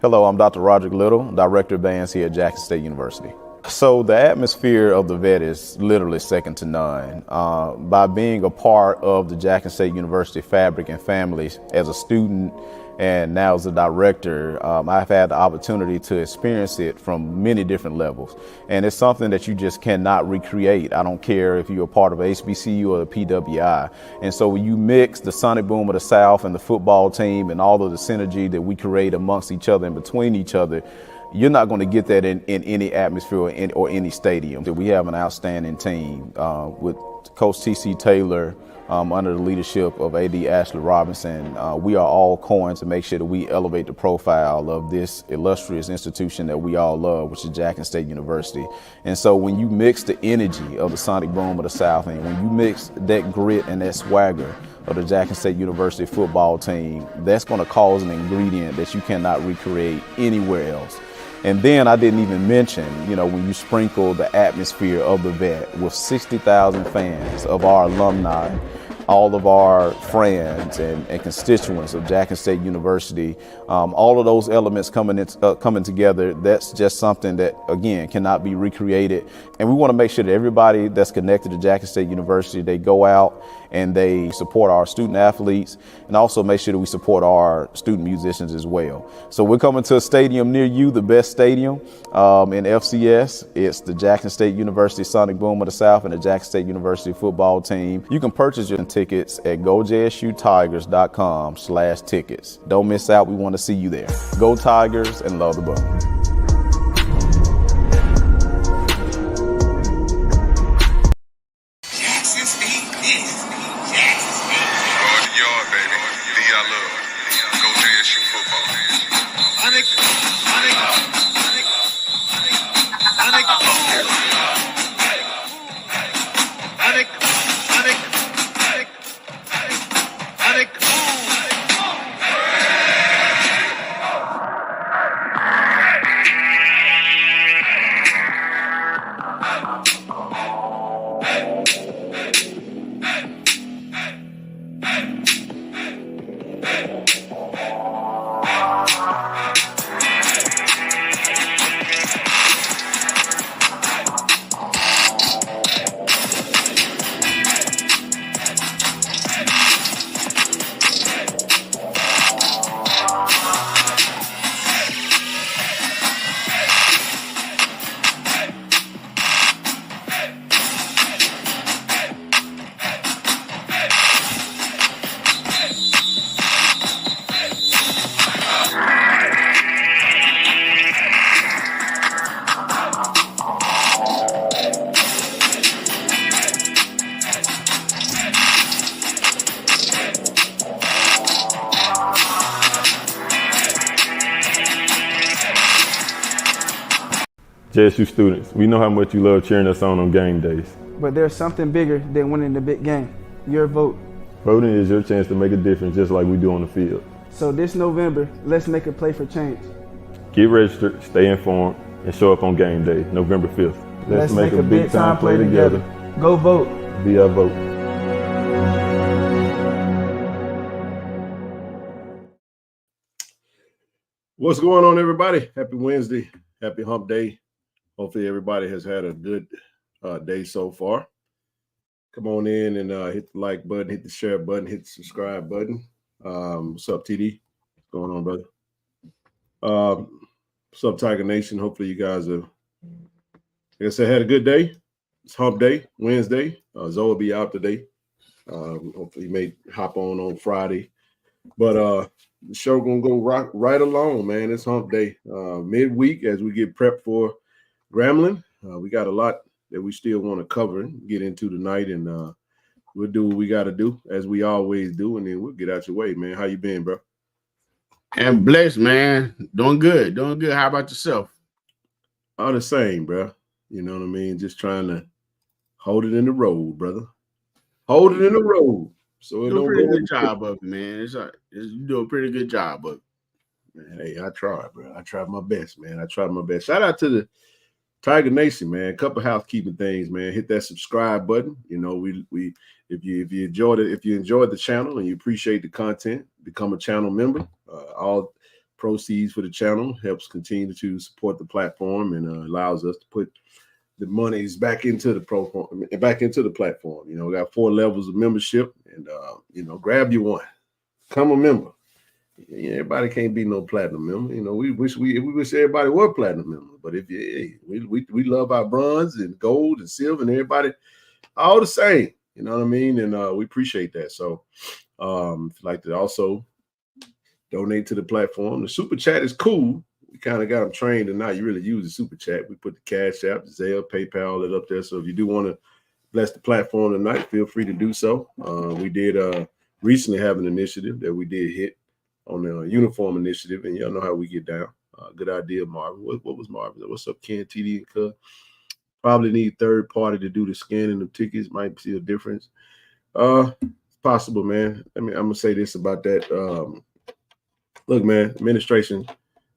Hello, I'm Dr. Roderick Little, Director of Bands here at Jackson State University. So the atmosphere of the vet is literally second to none. By being a part of the Jackson State University fabric and families as a student and now as a director, I've had the opportunity to experience it from many different levels. And it's something that you just cannot recreate. I don't care if you're a part of HBCU or the PWI. And so when you mix the Sonic Boom of the South and the football team and all of the synergy that we create amongst each other and between each other, you're not going to get that in any atmosphere or any stadium. We have an outstanding team with Coach T.C. Taylor under the leadership of A.D. Ashley Robinson. We are all coin to make sure that we elevate the profile of this illustrious institution that we all love, which is Jackson State University. And so when you mix the energy of the Sonic Boom of the South and when you mix that grit and that swagger of the Jackson State University football team, that's going to cause an ingredient that you cannot recreate anywhere else. And then I didn't even mention, when you sprinkle the atmosphere of the vet with 60,000 fans of our alumni, all of our friends and constituents of Jackson State University, all of those elements coming together, that's just something that, again, cannot be recreated. And we want to make sure that everybody that's connected to Jackson State University, they go out and they support our student athletes and also make sure that we support our student musicians as well. So we're coming to a stadium near you, the best stadium in FCS. It's the Jackson State University Sonic Boom of the South and the Jackson State University football team. You can purchase your tickets at gojsutigers.com/tickets. Don't miss out. We want to see you there. Go Tigers and love the Boom. JSU students, we know how much you love cheering us on game days. But there's something bigger than winning the big game. Your vote. Voting is your chance to make a difference just like we do on the field. So this November, let's make a play for change. Get registered, stay informed, and show up on game day, November 5th. Let's make a big time play together. Go vote. Be our vote. What's going on, everybody? Happy Wednesday. Happy hump day. Hopefully everybody has had a good day so far. Come on in and hit the like button, hit the share button, hit the subscribe button. What's up, TD? What's going on, brother? What's up, Tiger Nation? Hopefully you guys have, like I said, had a good day. It's hump day, Wednesday. Zoe will be out today. Hopefully you may hop on Friday. But the show going to go right along, man. It's hump day. Midweek as we get prepped for Grambling. We got a lot that we still want to cover and get into tonight, and we'll do what we got to do as we always do, and then we'll get out your way, man. How you been, bro? I'm blessed, man. Doing good. How about yourself? All the same, bro. You know what I mean? Just trying to hold it in the road, brother. Hold it in the road. So you do a pretty good job of it, man. You do a pretty good job of it. Man, hey, I tried, bro. I tried my best, man. I tried my best. Shout out to the Tiger Nation, man. A couple housekeeping things, man. Hit that subscribe button. You know, we if you enjoyed it, if you enjoyed the channel and you appreciate the content, become a channel member. All proceeds for the channel, helps continue to support the platform, and allows us to put the monies back into the platform. You know, we got 4 levels of membership, and you know, grab you one, become a member. Everybody can't be no platinum member. You know, we wish everybody were platinum member. But if we love our bronze and gold and silver and everybody all the same. You know what I mean? And we appreciate that. So if you'd like to also donate to the platform, the super chat is cool. We kind of got them trained to not really use the super chat. We put the Cash App, Zelle, PayPal, it up there. So if you do want to bless the platform tonight, feel free to do so. We did recently have an initiative that we did hit on the uniform initiative, and y'all know how we get down. Good idea, Marvin. What was Marvin? What's up, Ken, TD, and Cub? Probably need third party to do the scanning of tickets. Might see a difference. It's possible, man. I'm gonna say this about that. Look, man, administration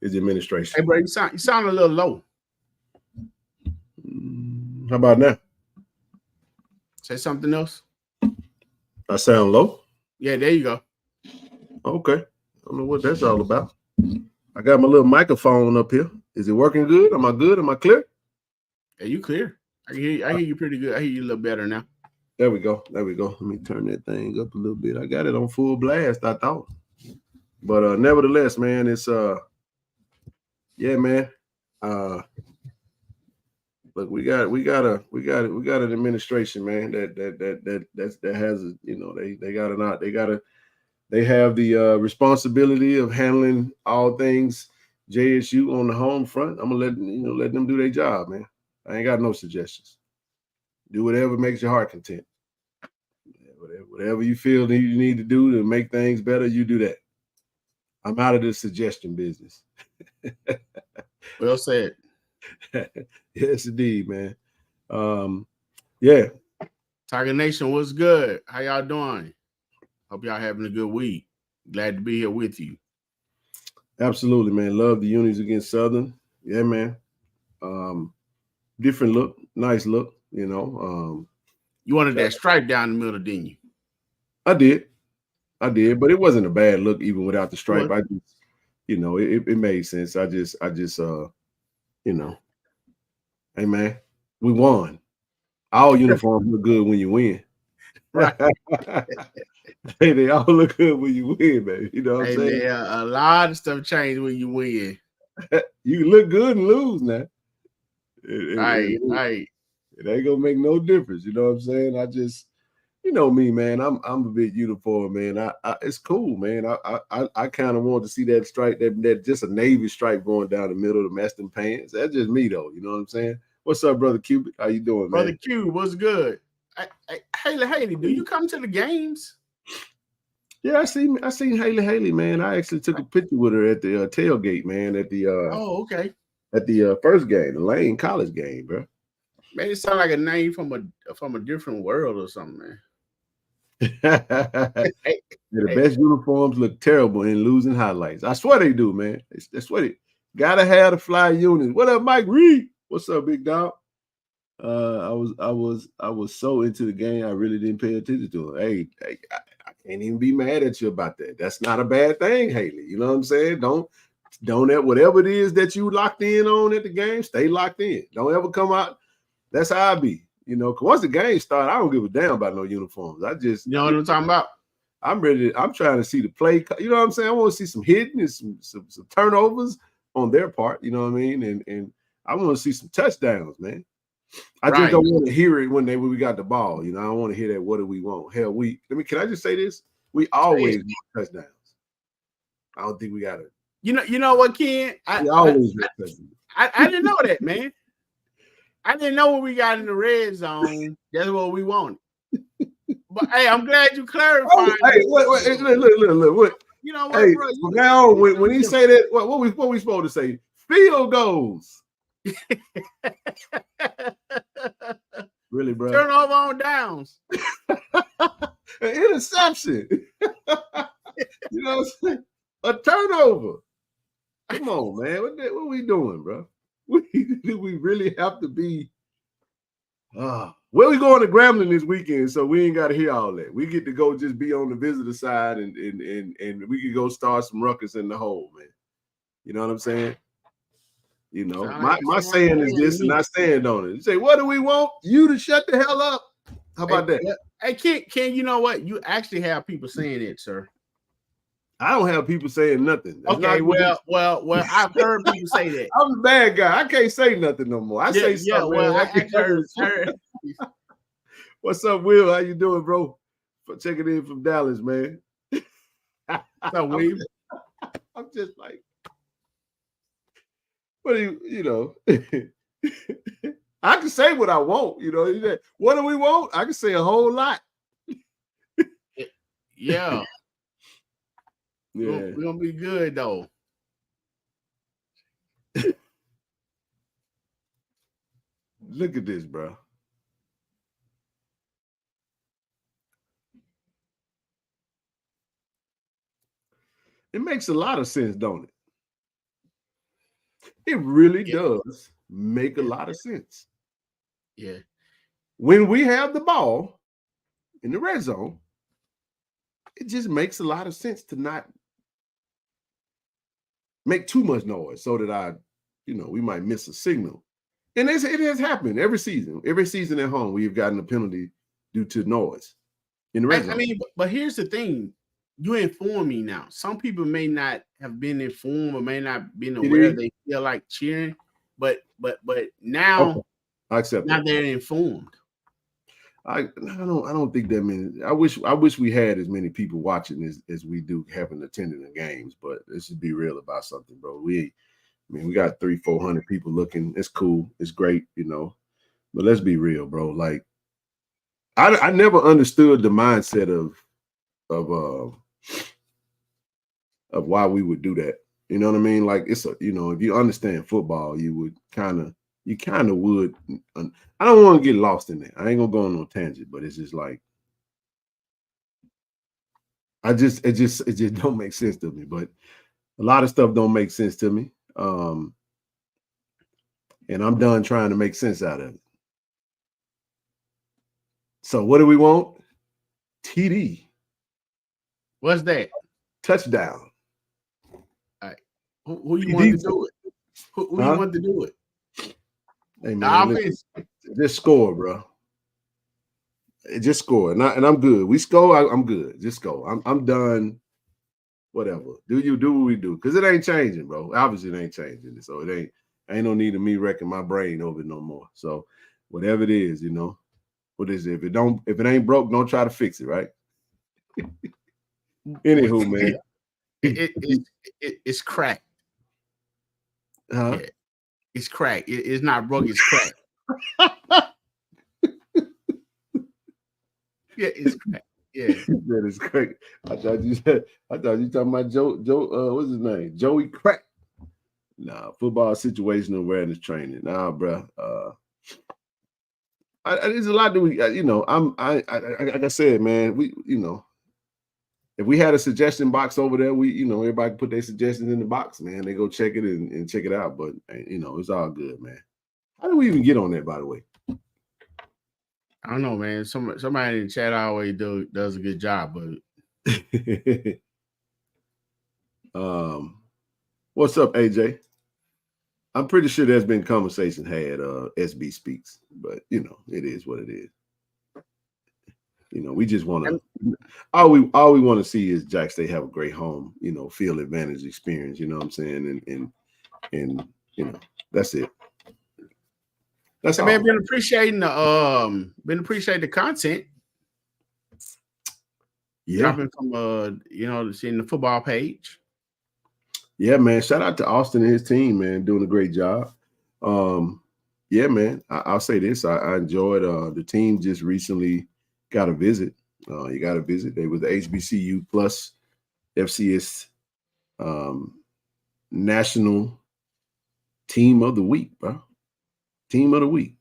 is administration. Hey, bro, you sound a little low. How about now? Say something else. I sound low? Yeah, there you go. Okay. I don't know what that's all about. I got my little microphone up here. Is it working good? Am I good? Am I clear? Yeah, you clear. I hear you pretty good. I hear you a little better now. There we go. There we go. Let me turn that thing up a little bit. I got it on full blast, I thought. But nevertheless, man, it's yeah, man. Look, we got an administration, man, that has a, you know, they have the responsibility of handling all things JSU on the home front. I'm gonna let them do their job, man. I ain't got no suggestions. Do whatever makes your heart content. Whatever you feel that you need to do to make things better, you do that. I'm out of the suggestion business. Well said. Yes, indeed, man. Yeah. Tiger Nation, what's good? How y'all doing? Hope y'all having a good week. Glad to be here with you. Absolutely, man. Love the unis against Southern. Yeah, man. Different look, nice look, you know. You wanted that stripe down the middle, didn't you? I did, but it wasn't a bad look even without the stripe. What? I just, you know, it made sense. I just, you know, hey man, we won. All uniforms look good when you win. Right. Hey, they all look good when you win, baby. You know what I'm saying? Man, a lot of stuff changed when you win. You look good and lose now. Right. It ain't gonna make no difference. You know what I'm saying? I just, you know me, man. I'm a bit uniform, man. It's cool, man. I kind of want to see that stripe, that just a navy stripe going down the middle of the Meston pants. That's just me, though. You know what I'm saying? What's up, brother Cupid? How you doing, man? Brother Q, what's good? Haley, do you come to the games? Yeah, I seen Haley, man. I actually took a picture with her at the tailgate, man. At the okay. At the first game, the Lane College game, bro. Man, it sounds like a name from a different world or something, man. The best uniforms look terrible in losing highlights. I swear they do, man. That's what it gotta have the fly unit. What up, Mike Reed? What's up, big dog? I was so into the game, I really didn't pay attention to it. Hey, I can't even be mad at you about that. That's not a bad thing, Haley. You know what I'm saying? Don't whatever it is that you locked in on at the game, stay locked in. Don't ever come out. That's how I be. You know, because once the game starts, I don't give a damn about no uniforms. I just, you know what I'm talking about? I'm ready. I'm trying to see the play. You know what I'm saying? I want to see some hitting and some turnovers on their part. You know what I mean? And I want to see some touchdowns, man. I just don't want to hear it when we got the ball. You know, I don't want to hear that. What do we want? Hell, can I just say this? We always want touchdowns. I don't think we got it. You know what, Ken? I didn't know that, man. I didn't know what we got in the red zone. That's what we wanted. But hey, I'm glad you clarified. Oh, hey, look. What? You know what, hey, bro? Now when he say that, what we supposed to say? Field goals. Really, bro? Turnover on downs. An interception. You know what I'm saying? A turnover. Come on, man. What we doing, bro? Do we really have to be? Well, we going to Grambling this weekend, so we ain't got to hear all that. We get to go just be on the visitor side, and we can go start some ruckus in the hole, man. You know what I'm saying? You know, Sound my like saying is this, and I stand on it. You say, what do we want? You to shut the hell up. How about that? Hey, Ken, you know what? You actually have people saying it, sir. I don't have people saying nothing. That's okay, well, I've heard people say that. I'm a bad guy. I can't say nothing no more. I say something. Yeah, well, man, I actually heard. What's up, Will? How you doing, bro? For checking in from Dallas, man. So Will? I'm just like, what do you know? I can say what I want, you know. What do we want? I can say a whole lot. Yeah. Yeah. We're gonna be good though. Look at this, bro. It makes a lot of sense, don't it? It really does make a lot of sense. Yeah. When we have the ball in the red zone, it just makes a lot of sense to not make too much noise so that we might miss a signal. And it has happened every season. Every season at home, we've gotten a penalty due to noise in the red zone. I mean, but here's the thing. You inform me now. Some people may not have been informed or may not been aware they feel like cheering, but now, okay. I accept now that. they're informed. I don't think that many. I wish we had as many people watching as we do having attended the games. But let's just be real about something, bro. We got 300-400 people looking. It's cool. It's great, you know. But let's be real, bro. Like, I never understood the mindset of why we would do that. You know what I mean? Like, if you understand football, you kind of would. I don't want to get lost in that. I ain't gonna go on no tangent, but it's just like, it just don't make sense to me. But a lot of stuff don't make sense to me. And I'm done trying to make sense out of it. So what do we want? TD. What's that? Touchdown. All right. Who you want to do it? Who you want to do it? Hey man, listen, just score, bro. Just score, and I'm good. We score, I'm good. Just go. I'm done. Whatever. Do what we do, because it ain't changing, bro. Obviously, it ain't changing. So it ain't no need of me wrecking my brain over it no more. So whatever it is, you know, what is it? If it ain't broke, don't try to fix it, right? Anywho, man, it's cracked. Huh? Yeah. It's cracked. It's not broke. It's cracked. Yeah, it's cracked. Yeah, that is cracked. I thought you talking about Joe. What's his name? Joey Crack. Nah, football situational awareness training. Nah, bro. There's a lot that we, like I said, man. We, if we had a suggestion box over there, everybody can put their suggestions in the box, man. They go check it and check it out. But it's all good, man. How do we even get on that, by the way? I don't know, man. Somebody in the chat always does a good job, but what's up, AJ? I'm pretty sure there's been conversation had SB Speaks, but it is what it is. We just want to all we want to see is Jack State have a great home, field advantage experience, you know what I'm saying? And that's it. That's all. I've been appreciating the content. Yeah. Dropping from seeing the football page. Yeah, man. Shout out to Austin and his team, man, doing a great job. Yeah, man. I'll say this. I enjoyed the team just recently got a visit. You got a visit. They were the HBCU plus FCS National Team of the Week, bro. Team of the Week.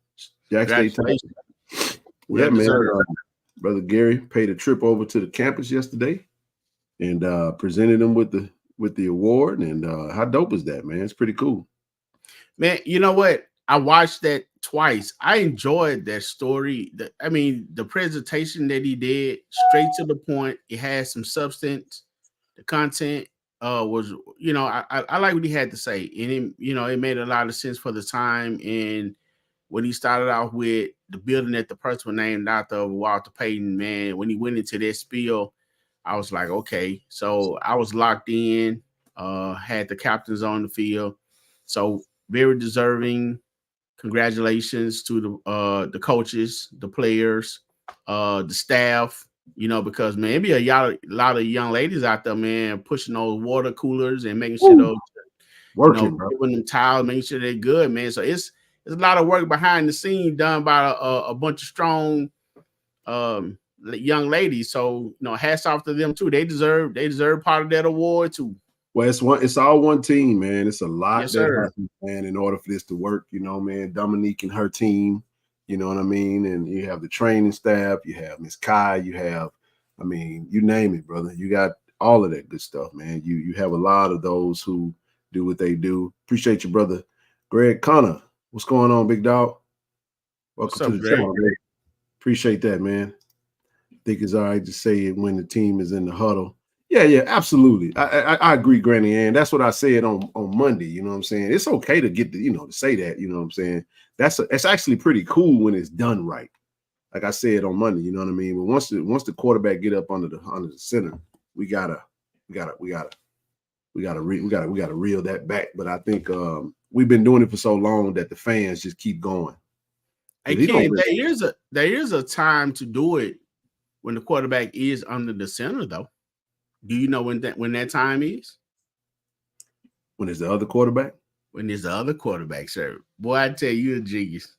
Jack State. Yeah, man. Brother Gary paid a trip over to the campus yesterday and presented them with the award. And how dope is that, man? It's pretty cool. Man, you know what? I watched that twice. I enjoyed that story. The presentation that he did, straight to the point. It had some substance. The content was, you know, I like what he had to say, and it made a lot of sense for the time. And when he started off with the building that the person was named after, Walter Payton, man, when he went into that spiel, I was like, okay. So I was locked in, had the captains on the field. So very deserving. Congratulations to the coaches, the players, the staff, because man, it be a lot of young ladies out there, man, pushing those water coolers and making sure those working, giving them towels, making sure they're good, man. So it's a lot of work behind the scenes done by a bunch of strong young ladies. So hats off to them too. They deserve part of that award too. Well, it's all one team, man. It's a lot that happens, man, in order for this to work, man. Dominique and her team, you know what I mean? And you have the training staff, you have Miss Kai, you have, you name it, brother. You got all of that good stuff, man. You have a lot of those who do what they do. Appreciate you, brother. Greg Connor, what's going on, big dog? Welcome to the channel, man. Appreciate that, man. I think it's all right to say it when the team is in the huddle. Yeah, absolutely. I agree, Granny Ann. That's what I said on Monday. You know what I'm saying? It's okay to get to say that. You know what I'm saying? It's actually pretty cool when it's done right. Like I said on Monday. You know what I mean? But once the quarterback get up under the center, we gotta reel that back. But I think we've been doing it for so long that the fans just keep going. Hey, Ken, there is a time to do it when the quarterback is under the center, though. Do you know when that time is? When is the other quarterback? When is the other quarterback, sir? Boy, I tell you, a genius.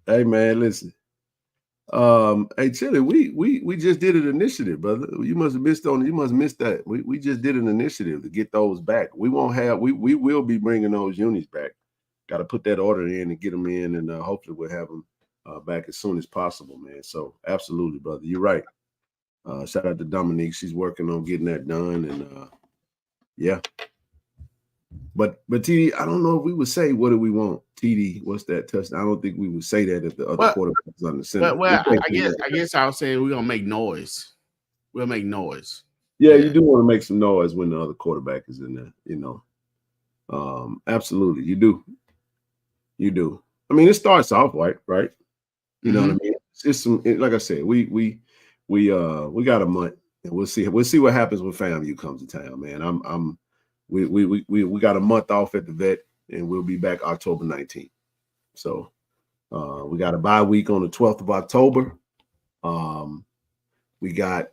Hey man, listen. Hey Chili, we just did an initiative, brother. You must have missed that. We just did an initiative to get those back. We will be bringing those unis back. Got to put that order in and get them in, and hopefully we'll have them back as soon as possible, man. So absolutely, brother, you're right. Shout out to Dominique. She's working on getting that done, and yeah. But TD, I don't know if we would say what do we want. TD, what's that touchdown? I don't think we would say that if the other quarterback is on the center. Well, I guess I was saying we're gonna make noise. We'll make noise. Yeah, you do want to make some noise when the other quarterback is in there, Absolutely, you do. You do. It starts off right. You know what I mean? It's some, like I said, we got a month, and we'll see what happens when FAMU comes to town, man. We got a month off at the vet, and we'll be back October 19th. So we got a bye week on the 12th of October. We go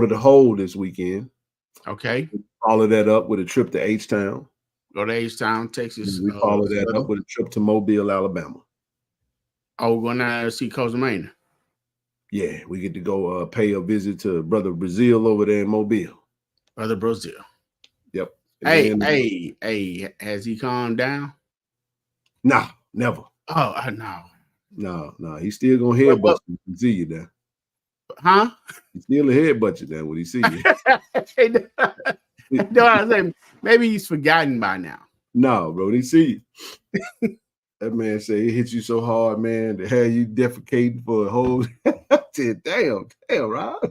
to the Hole this weekend. Okay. Follow that up with a trip to H-Town. Go to H-Town, Texas. We follow that up with a trip to Mobile, Alabama. Oh, we're going to see Coach Maynard. Yeah, we get to go pay a visit to Brother Brazil over there in Mobile. Brother Brazil. Yep. Hey, has he calmed down? Nah, never. Oh, no. No, he's still going to headbutt you when he see you there. Huh? He's still a headbutt you there when he see you. No, I say maybe he's forgotten by now. No, bro, he see you. That man say it hit you so hard, man, to have you defecating for a whole. I said, damn, Rob.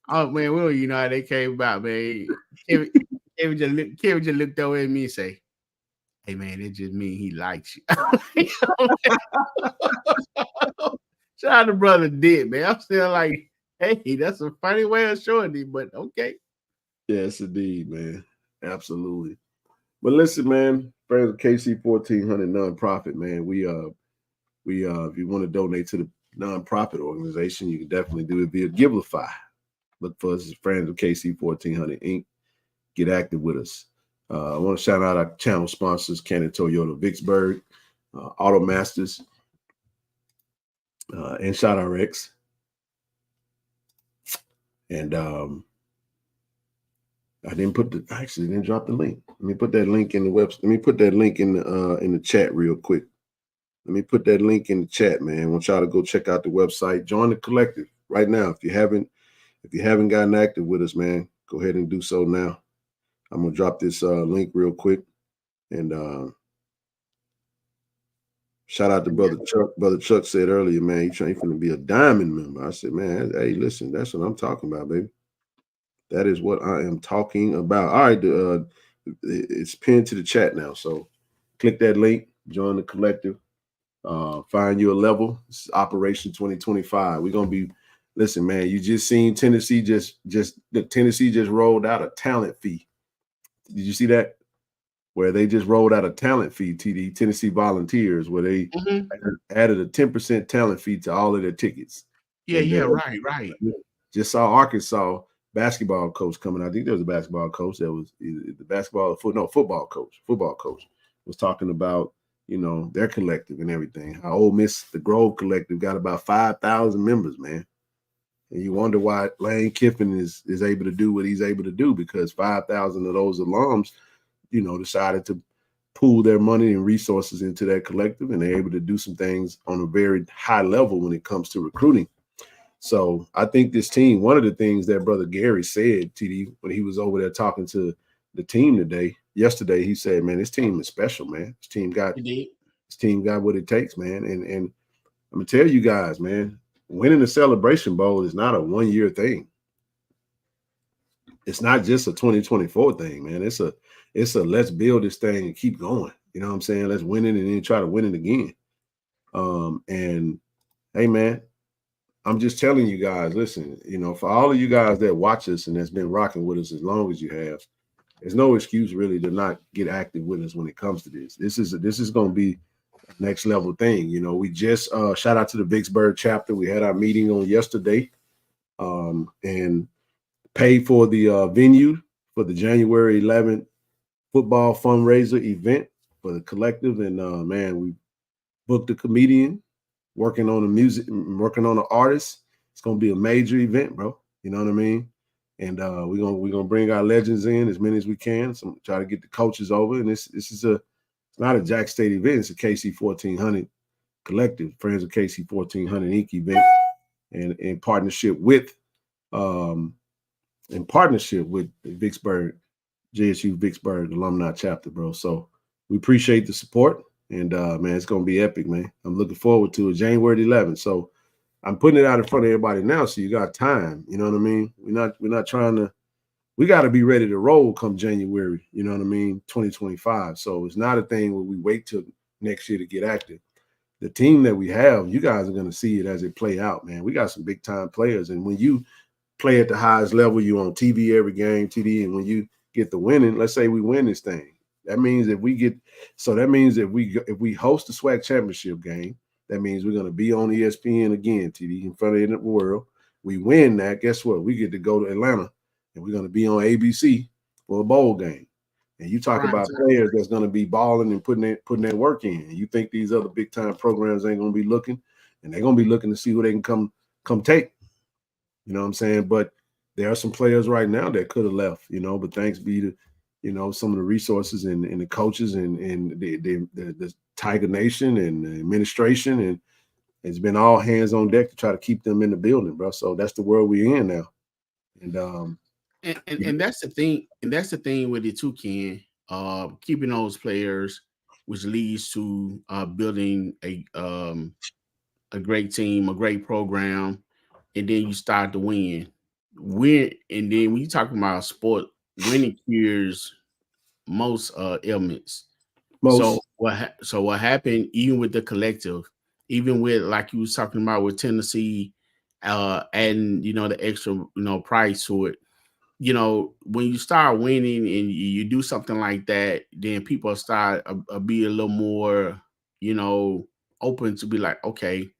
Oh man, well, you know how they came about, man. Kevin just looked over at me and say, "Hey man, it just mean he likes you." Shout out to Brother Dick, man. I'm still like, hey, that's a funny way of showing it, but okay. Yes, indeed, man. Absolutely. But listen, man, friends of KC-1400 nonprofit, man. We if you want to donate to the nonprofit organization, you can definitely do it via Givelify. Look for us as friends of KC-1400 Inc. Get active with us. I want to shout out our channel sponsors, Cannon Toyota Vicksburg, Auto Masters, and Shot RX. And I actually didn't drop the link. Let me put that link in the website. Let me put that link in the chat real quick. Let me put that link in the chat, man. I want y'all to go check out the website. Join the collective right now. If you haven't gotten active with us, man, go ahead and do so now. I'm gonna drop this link real quick, and Shout out to Brother Chuck. Brother Chuck said earlier, man, he finna be a diamond member. I said, man, hey, listen, that's what I'm talking about, baby. That is what I am talking about. All right, it's pinned to the chat now. So click that link, join the collective, find you a level. This is Operation 2025. We're gonna be, listen, man. You just seen Tennessee just rolled out a talent fee. Did you see that? Where they just rolled out a talent fee, TD, Tennessee Volunteers, where they added a 10% talent fee to all of their tickets. Right. Just saw Arkansas basketball coach coming. I think there was a basketball coach that was either the football coach was talking about, their collective and everything. How Ole Miss, the Grove Collective, got about 5,000 members, man. And you wonder why Lane Kiffin is able to do what he's able to do, because 5,000 of those alums, decided to pool their money and resources into that collective, and they're able to do some things on a very high level when it comes to recruiting. So I think this team, one of the things that Brother Gary said, TD, when he was over there talking to the team yesterday, he said, man, this team is special, man. This team got what it takes, man. And I'm gonna tell you guys, man, winning the Celebration Bowl is not a one-year thing. It's not just a 2024 thing, man. It's a let's build this thing and keep going. You know what I'm saying? Let's win it and then try to win it again. And hey, man, I'm just telling you guys, listen, for all of you guys that watch us and that's been rocking with us as long as you have, there's no excuse really to not get active with us when it comes to this. This is going to be a next level thing. We just shout out to the Vicksburg chapter. We had our meeting on yesterday, and paid for the venue for the January 11th football fundraiser event for the collective. And man, we booked a comedian, working on the music, working on the artist. It's gonna be a major event, bro. You know what I mean? And we're gonna bring our legends in as many as we can. So try to get the coaches over. And this is it's not a Jack State event. It's a KC-1400 collective, Friends of KC-1400 Inc. event, and in partnership with Vicksburg, JSU Vicksburg alumni chapter, bro. So we appreciate the support. And man, it's gonna be epic, man. I'm looking forward to it. January 11th. So I'm putting it out in front of everybody now, so you got time. You know what I mean? We're not trying to. We got to be ready to roll come January. You know what I mean? 2025. So it's not a thing where we wait till next year to get active. The team that we have, you guys are gonna see it as it play out, man. We got some big time players, and when you play at the highest level, you on TV every game, TD, and when you get the winning, let's say we win this thing. That means if we host the SWAC championship game, that means we're going to be on ESPN again, TD, in front of the world. We win that, guess what? We get to go to Atlanta, and we're going to be on ABC for a bowl game. And you talk about players that's going to be balling and putting their work in. And you think these other big time programs ain't going to be looking, and they're going to be looking to see who they can come take. You know what I'm saying? But there are some players right now that could have left, but thanks be to, some of the resources and the coaches and the Tiger Nation and the administration, and it's been all hands on deck to try to keep them in the building, bro. So that's the world we're in now. And that's the thing. And that's the thing with it too, Ken. Keeping those players, which leads to building a great team, a great program. And then you start to win. And then when you talk about sport, winning cures most ailments. So what happened, even with the collective, even with, like you was talking about with Tennessee, adding the extra price to it. When you start winning and you do something like that, then people start be a little more open to be like, okay,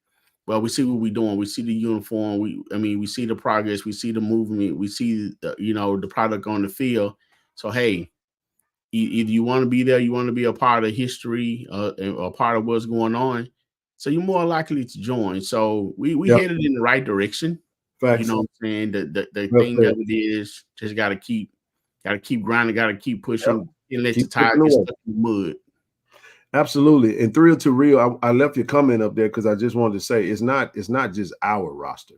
well, we see what we're doing. We see the uniform. We see the progress. We see the movement. We see the product on the field. So hey, either you want to be there, you want to be a part of history, a part of what's going on. So you're more likely to join. So we headed in the right direction. Facts. You know what I'm saying? The thing of it is just gotta keep grinding, gotta keep pushing, and let your tires get stuck in the mud. Absolutely. And 302 Real, I left your comment up there because I just wanted to say it's not just our roster.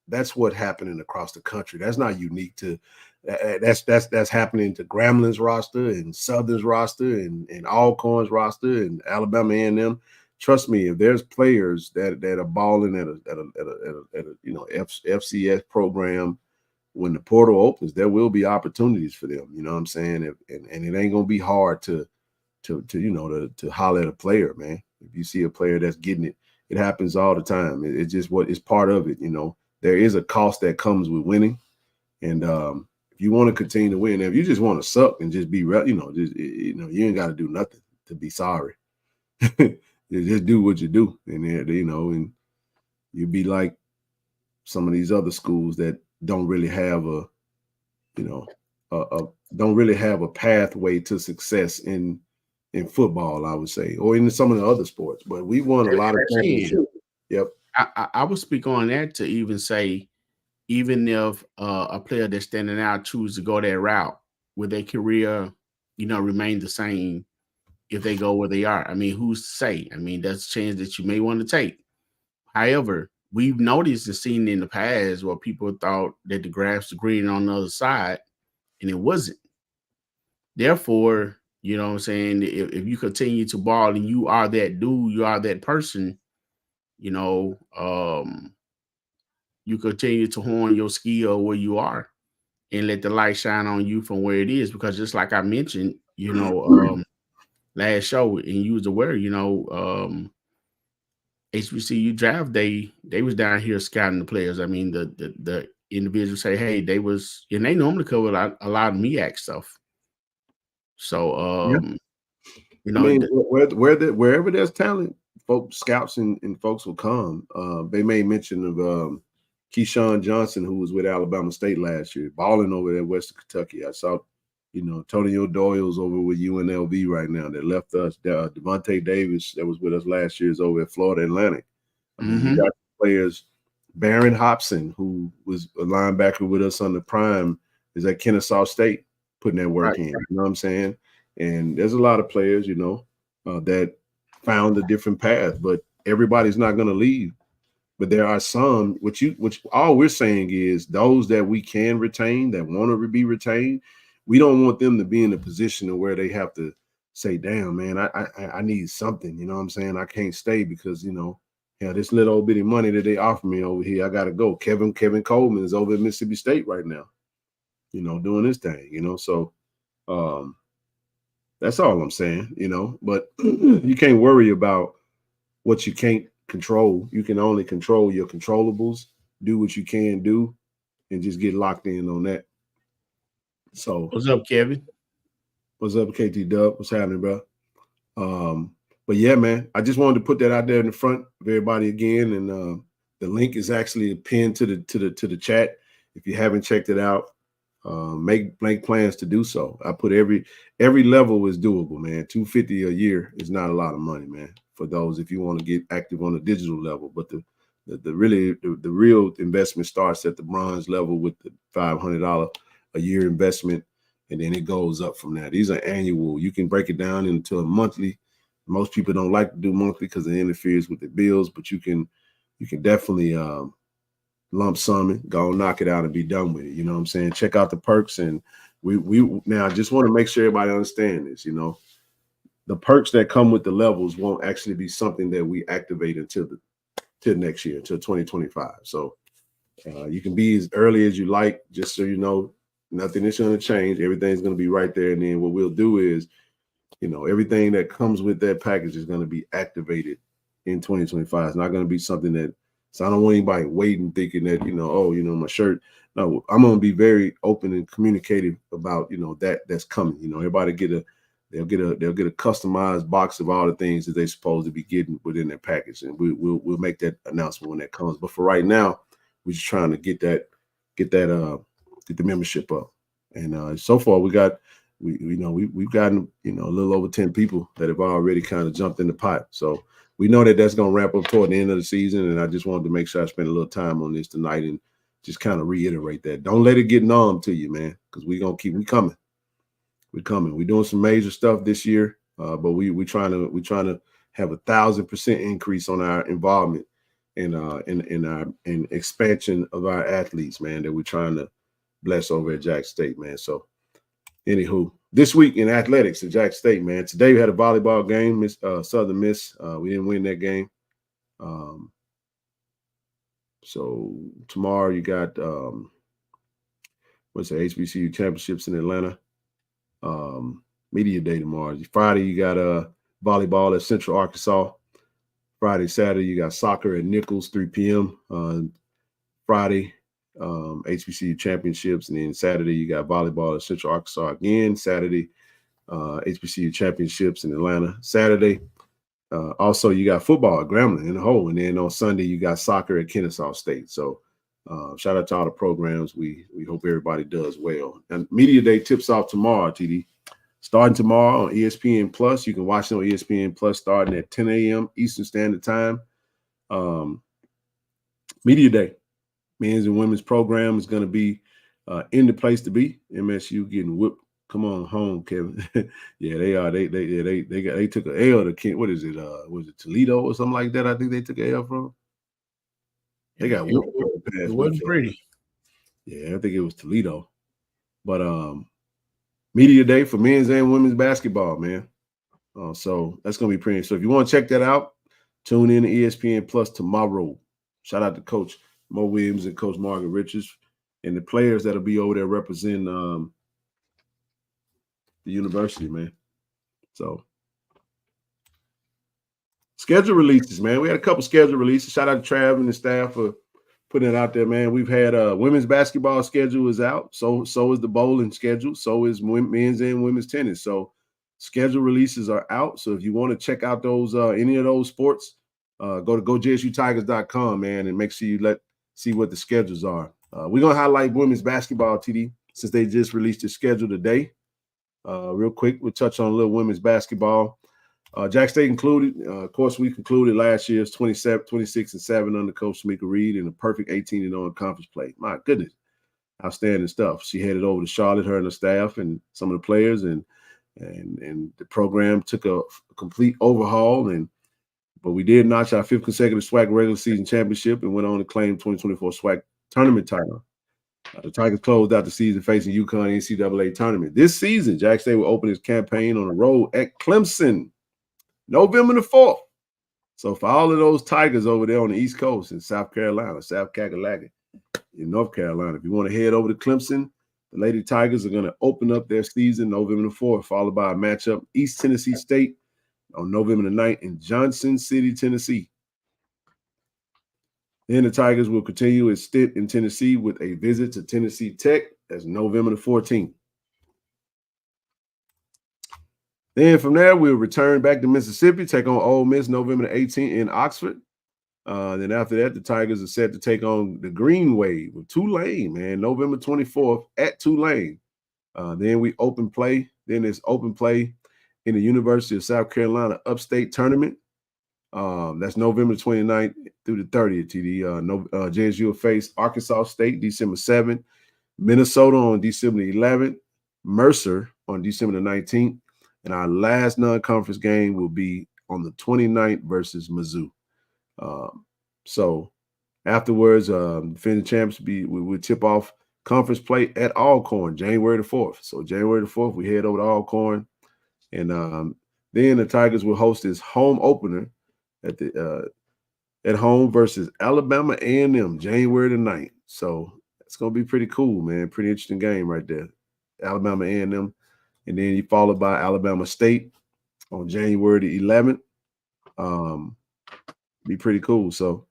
That's what happening across the country. That's not unique to that's happening to Grambling's roster and Southern's roster and Alcorn's roster and Alabama A&M. trust me, if there's players that are balling at a you know FCS program, when the portal opens, there will be opportunities for them. You know what I'm saying? And it ain't gonna be hard to holler at a player, man. If you see a player that's getting it, it happens all the time. It's just it's part of it. You know, there is a cost that comes with winning, and if you want to continue to win, if you just want to suck and just be, you ain't got to do nothing to be sorry. Just do what you do, and and you be like some of these other schools that don't really have don't really have a pathway to success in football, I would say, or in some of the other sports. But we won a lot of championships. Yep. I would speak on that to even say, even if a player that's standing out chooses to go that route, will their career, remain the same if they go where they are? I mean, who's to say? I mean, that's a chance that you may want to take. However, we've noticed and seen in the past where people thought that the grass was green on the other side, and it wasn't. Therefore, you know what I'm saying, if you continue to ball and you are that dude, you are that person, you continue to hone your skill where you are and let the light shine on you from where it is. Because just like I mentioned, last show, and you was aware, HBCU draft day, they was down here scouting the players. I mean, the individuals say, hey, they normally cover a lot of MEAC stuff. So, I mean, wherever there's talent, folks, scouts and folks will come. They made mention of Keyshawn Johnson, who was with Alabama State last year, balling over there in Western Kentucky. I saw, Antonio Doyle's over with UNLV right now. That left us. Devontae Davis, that was with us last year, is over at Florida Atlantic. I mean, you got players. Barron Hobson, who was a linebacker with us on the prime, is at Kennesaw State, putting that work in. You know what I'm saying? And there's a lot of players, that found a different path, but everybody's not going to leave. But there are some, which all we're saying is those that we can retain, that want to be retained, we don't want them to be in a position where they have to say, damn, man, I need something. You know what I'm saying? I can't stay because, this little old bitty money that they offer me over here, I got to go. Kevin Coleman is over at Mississippi State right now, doing his thing, so that's all I'm saying, but you can't worry about what you can't control. You can only control your controllables, do what you can do, and just get locked in on that. So what's up, Kevin? What's up, KT Dub? What's happening, bro? But yeah, man, I just wanted to put that out there in the front of everybody again. And the link is actually pinned to the chat. If you haven't checked it out, make blank plans to do so. I put every level is doable, man. $250 a year is not a lot of money, man, for those if you want to get active on the digital level. But the real investment starts at the bronze level with the $500 a year investment, and then it goes up from there. These are annual. You can break it down into a monthly. Most people don't like to do monthly because it interferes with the bills, but you can definitely lump sum it, go knock it out and be done with it. You know what I'm saying? Check out the perks. And we now I just want to make sure everybody understand this, the perks that come with the levels won't actually be something that we activate until next year, until 2025. So you can be as early as you like, just so you know, nothing is going to change. Everything's going to be right there. And then what we'll do is, everything that comes with that package is going to be activated in 2025. It's not going to be something that, so I don't want anybody waiting thinking that, my shirt. No, I'm going to be very open and communicative about, that's coming. Everybody they'll get a customized box of all the things that they're supposed to be getting within their package. And we'll make that announcement when that comes. But for right now, we're just trying to get the membership up. And so far we've gotten, a little over 10 people that have already kind of jumped in the pot. So we know that that's going to wrap up toward the end of the season. And I just wanted to make sure I spent a little time on this tonight and just kind of reiterate that. Don't let it get numb to you, man, because we're going to keep coming. We're coming. We're doing some major stuff this year, but we're trying to have 1,000% increase on our involvement in expansion of our athletes, man, that we're trying to bless over at Jack State, man. So Anywho, this week in athletics at Jackson State, man. Today we had a volleyball game, Southern Miss. We didn't win that game. So tomorrow you got what's the HBCU championships in Atlanta. Media day tomorrow. Friday you got volleyball at Central Arkansas. Friday, Saturday you got soccer at Nichols 3 p.m. Friday, HBCU championships, and then Saturday you got volleyball at Central Arkansas again. Saturday, HBCU championships in Atlanta. Saturday, also you got football at Grambling in the hole, and then on Sunday you got soccer at Kennesaw State. So shout out to all the programs. We hope everybody does well. And media day tips off tomorrow, TD. Starting tomorrow on ESPN Plus. You can watch it on ESPN Plus starting at 10 a.m. Eastern Standard Time. Media day. Men's and women's program is going to be in the place to be. MSU getting whipped. Come on home, Kevin. Yeah, they are. They took an L to Kent. What is it? Was it Toledo or something like that? I think they took an L from. They got whipped. It wasn't pretty. Yeah, I think it was Toledo. But media day for men's and women's basketball, man. So that's gonna be pretty. So if you want to check that out, tune in to ESPN Plus tomorrow. Shout out to Coach Mo Williams and Coach Margaret Richards and the players that'll be over there representing the university, man. So schedule releases, man. We had a couple schedule releases. Shout out to Trav and the staff for putting it out there, man. We've had women's basketball schedule is out. So is the bowling schedule. So is men's and women's tennis. So schedule releases are out. So if you want to check out those any of those sports, go to GoJSUTigers.com, man, and make sure you see what the schedules are. We're gonna highlight women's basketball, TD, since they just released the schedule today. Real quick, we'll touch on a little women's basketball. Jack State included. Of course, we concluded last year's 26-7 under Coach Tamika Reed in a perfect 18-0 in conference play. My goodness, outstanding stuff. She headed over to Charlotte, her and the staff and some of the players, and the program took a complete overhaul. But we did notch our 5th consecutive SWAC regular season championship and went on to claim 2024 SWAC tournament title. The Tigers closed out the season facing UConn NCAA tournament. This season, Jack State will open its campaign on the road at Clemson, November the 4th. So for all of those Tigers over there on the East Coast in South Carolina, South Kakalaki, in North Carolina, if you want to head over to Clemson, the Lady Tigers are going to open up their season November the 4th, followed by a matchup East Tennessee State on November the 9th in Johnson City, Tennessee. Then the Tigers will continue its stint in Tennessee with a visit to Tennessee Tech. That's November the 14th. Then from there, we'll return back to Mississippi, take on Ole Miss November the 18th in Oxford. Then after that, the Tigers are set to take on the Green Wave with Tulane, man, November 24th at Tulane. Then we open play. Then there's open play in the University of South Carolina Upstate Tournament. That's November 29th through the 30th, TD. JSU will face Arkansas State December 7th, Minnesota on December 11th, Mercer on December the 19th, and our last non-conference game will be on the 29th versus Mizzou. So afterwards, defending champs we tip off conference play at Alcorn January the 4th. So January the 4th, we head over to Alcorn, and then the Tigers will host his home opener at home versus Alabama A&M January the 9th. So it's gonna be pretty cool, man. Pretty interesting game right there. Alabama A&M, and then you followed by Alabama State on January the 11th. Be pretty cool. So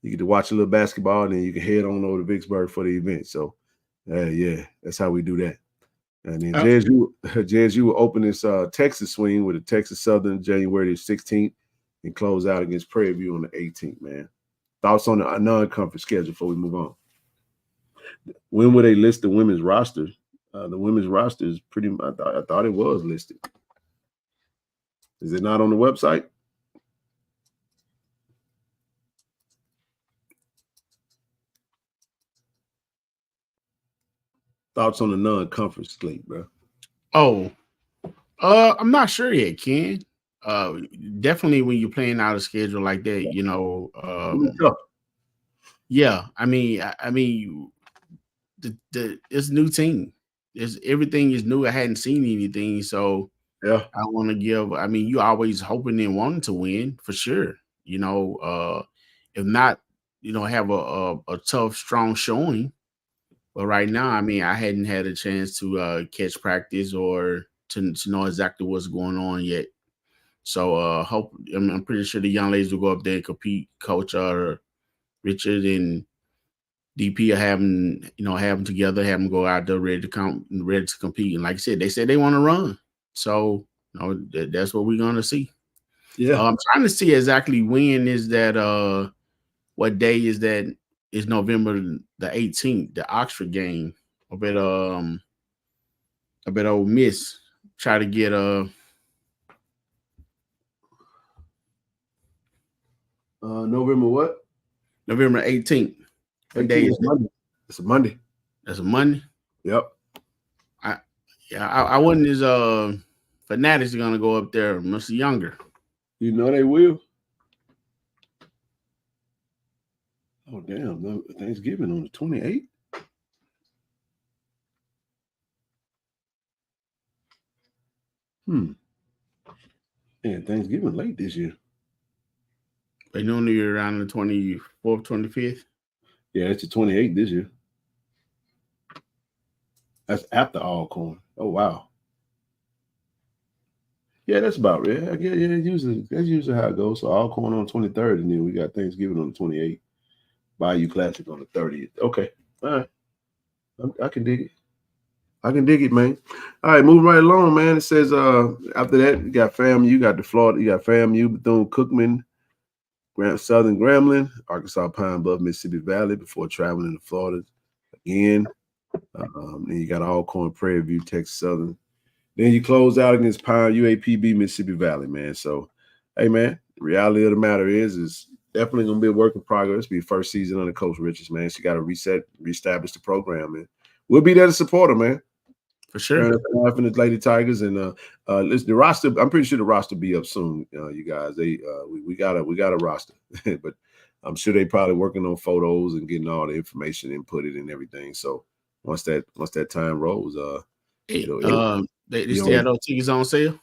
you get to watch a little basketball, and then you can head on over to Vicksburg for the event. So yeah, that's how we do that. And then JSU will open this Texas swing with a Texas Southern January the 16th. And close out against Prairie View on the 18th, man. Thoughts on the non-conference schedule before we move on? When will they list the women's roster? The women's roster is pretty much, I thought it was listed. Is it not on the website? Thoughts on the non-conference slate, bro? I'm not sure yet, Ken. Definitely when you're playing out a schedule like that, yeah. I mean, it's a new team. everything is new. I hadn't seen anything, so Yeah. I want to give. I mean, you always hoping and wanting to win for sure. You know, if not, you know, have a tough, strong showing. But right now, I mean, I hadn't had a chance to catch practice or to know exactly what's going on yet. So I'm pretty sure the young ladies will go up there and compete. Coach Richard and DP will have them together, have them go out there ready to compete. And like I said, they said they want to run. So that's what we're gonna see. Yeah. I'm trying to see exactly when is that. What day is that? Is November the 18th, the Oxford game. I bet Ole Miss try to get November what? November 18th. What day is Monday. It's a Monday. That's a Monday. Yep. I wasn't as fanatics are gonna go up there much younger. You know they will. Oh damn! No, Thanksgiving on the 28th. Man, Thanksgiving late this year. They normally around the 24th, 25th. Yeah, it's the 28th this year. That's after Alcorn. Oh wow. Yeah, that's about right. Yeah, that's usually how it goes. So Alcorn on the 23rd, and then we got Thanksgiving on the 28th. Bayou Classic on the 30th. Okay. All right. I can dig it. I can dig it, man. All right, moving right along, man. It says after that, you got FAMU, you got the Florida, you got FAMU, Bethune-Cookman, Southern Grambling, Arkansas Pine Bluff, Mississippi Valley before traveling to Florida again. Then you got Alcorn, Prairie View, Texas Southern. Then you close out against Pine, UAPB, Mississippi Valley, man. So, hey, man, the reality of the matter is definitely going to be a work in progress. Be first season under Coach Richards, man. She got to reestablish the program, man. We'll be there to support her, man. For sure. And the Lady Tigers and listen, the roster. I'm pretty sure the roster will be up soon. You guys, we got a roster, but I'm sure they probably working on photos and getting all the information inputted and everything. So once that time rolls, they still have those tickets on sale.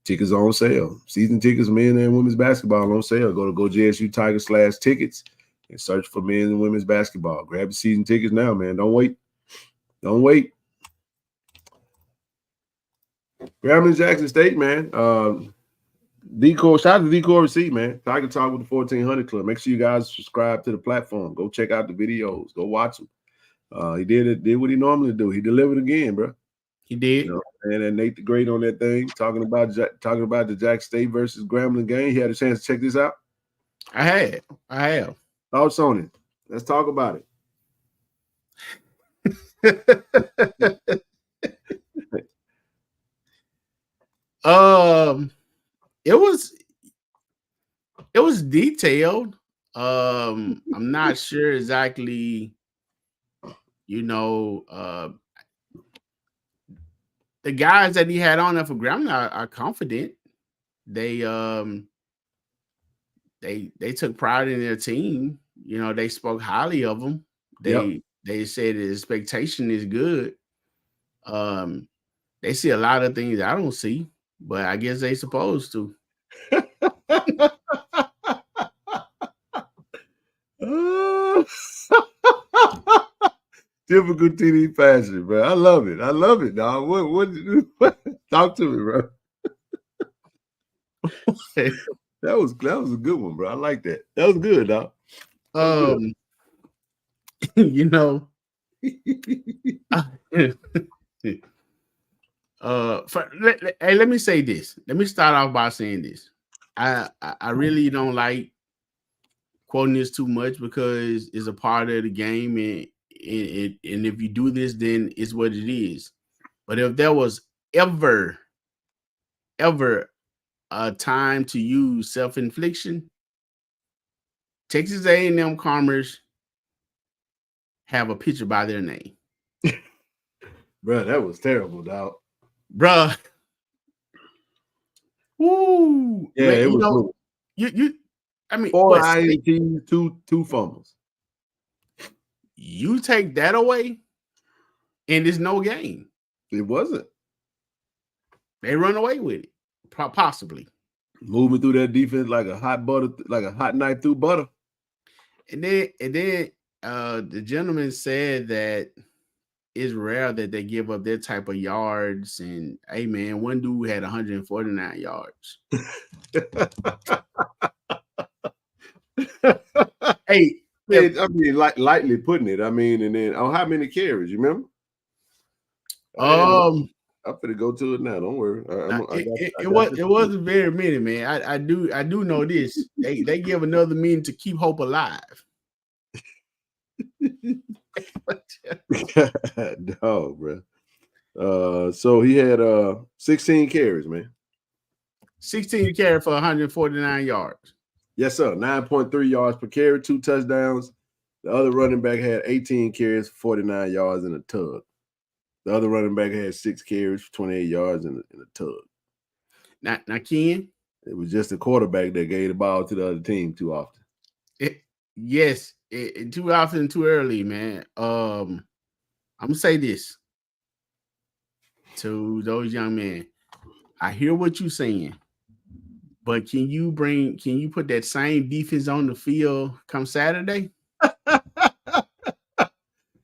Tickets on sale. Season tickets, men and women's basketball on sale. Go JSU Tigers /tickets and search for men and women's basketball. Grab the season tickets now, man. Don't wait. Don't wait. Grambling Jackson State, man. Decor, shout out to Decor Receipt, man. Tiger Talk with the 1400 Club. Make sure you guys subscribe to the platform. Go check out the videos. Go watch them. He did what he normally do. He delivered again, bro. He did. You know, and then Nate the Great on that thing, talking about the Jack State versus Grambling game. He had a chance to check this out. I have. Thoughts on it? Let's talk about it. It was detailed. I'm not sure exactly, the guys that he had on there for Grambling are confident. They took pride in their team. They spoke highly of them. They said the expectation is good. They see a lot of things I don't see, but I guess they supposed to. Typical TD fashion, bro. I love it. I love it, dog. What talk to me, bro. That was a good one, bro. I like that. That was good, dog. Let me say this. Let me start off by saying this. I really don't like quoting this too much because it's a part of the game, and if you do this, then it's what it is. But if there was ever a time to use self-infliction, Texas A&M Commerce have a picture by their name. Bro, that was terrible, dog. Bruh. Woo. Yeah, it was. I mean, 4 INTs, two fumbles. You take that away, and there's no game. It wasn't. They run away with it, possibly. Moving through that defense like a hot knife through butter. And then the gentleman said that it's rare that they give up that type of yards. And hey, man, one dude had 149 yards. Hey, I mean, lightly putting it. I mean, and then how many carries? You remember? I'm gonna go to it now. Don't worry. It wasn't very many, man. I do know this. They give another meaning to keep hope alive. No, bro. So he had 16 carries, man. 16 carry for 149 yards. Yes, sir. 9.3 yards per carry, 2 touchdowns. The other running back had 18 carries, 49 yards, and a tug. The other running back had 6 carries, 28 yards, and a tug. Now, Ken, it was just the quarterback that gave the ball to the other team too often. Yes, too often, too early, man. I'm gonna say this to those young men. I hear what you're saying, but can you put that same defense on the field come Saturday? I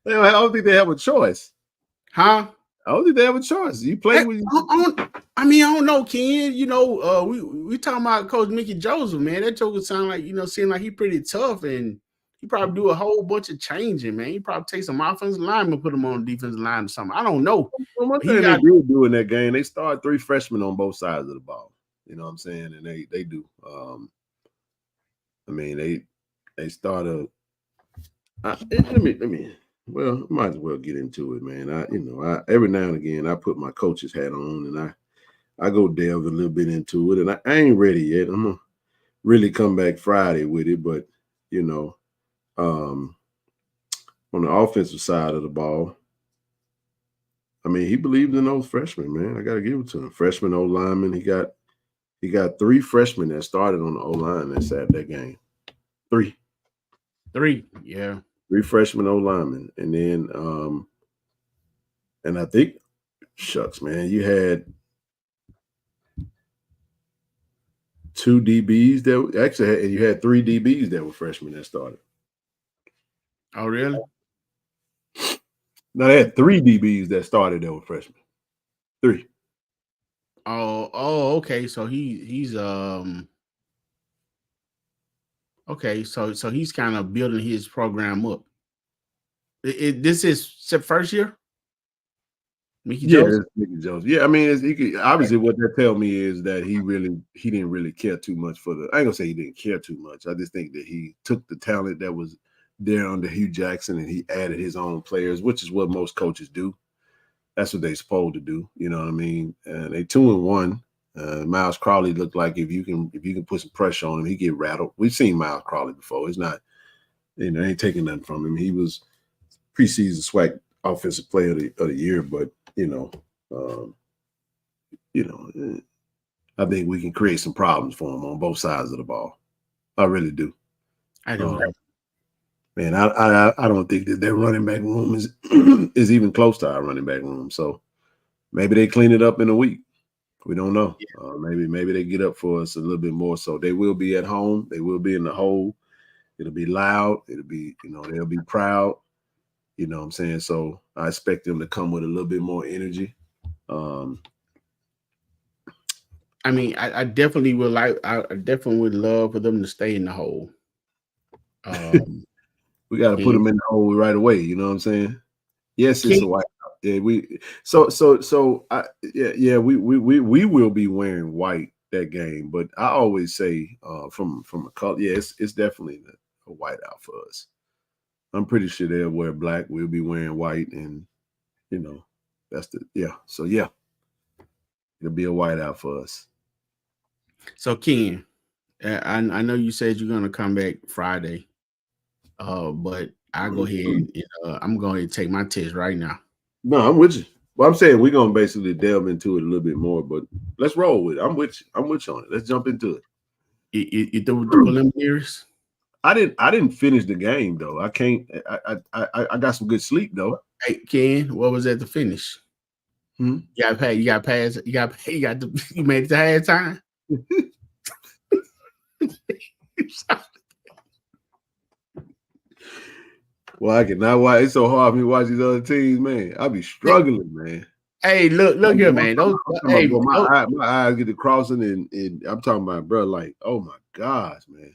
don't think they have a choice. Huh? I don't think they have a choice. You play with. I don't know, Ken. You know, we talking about Coach Mickey Joseph, man. That joker sound like, seem like he pretty tough, and he probably do a whole bunch of changing, man. He probably take some offensive linemen, put them on the defensive line or something. I don't know. Well, one thing they did do in that game, they started 3 freshmen on both sides of the ball. You know what I'm saying? And they do. I mean, they started. Let me. Well, might as well get into it, man. I every now and again I put my coach's hat on and I go delve a little bit into it, and I ain't ready yet. I'm gonna really come back Friday with it, but on the offensive side of the ball, I mean, he believes in those freshmen, man. I gotta give it to him. Freshman O lineman. He got 3 freshmen that started on the O line that sat that game. 3, yeah. 3 freshmen O linemen, and then and I think, shucks, man, you had 2 DBs that actually and you had 3 DBs that were freshmen that started. Oh, really? No, they had 3 DBs that started that were freshmen. 3. Oh, okay. So he's okay. So he's kind of building his program up. This is first year. Mickey Jones? Mickey Jones. Yeah, I mean, obviously what that tell me is that he didn't really care too much for I ain't gonna say he didn't care too much. I just think that he took the talent that was there under Hugh Jackson and he added his own players, which is what most coaches do. That's what they're supposed to do. You know what I mean? And they 2-1. Miles Crowley looked like if you can put some pressure on him, he get rattled. We've seen Miles Crowley before. It's not, ain't taking nothing from him. He was preseason SWAC offensive player of the year, but I think we can create some problems for him on both sides of the ball. I really do. I do. Man, I don't think that their running back room is is even close to our running back room. So maybe they clean it up in a week. We don't know. Yeah. Maybe they get up for us a little bit more. So they will be at home. They will be in the hole. It'll be loud. It'll be, they'll be proud. You know what I'm saying? So I expect them to come with a little bit more energy. I mean, I definitely would love for them to stay in the hole. We got to put them in the hole right away. You know what I'm saying? Yes, it's a white. Yeah, we will be wearing white that game. But I always say from a color, it's definitely a white out for us. I'm pretty sure they'll wear black. We'll be wearing white, and that's So it'll be a white out for us. So Ken, I know you said you're gonna come back Friday, but I'll go ahead and I'm going to take my test right now. No, I'm with you. Well, I'm saying we're gonna basically delve into it a little bit more, but let's roll with it. I'm with you. I'm with you on it. Let's jump into it. You do the preliminaries? I didn't finish the game though. I got some good sleep though. Hey Ken, what was at the finish? You got pass. You made it to halftime. Well, I cannot watch. It's so hard for me to watch these other teams, man. I'll be struggling, man. Hey, look here, man. My eyes get to crossing, and I'm talking about, bro, like, oh my gosh, man.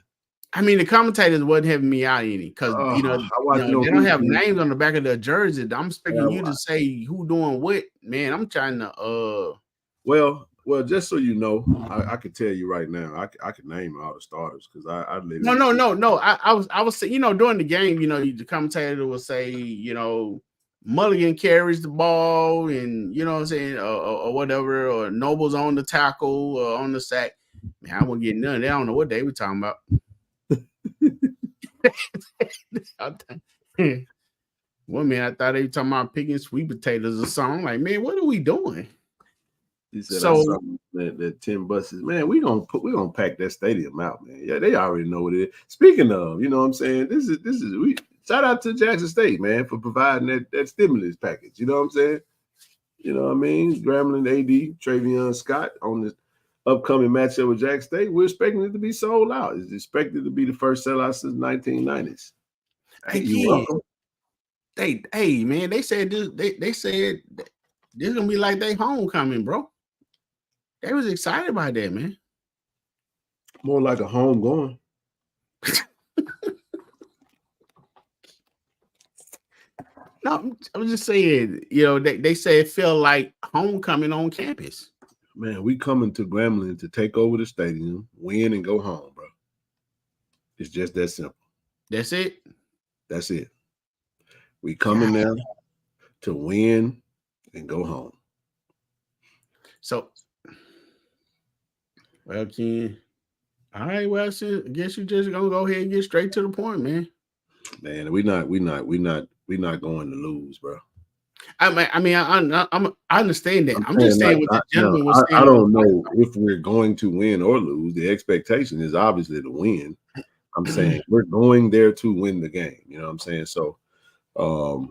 I mean, the commentators wasn't having me out any because they don't have names on the back of their jersey. I'm expecting you to say who doing what, man. I'm trying to Well, just so you know, I can tell you right now, I can name all the starters because I literally no. I was during the game, the commentator will say, Mulligan carries the ball, and you know what I'm saying, or whatever, or Noble's on the tackle or on the sack. Man, I won't get none. They don't know what they were talking about. Well, man, I thought they were talking about picking sweet potatoes or something. Like, man, what are we doing? He said, so that 10 buses, man, we gonna pack that stadium out, man. Yeah, they already know what it is. Speaking of, you know what I'm saying? This is we shout out to Jackson State, man, for providing that stimulus package. You know what I'm saying? You know what I mean? Grambling AD, Travion Scott on the upcoming matchup with Jackson State. We're expecting it to be sold out. It's expected to be the first sellout since 1990s. Hey, you welcome. Hey, man, they said this. They said this is gonna be like their homecoming, bro. They was excited about that, man. More like a home going. No, I'm just saying, they say it felt like homecoming on campus. Man, we coming to Grambling to take over the stadium, win, and go home, bro. It's just that simple. That's it? That's it. We coming there to win and go home. So, well, Ken, all right, well, I guess you just gonna go ahead and get straight to the point, man. Man, we're not going to lose, bro. I understand that. I'm just saying what the gentleman was saying. I don't know if we're going to win or lose. The expectation is obviously to win. I'm saying we're going there to win the game. You know what I'm saying? So, but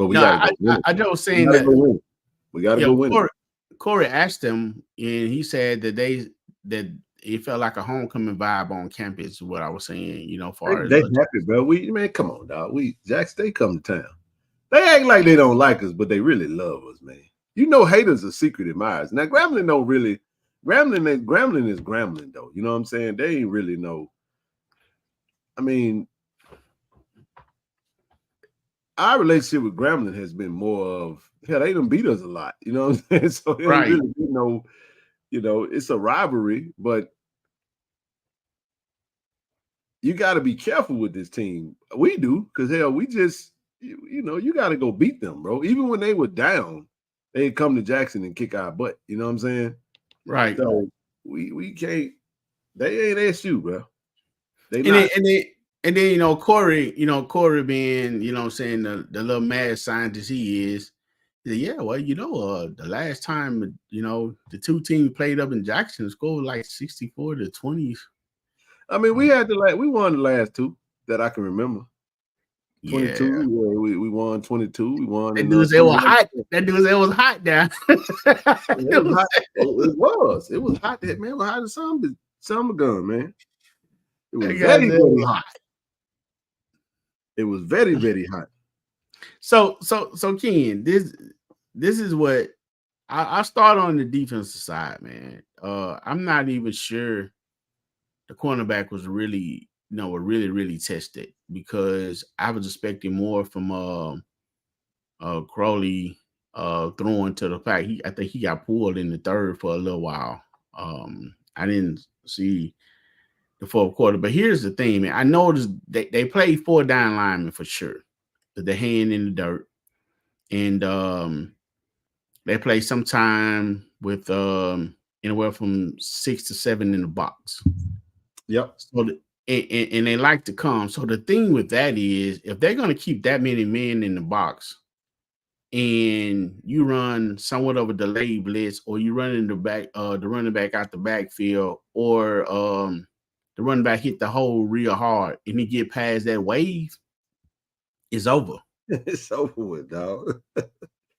we got to go win. I don't saying that we got to go win. Corey asked him, and he said that it felt like a homecoming vibe on campus. Is what I was saying, they happy, bro. Come on, dog. Jack State come to town. They act like they don't like us, but they really love us, man. Haters are secret admirers. Now, Grambling don't really. Grambling is Grambling, though. You know what I'm saying? They ain't really know. I mean, our relationship with Grambling has been more of, hell, they done beat us a lot. You know what I'm saying? So they really, it's a rivalry, but you got to be careful with this team. We do, because hell, we just, you got to go beat them, bro. Even when they were down, they'd come to Jackson and kick our butt. You know what I'm saying? Right. So we can't. They ain't SU, bro. And then Corey being, what I'm saying, the little mad scientist he is. Yeah, well, the last time, the two teams played up in Jackson, scored like 64-20. I mean, we won the last two that I can remember. 22, yeah. We won 22. We won. That dude said it was hot. That dude said it was hot down. It was. It was hot. That man it was hot as summer gun, man. It was very, very hot. It was very, very hot. So Ken, this is what I start on the defensive side, man. I'm not even sure the cornerback was really, really tested, because I was expecting more from Crowley throwing to the fact I think he got pulled in the third for a little while. I didn't see the fourth quarter, but here's the thing, man. I noticed they played 4 down linemen for sure, with their hand in the dirt, and they play sometime with anywhere from 6 to 7 in the box. Yep. So and they like to come. So the thing with that is, if they're going to keep that many men in the box, and you run somewhat of a delayed blitz, or you run in the back, the running back out the backfield, or the running back hit the hole real hard, and he get past that wave, it's over. It's over with, dog.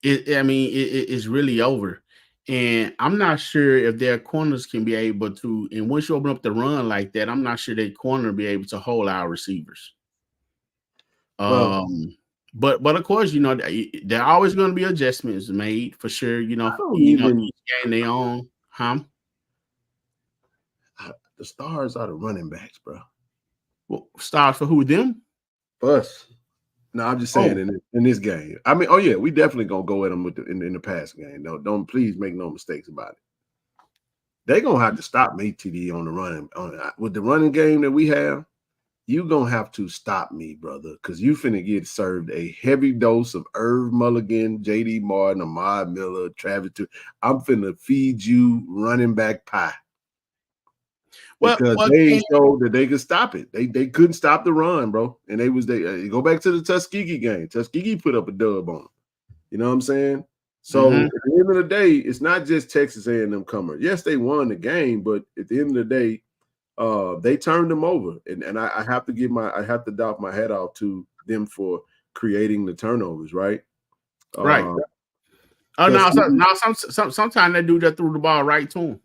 it's really over. And I'm not sure if their corners can be able to. And once you open up the run like that, I'm not sure their corner will be able to hold our receivers. Well, But of course, you know, there are always going to be adjustments made for sure. You know, each game they own, huh? The stars are the running backs, bro. Well, stars for who? Them? For us. No, I'm just saying in this game. I mean, oh yeah, we definitely gonna go at them with in the pass game. No, don't please make no mistakes about it. They're gonna have to stop me, TD, on the running with the running game that we have. You gonna have to stop me, brother, because you finna get served a heavy dose of Irv Mulligan, JD Martin, Ahmad Miller, Travis. I'm finna feed you running back pie. Because they showed that they could stop it. They couldn't stop the run, bro. And they go back to the Tuskegee game. Tuskegee put up a dub on them. You know what I'm saying? So at the end of the day, it's not just Texas A&M coming. Yes, they won the game, but at the end of the day, they turned them over. And I have to doff my head off to them for creating the turnovers, right? Right. Sometimes that dude that threw the ball right to him.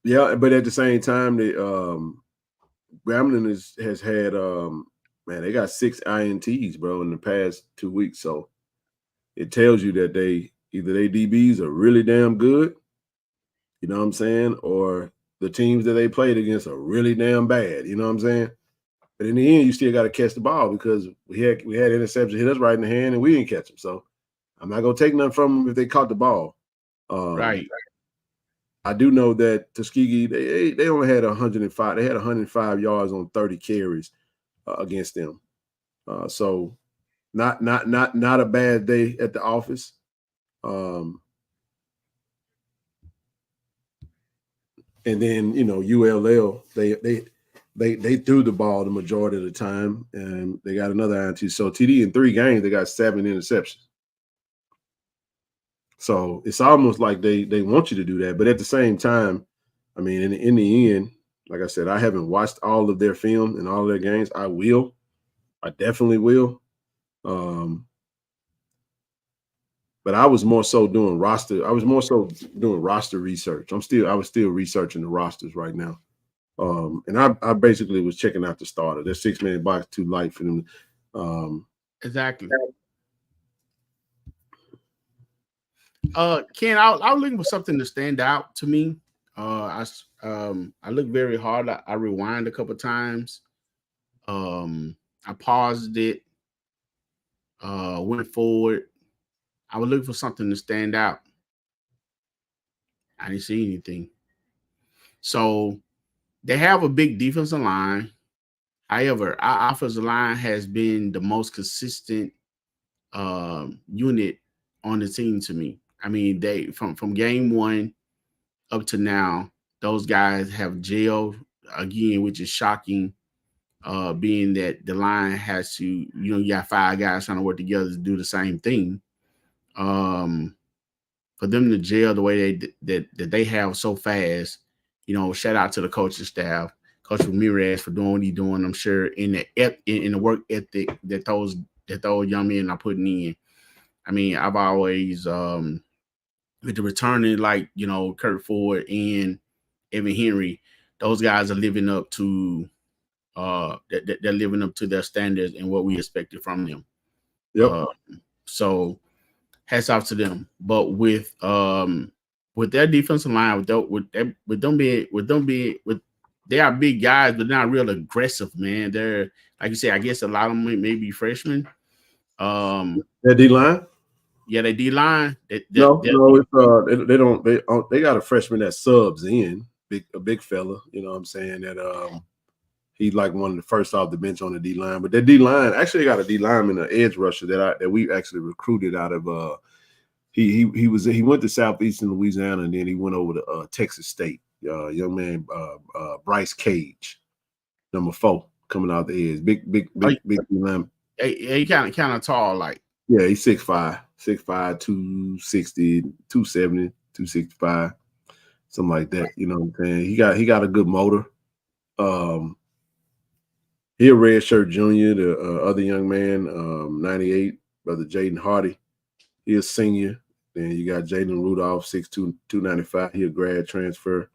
Yeah, but at the same time, Grambling has had man, they got 6 INTs, bro, in the past 2 weeks. So it tells you that either they DBs are really damn good, you know what I'm saying, or the teams that they played against are really damn bad, you know what I'm saying? But in the end, you still got to catch the ball because we had interceptions hit us right in the hand and we didn't catch them. So I'm not gonna take nothing from them if they caught the ball. Right. I do know that Tuskegee, they only had 105. They had 105 yards on 30 carries against them. So not a bad day at the office. And then, you know, ULL, they threw the ball the majority of the time, and they got another INT. So TD in 3 games, they got 7 interceptions. So it's almost like they want you to do that. But at the same time, I mean, in the end, like I said, I haven't watched all of their film and all of their games. I will. I definitely will. But I was more so doing roster. I was more so doing roster research. I was still researching the rosters right now. And I basically was checking out the starter. That 6-man box too light for them. Exactly. Ken, I was looking for something to stand out to me. I looked very hard. I rewind a couple times. I paused it. Went forward. I was looking for something to stand out. I didn't see anything. So they have a big defensive line. However, our offensive line has been the most consistent unit on the team to me. I mean, they from game 1 up to now, those guys have gelled again, which is shocking. Being that the line has to, you know, you got 5 guys trying to work together to do the same thing. For them to gel the way that they have so fast, you know, shout out to the coaching staff, Coach Ramirez for doing what he's doing. I'm sure in the work ethic that those young men are putting in. I mean, I've always with the returning, like, you know, Kurt Ford and Evan Henry, those guys are living up to they're living up to their standards and what we expected from them. Yep. So hats off to them. But with their defensive line, they are big guys, but not real aggressive, man. They're, like you say, I guess a lot of them may be freshmen. Their D line. Yeah, they D line. They got a freshman that subs in, a big fella. You know what I'm saying? That he's like one of the first off the bench on the D line. But that D line actually got a D lineman, an edge rusher that we actually recruited out of. He went to Southeastern Louisiana and then he went over to Texas State. Young man, Bryce Cage, number 4, coming out the edge. Big D lineman. He kind of tall, like. Yeah, he's 6'5", 260, 270, 265, something like that. You know what I'm saying? He got a good motor. He a redshirt junior. The other young man, 98, brother Jaden Hardy, He a senior. Then you got Jalen Rudolph, 6'2", 295. He a grad transfer,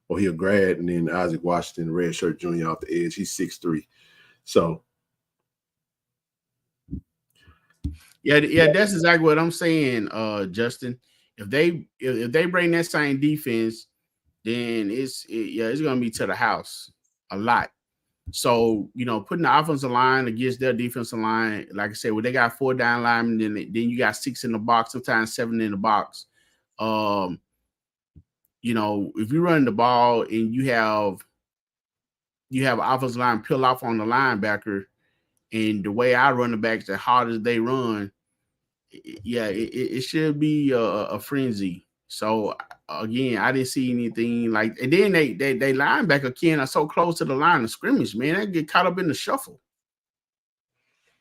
or he a grad. And then Isaac Washington, red shirt junior off the edge. He's 6'3". So yeah, that's exactly what I'm saying, Justin. If they bring that same defense, then it's gonna be to the house a lot. So, putting the offensive line against their defensive line, like I said, when they got 4 down linemen, then you got 6 in the box, sometimes 7 in the box. If you run the ball and you have offensive line peel off on the linebacker, and the way I run the backs, as hard as they run, it should be a frenzy. So again, I didn't see anything like, and then they linebacker Ken are so close to the line of scrimmage, man, they get caught up in the shuffle.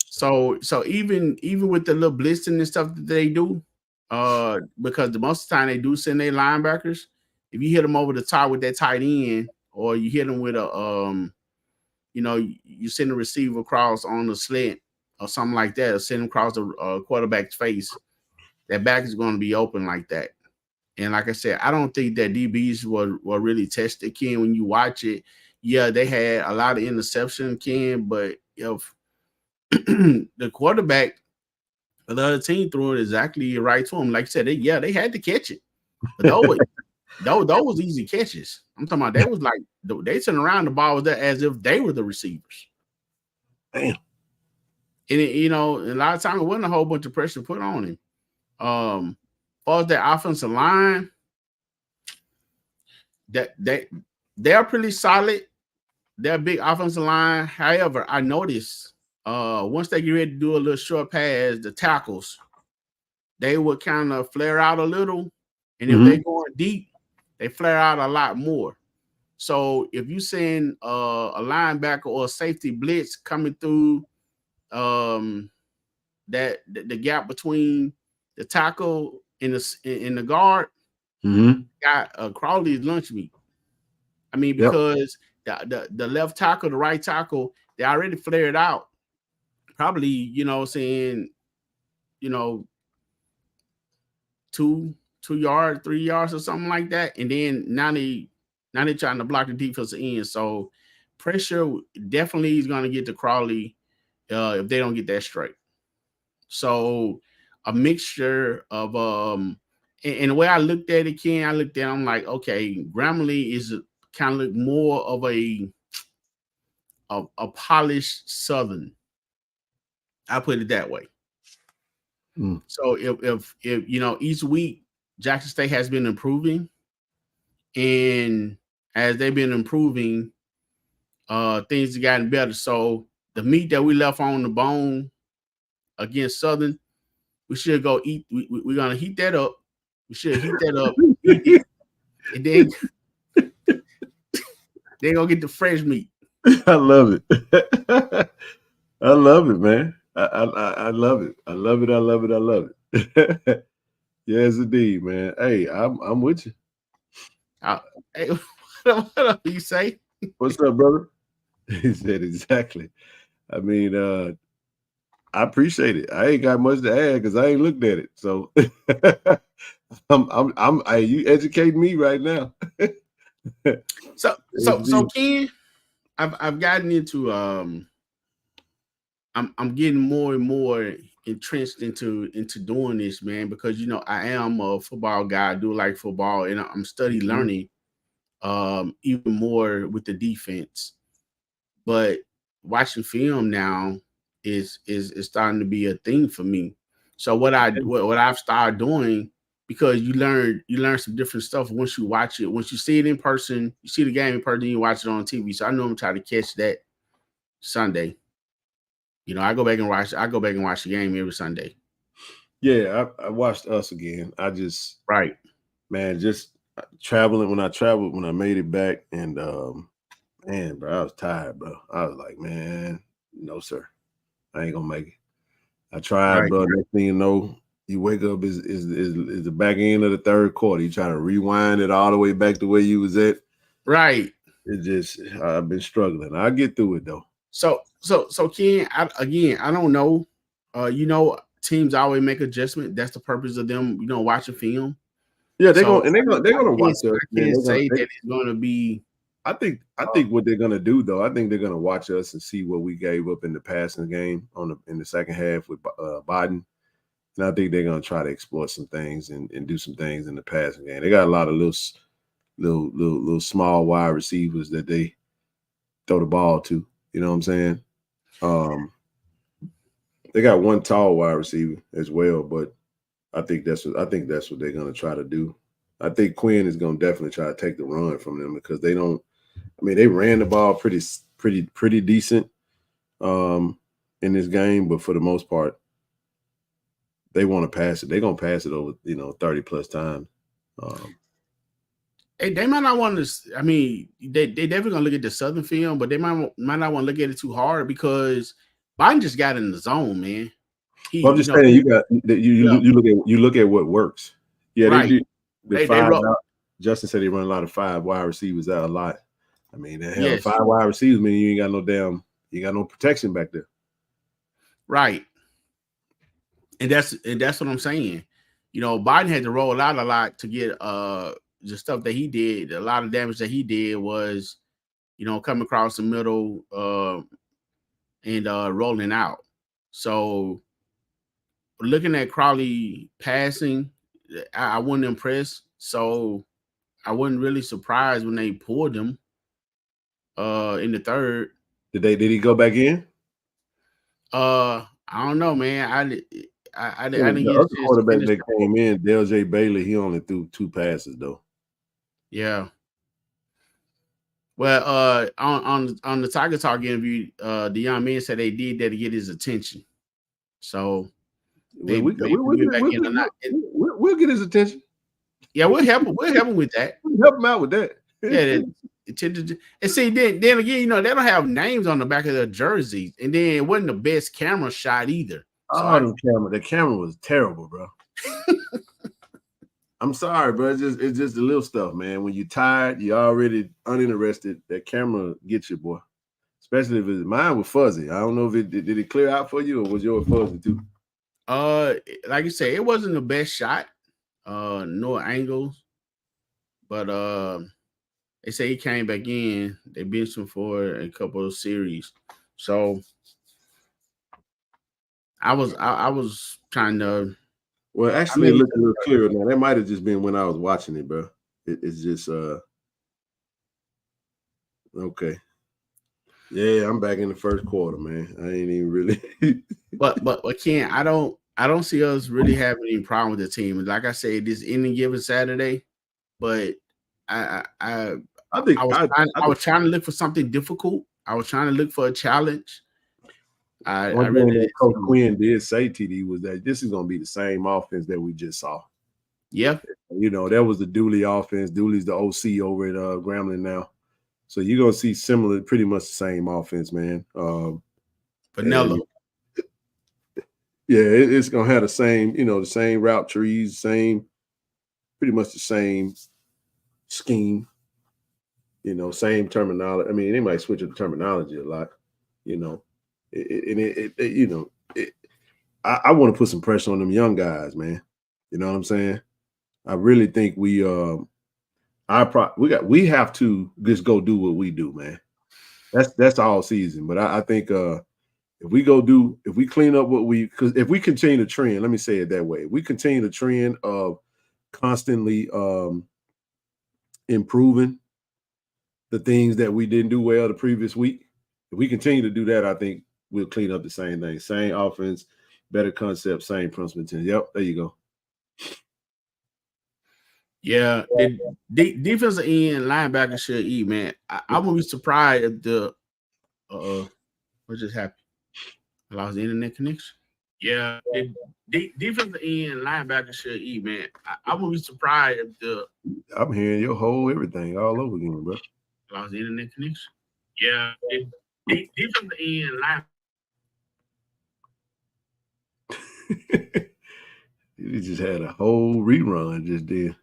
So even with the little blitzing and stuff that they do, because the most of the time they do send their linebackers, if you hit them over the top with that tight end, or you hit them with a you send a receiver across on the slant or something like that, or send them across the quarterback's face, that back is going to be open like that. And like I said, I don't think that DBs were really tested, Ken. When you watch it, yeah, they had a lot of interception, Ken, but if the quarterback of the other team threw it exactly right to him, like I said, they had to catch it. But those was easy catches. I'm talking about they was like, they turned around, the ball was there as if they were the receivers. Damn. And a lot of times it wasn't a whole bunch of pressure put on him. As far as that offensive line, that they're pretty solid. They're a big offensive line. However, I noticed once they get ready to do a little short pass, the tackles, they would kind of flare out a little. And if they're going deep, they flare out a lot more. So if you send a linebacker or a safety blitz coming through the gap between the tackle and the guard, got Crawley's lunch meat. I mean, because the left tackle, the right tackle, they already flared out. Probably, 2 yards, 3 yards, or something like that. And then now they're trying to block the defensive end. So pressure definitely is going to get to Crawley if they don't get that straight. So a mixture of and the way I looked at it, Ken, I'm like, okay, Grambling is kind of look more of a polished Southern. I put it that way. So if each week Jackson State has been improving, and as they've been improving, things have gotten better. So the meat that we left on the bone against Southern, we should go eat. We're gonna heat that up. We should heat that up, eat it, and then they're gonna get the fresh meat. I love it. I love it, man. I love it. I love it. I love it. I love it. Yes, indeed, man. Hey, I'm with you. Hey, what up, you say? What's up, brother? He said exactly. I mean, I appreciate it. I ain't got much to add because I ain't looked at it. So you educate me right now. So Ken, I've gotten into I'm getting more and more entrenched into doing this, man, because I am a football guy. I do like football, and I'm study learning even more with the defense. But watching film now is starting to be a thing for me. So what I've started doing, because you learn some different stuff once you watch it. Once you see it in person, you see the game in person, you watch it on TV. So I know I'm trying to catch that Sunday. I go back and watch the game every Sunday. Yeah, I watched us again. I just man, just traveling when I made it back, and man, bro, I was tired, bro. I was like, man, no, sir. I ain't gonna make it. I tried, bro. Next thing you know, you wake up is the back end of the third quarter. You trying to rewind it all the way back to where you was at. Right. It just I've been struggling. I'll get through it though. So Ken, I don't know. teams always make adjustment. That's the purpose of them, watching film. Yeah, they're So, gonna watch us. I can't say that it's gonna be. I think what they're gonna do though, I think they're gonna watch us and see what we gave up in the passing game in the second half with Biden, and I think they're gonna try to exploit some things and do some things in the passing game. They got a lot of little small wide receivers that they throw the ball to. You know what I'm saying? They got one tall wide receiver as well, but I think that's what they're gonna try to do. I think Quinn is gonna definitely try to take the run from them because they don't. I mean, they ran the ball pretty decent in this game, but for the most part, they want to pass it. They're gonna pass it over 30 plus times. They might not want to. I mean, they definitely gonna look at the Southern film, but they might not want to look at it too hard because Biden just got in the zone, man. I'm just saying, you look at what works. Yeah, right. They do. Justin said they run a lot of 5 wide receivers out a lot. I mean, the hell, 5 wide receivers mean you ain't got no protection back there. Right. And that's what I'm saying. Biden had to roll out a lot to get the stuff that he did. A lot of damage that he did was, coming across the middle and rolling out. So looking at Crowley passing, I wasn't impressed. So I wasn't really surprised when they pulled him in the third. Did he go back in? I don't know, man. I didn't get the quarterback that came in, Dale J. Bailey. He only threw 2 passes though. Yeah. Well, on the Tiger Talk interview, the young man said they did that to get his attention. So we'll get his attention. Yeah, we'll help him. We'll help him with that. We'll help him out with that. Yeah. And see, then again, they don't have names on the back of their jerseys, and then it wasn't the best camera shot either. So the camera was terrible, bro. I'm sorry, bro. It's just the little stuff, man. When you're tired, you're already uninterested. That camera gets you, boy. Especially if mine was fuzzy. I don't know if did it clear out for you or was yours fuzzy too? Like you said, it wasn't the best shot. No angles, but they say he came back in. They benched him for a couple of series. So I was trying to. Well, actually, it looked a little clearer now. That might have just been when I was watching it, bro. It's just okay. Yeah, I'm back in the first quarter, man. I ain't even really. but Ken, I don't see us really having any problem with the team. Like I said, this any given Saturday, but I was trying to look for something difficult. I was trying to look for a challenge. One thing that Coach Quinn did say, TD, was that this is going to be the same offense that we just saw. Yeah. That was the Dooley offense. Dooley's the OC over at Grambling now. So you're going to see similar, pretty much the same offense, man. Vanilla. Yeah, it's going to have the same, the same route trees, pretty much the same scheme, same terminology. I mean, they might switch up the terminology a lot, I want to put some pressure on them young guys, man. You know what I'm saying? I really think we have to just go do what we do, man. That's all season. But I think if we clean up because if we continue the trend, let me say it that way. If we continue the trend of constantly improving the things that we didn't do well the previous week, if we continue to do that, I think we'll clean up the same thing. Same offense, better concept, same principle. Yep, there you go. Yeah, defensive end linebacker should eat, man. I wouldn't be surprised if the what just happened? I lost the internet connection. Yeah, defensive end linebacker should eat, man. I wouldn't be surprised if I'm hearing your whole everything all over again, bro. Lost the internet connection. Yeah, defensive end linebacker. You just had a whole rerun just did.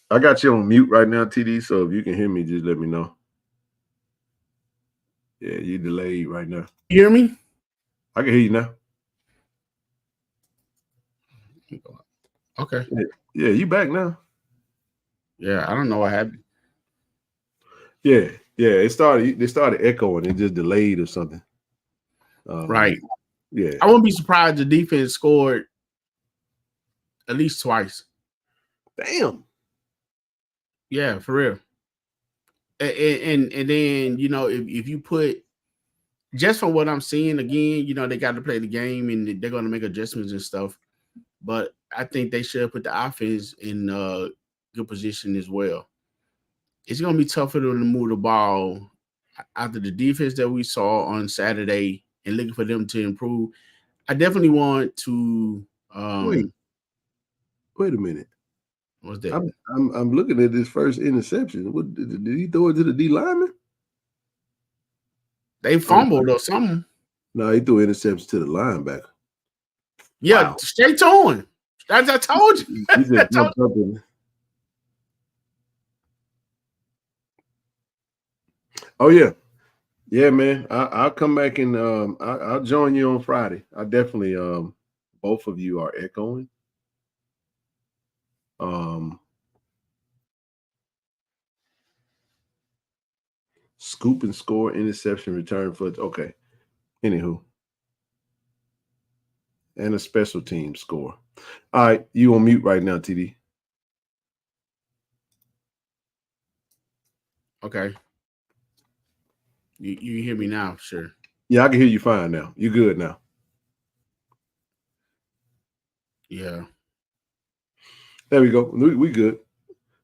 I got you on mute right now, TD, so if you can hear me, just let me know. Yeah, you delayed right now. You hear me? I can hear you now. Okay. Yeah, you back now. Yeah, I don't know what happened. Yeah. They started echoing. It just delayed or something. Right. Yeah. I wouldn't be surprised the defense scored at least twice. Damn. Yeah, for real. And then, you know, if you put, just from what I'm seeing, again, you know, they got to play the game and they're going to make adjustments and stuff. But I think they should put the offense in good position as well. It's going to be tough for them to move the ball after the defense that we saw on Saturday and looking for them to improve. I definitely want to Wait a minute. What's that? I'm looking at this first interception. What did he throw it to the D lineman? They fumbled or something. No, he threw interception to the linebacker. Yeah, wow. Straight to him. As I told you. He just jumped up and... Oh yeah. Yeah, man. I'll come back and I'll join you on Friday. I definitely both of you are echoing. Scoop and score, interception, return foot. Okay. Anywho. And a special team score. All right, you on mute right now, TD. Okay. You hear me now, sure. Yeah, I can hear you fine now. You good now. Yeah. There we go. We good.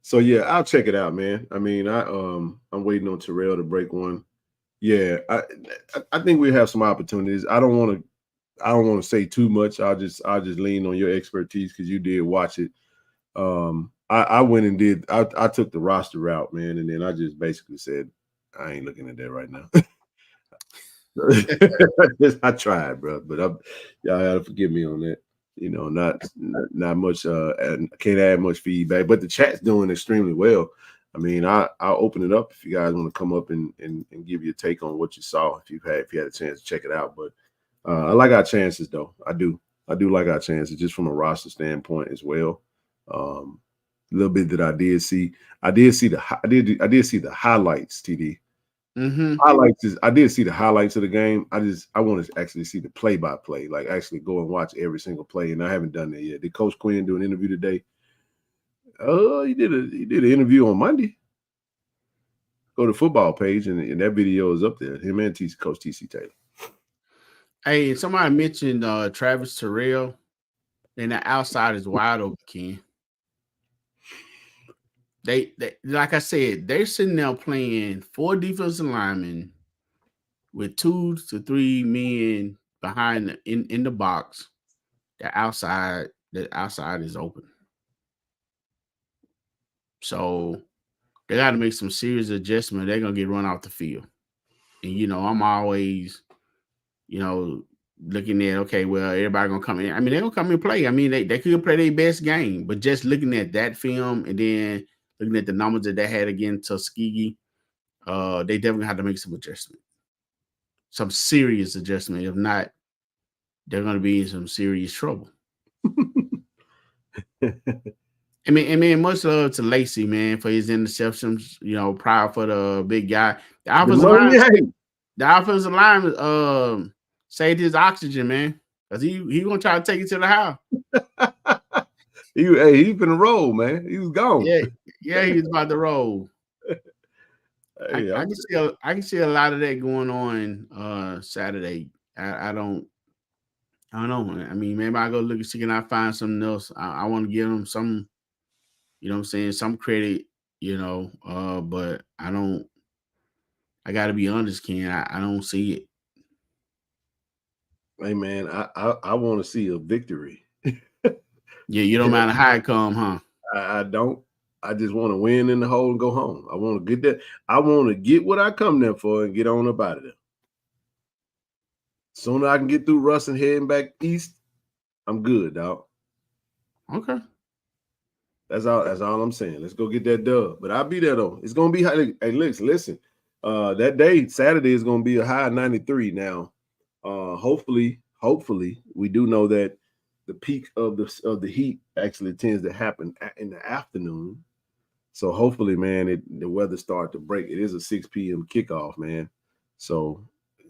So yeah, I'll check it out, man. I mean, I'm waiting on Terrell to break one. Yeah, I think we have some opportunities. I don't want to say too much. I'll just lean on your expertise because you did watch it. I went and did. I took the roster route, man, and then I just basically said I ain't looking at that right now. I tried, bro, but y'all gotta forgive me on that. You know, not much. And can't add much feedback, but the chat's doing extremely well. I mean, I'll open it up if you guys want to come up and give you a take on what you saw if you had a chance to check it out. But I like our chances, though. I do like our chances just from a roster standpoint as well. A little bit that I did see the highlights, TD. Highlights is I did see the highlights of the game. I want to actually see the play-by-play, like actually go and watch every single play, and I haven't done that yet. Did Coach Quinn do an interview today? He did an interview on Monday. Go to the football page, and that video is up there. Him and Coach TC Taylor. Hey, somebody mentioned Travis Terrell, and the outside is wide open, Ken. They like I said, they're sitting there playing 4 defensive linemen with 2 to 3 men behind in the box. The outside is open. So they got to make some serious adjustment. They're gonna get run off the field. And you know, I'm always, you know, looking at, okay, well, everybody gonna come in. I mean, they're gonna come and play. I mean, they could play their best game, but just looking at that film and then looking at the numbers that they had against Tuskegee, they definitely have to make some adjustment. Some serious adjustment. If not, they're gonna be in some serious trouble. I mean, much love to Lacey, man, for his interceptions. You know, proud for the big guy. The offensive line saved his oxygen, man, because he gonna try to take it to the house. He's been a roll, man. He was gone. Yeah, he was about to roll. Hey, I can see a lot of that going on Saturday. I don't know. I mean, maybe I go look and see can I find something else. I want to give him some, you know what I'm saying, some credit, you know, but I got to be honest, Ken, I don't see it. Hey, man, I want to see a victory. Yeah, you don't matter how it come, huh? I don't. I just want to win in the hole and go home. I want to get that. I want to get what I come there for and get on up out of there. Soon as I can get through Russ and heading back east, I'm good, dog. Okay. That's all I'm saying. Let's go get that dub. But I'll be there though. It's gonna be high. Hey, listen. That day, Saturday, is going to be a high 93. Now, hopefully, we do know that the peak of the heat actually tends to happen in the afternoon. So hopefully, man, the weather start to break. It is a 6 p.m. kickoff, man. So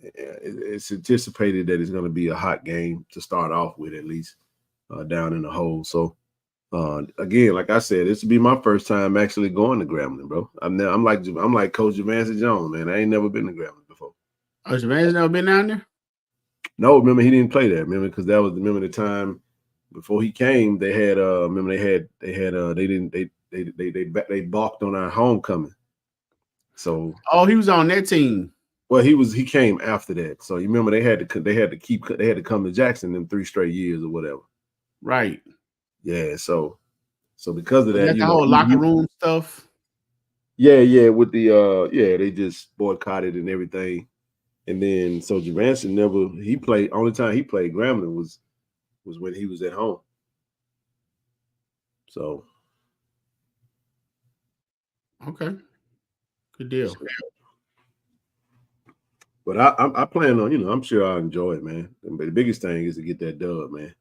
it's anticipated that it's going to be a hot game to start off with, at least down in the hole. So again, like I said, this will be my first time actually going to Grambling, bro. I'm like Coach Javance Jones, man. I ain't never been to Grambling before. Oh, Javance never been down there? No, remember he didn't play that. Remember, because that was the time before he came. They had they balked on our homecoming. So he was on that team. Well, he came after that. So you remember they had to come to Jackson in 3 straight years or whatever. Right. Yeah. So because of that, the whole locker room stuff. Yeah. With the they just boycotted and everything. And then so Javanson only time he played Grambling was when he was at home. So okay. Good deal. But I plan on, I'm sure I'll enjoy it, man. But the biggest thing is to get that dub, man.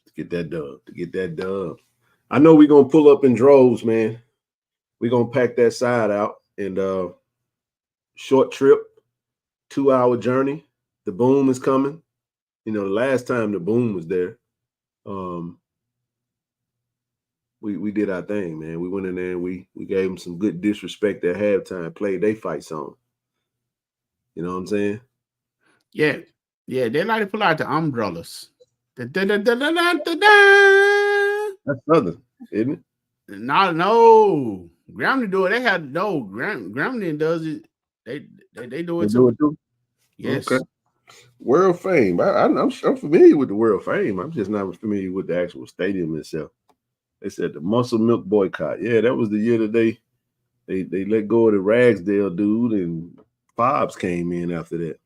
To get that dub. I know we're gonna pull up in droves, man. We're gonna pack that side out and short trip, 2-hour journey. The boom is coming. The last time the boom was there, we did our thing, man. We went in there and we gave them some good disrespect at halftime, played their fight song. You know what I'm saying? Yeah. Yeah, they like to pull out the umbrellas. That's Southern, isn't it? No. Grambling do it. They had Grambling does it. They do it too. Yes. Okay. World Fame. I'm familiar with the World Fame. I'm just not familiar with the actual stadium itself. They said the Muscle Milk boycott. Yeah, that was the year that they let go of the Ragsdale dude, and Fobbs came in after that,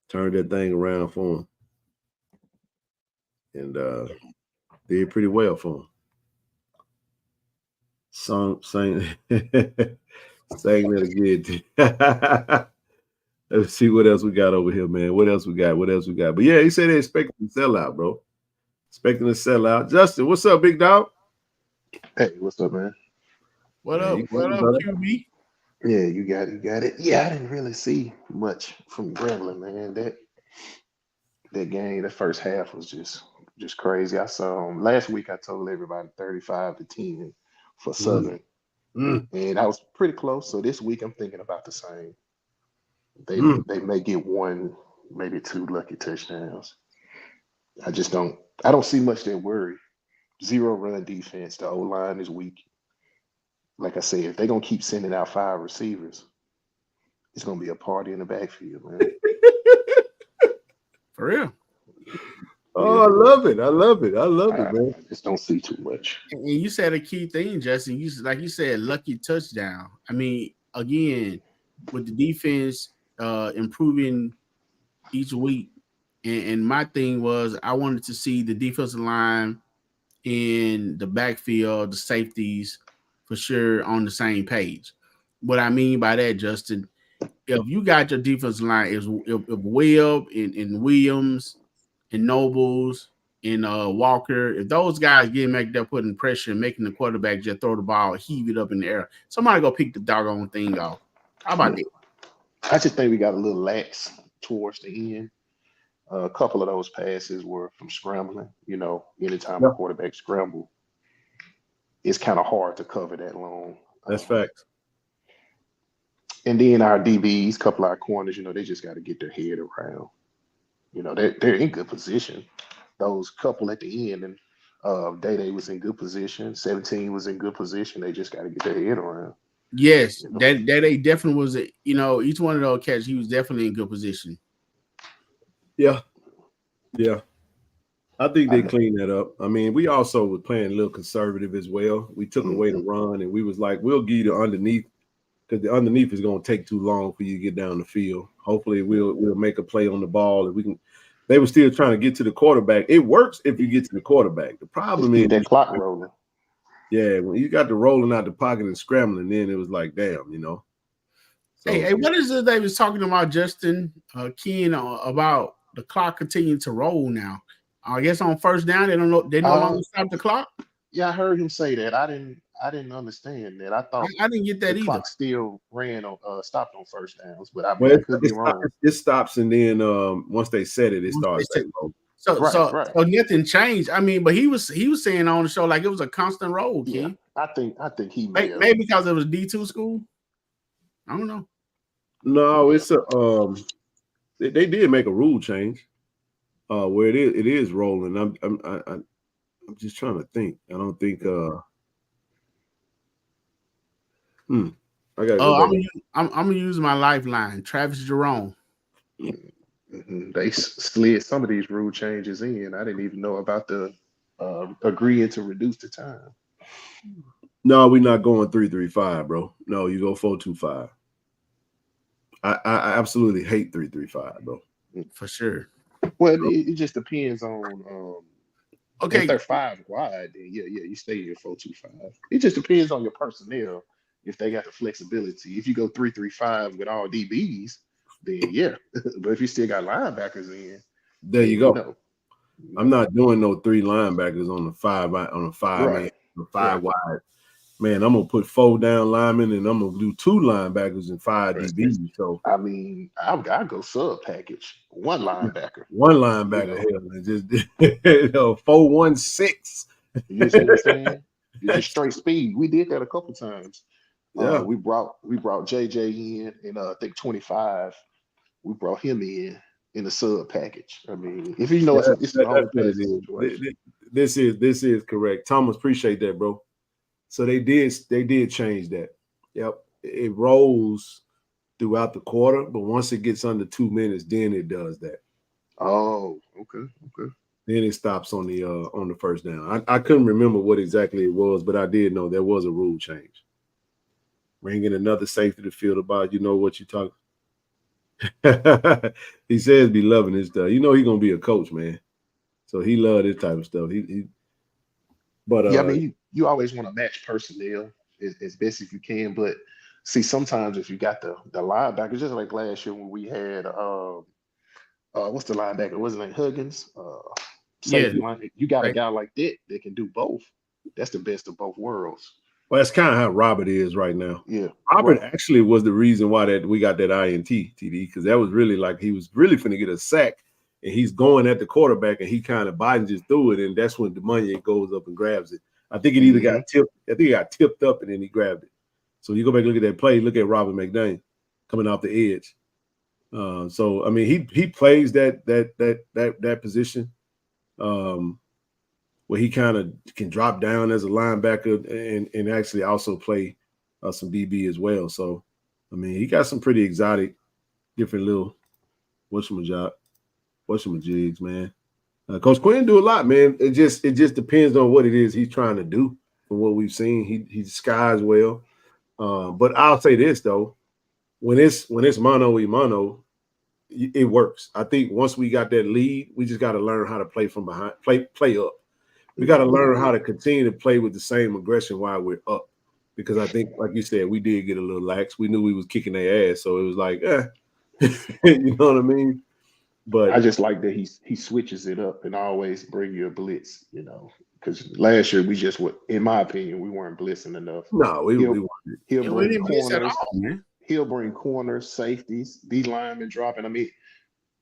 turned that thing around for him, and did pretty well for him. Sang that again. Let's see what else we got over here, man. What else we got? But yeah, he said they expecting to sell out, bro. Expecting to sell out. Justin, what's up, big dog? Hey, what's up, man? What up, QB? Yeah, you got it. Yeah, I didn't really see much from Grambling, man. That game, the first half was just crazy. I saw last week. I told everybody 35-10 for Southern, and I was pretty close. So this week, I'm thinking about the same. They may get 1, maybe 2 lucky touchdowns. I don't see much that worry. 0 run defense. The O-line is weak. Like I said, if they're gonna keep sending out 5 receivers, it's gonna be a party in the backfield, man. For real. Oh, I love it, man. I just don't see too much. And you said a key thing, Justin. You said lucky touchdown. I mean, again, with the defense improving each week, and my thing was I wanted to see the defensive line in the backfield, the safeties, for sure on the same page. What I mean by that, Justin, if you got your defensive line, if Webb and Williams and Nobles and Walker, if those guys get back there putting pressure and making the quarterback just throw the ball, heave it up in the air, somebody go pick the doggone thing off. How about that? I just think we got a little lax towards the end. A couple of those passes were from scrambling. Anytime a quarterback scramble, it's kind of hard to cover that long. That's facts. And then our DBs, couple of our corners, they just got to get their head around. They're in good position. Those couple at the end, and Day was in good position. 17 was in good position. They just got to get their head around. Yes, that definitely was. Each one of those catches, he was definitely in good position. Yeah. I think they cleaned that up. I mean, we also were playing a little conservative as well. We took away the run, and we was like, we'll give you the underneath, because the underneath is going to take too long for you to get down the field. Hopefully, we'll make a play on the ball. If we can, they were still trying to get to the quarterback. It works if you get to the quarterback. The problem is that clock rolling. Yeah, when you got the rolling out the pocket and scrambling, then it was like, damn, So, Hey, what is it they was talking about, Justin Ken, about the clock continuing to roll now? I guess on first down, they no longer stop the clock. Yeah, I heard him say that. I didn't understand that. I thought I didn't get the that either. clock still ran on stopped on first downs, but I mean well, I could be wrong. it stops, and then once they set it, it starts. So Right. nothing changed. I mean, but he was saying on the show like it was a constant roll, Yeah, Ken. I think he may have. Maybe because it was D2 school. I don't know. No, it's a they did make a rule change where it is rolling. I'm just trying to think. I don't think I gotta go back. I'm gonna use my lifeline, Travis Jerome. They slid some of these rule changes in. I didn't even know about the agreeing to reduce the time. No, we're not going 3-3-5, bro. No, you go 4-2-5. I absolutely hate 3-3-5, bro. For sure. Well, it just depends on Okay. if they're 5 wide, then yeah, you stay in your 4-2-5. It just depends on your personnel if they got the flexibility. If you go 3-3-5 with all DBs, then yeah. But if you still got linebackers in, There you go. No. I'm not doing no 3 linebackers on the 5 Right. man, 5 wide. Man, I'm gonna put 4 down linemen, and I'm gonna do 2 linebackers and 5 DBs. So I mean, I'll go sub package, 1 linebacker. 1 linebacker, hell, and just 4-1-6. You see what I'm saying? It's just straight speed. We did that a couple times. Yeah, we brought JJ in I think 25. We brought him in the sub package. I mean, if you know it's an old pass situation. This is correct. Thomas, appreciate that, bro. So they did change that. Yep, it rolls throughout the quarter, but once it gets under 2 minutes, then it does that. Oh, okay. Then it stops on the first down. I couldn't remember what exactly it was, but I did know there was a rule change. Bringing another safety to the field about what you talk. He says be loving this stuff. He's gonna be a coach, man. So he love this type of stuff. But yeah, I mean, you always want to match personnel as best as you can, but see, sometimes if you got the linebacker, just like last year when we had what's the linebacker? Wasn't it Huggins? Safety line. You got a guy like that can do both. That's the best of both worlds. Well, that's kind of how Robert is right now. Yeah, Robert actually was the reason why that we got that INT TD, because that was really like he was really finna get a sack, and he's going at the quarterback, and he kind of Biden just threw it, and that's when DeMonier goes up and grabs it. I think it either got tipped. I think it got tipped up, and then he grabbed it. So you go back and look at that play. Look at Robert McDaniel coming off the edge. So I mean, he plays that position. Where he kind of can drop down as a linebacker and actually also play some DB as well. So, I mean, he got some pretty exotic, different little whatchamajigs, man. Coach Quinn do a lot, man. It just depends on what it is he's trying to do. From what we've seen, he skies well. But I'll say this though, when it's mano a mano, it works. I think once we got that lead, we just got to learn how to play from behind, play up. We got to learn how to continue to play with the same aggression while we're up, because I think, like you said, we did get a little lax. We knew we was kicking their ass, so it was like, you know what I mean? But I just like that he switches it up and always bring you a blitz, because last year we just in my opinion, we weren't blitzing enough. No, he'll bring blitz at corners, all, man. He'll bring corners, safeties, D linemen dropping. I mean,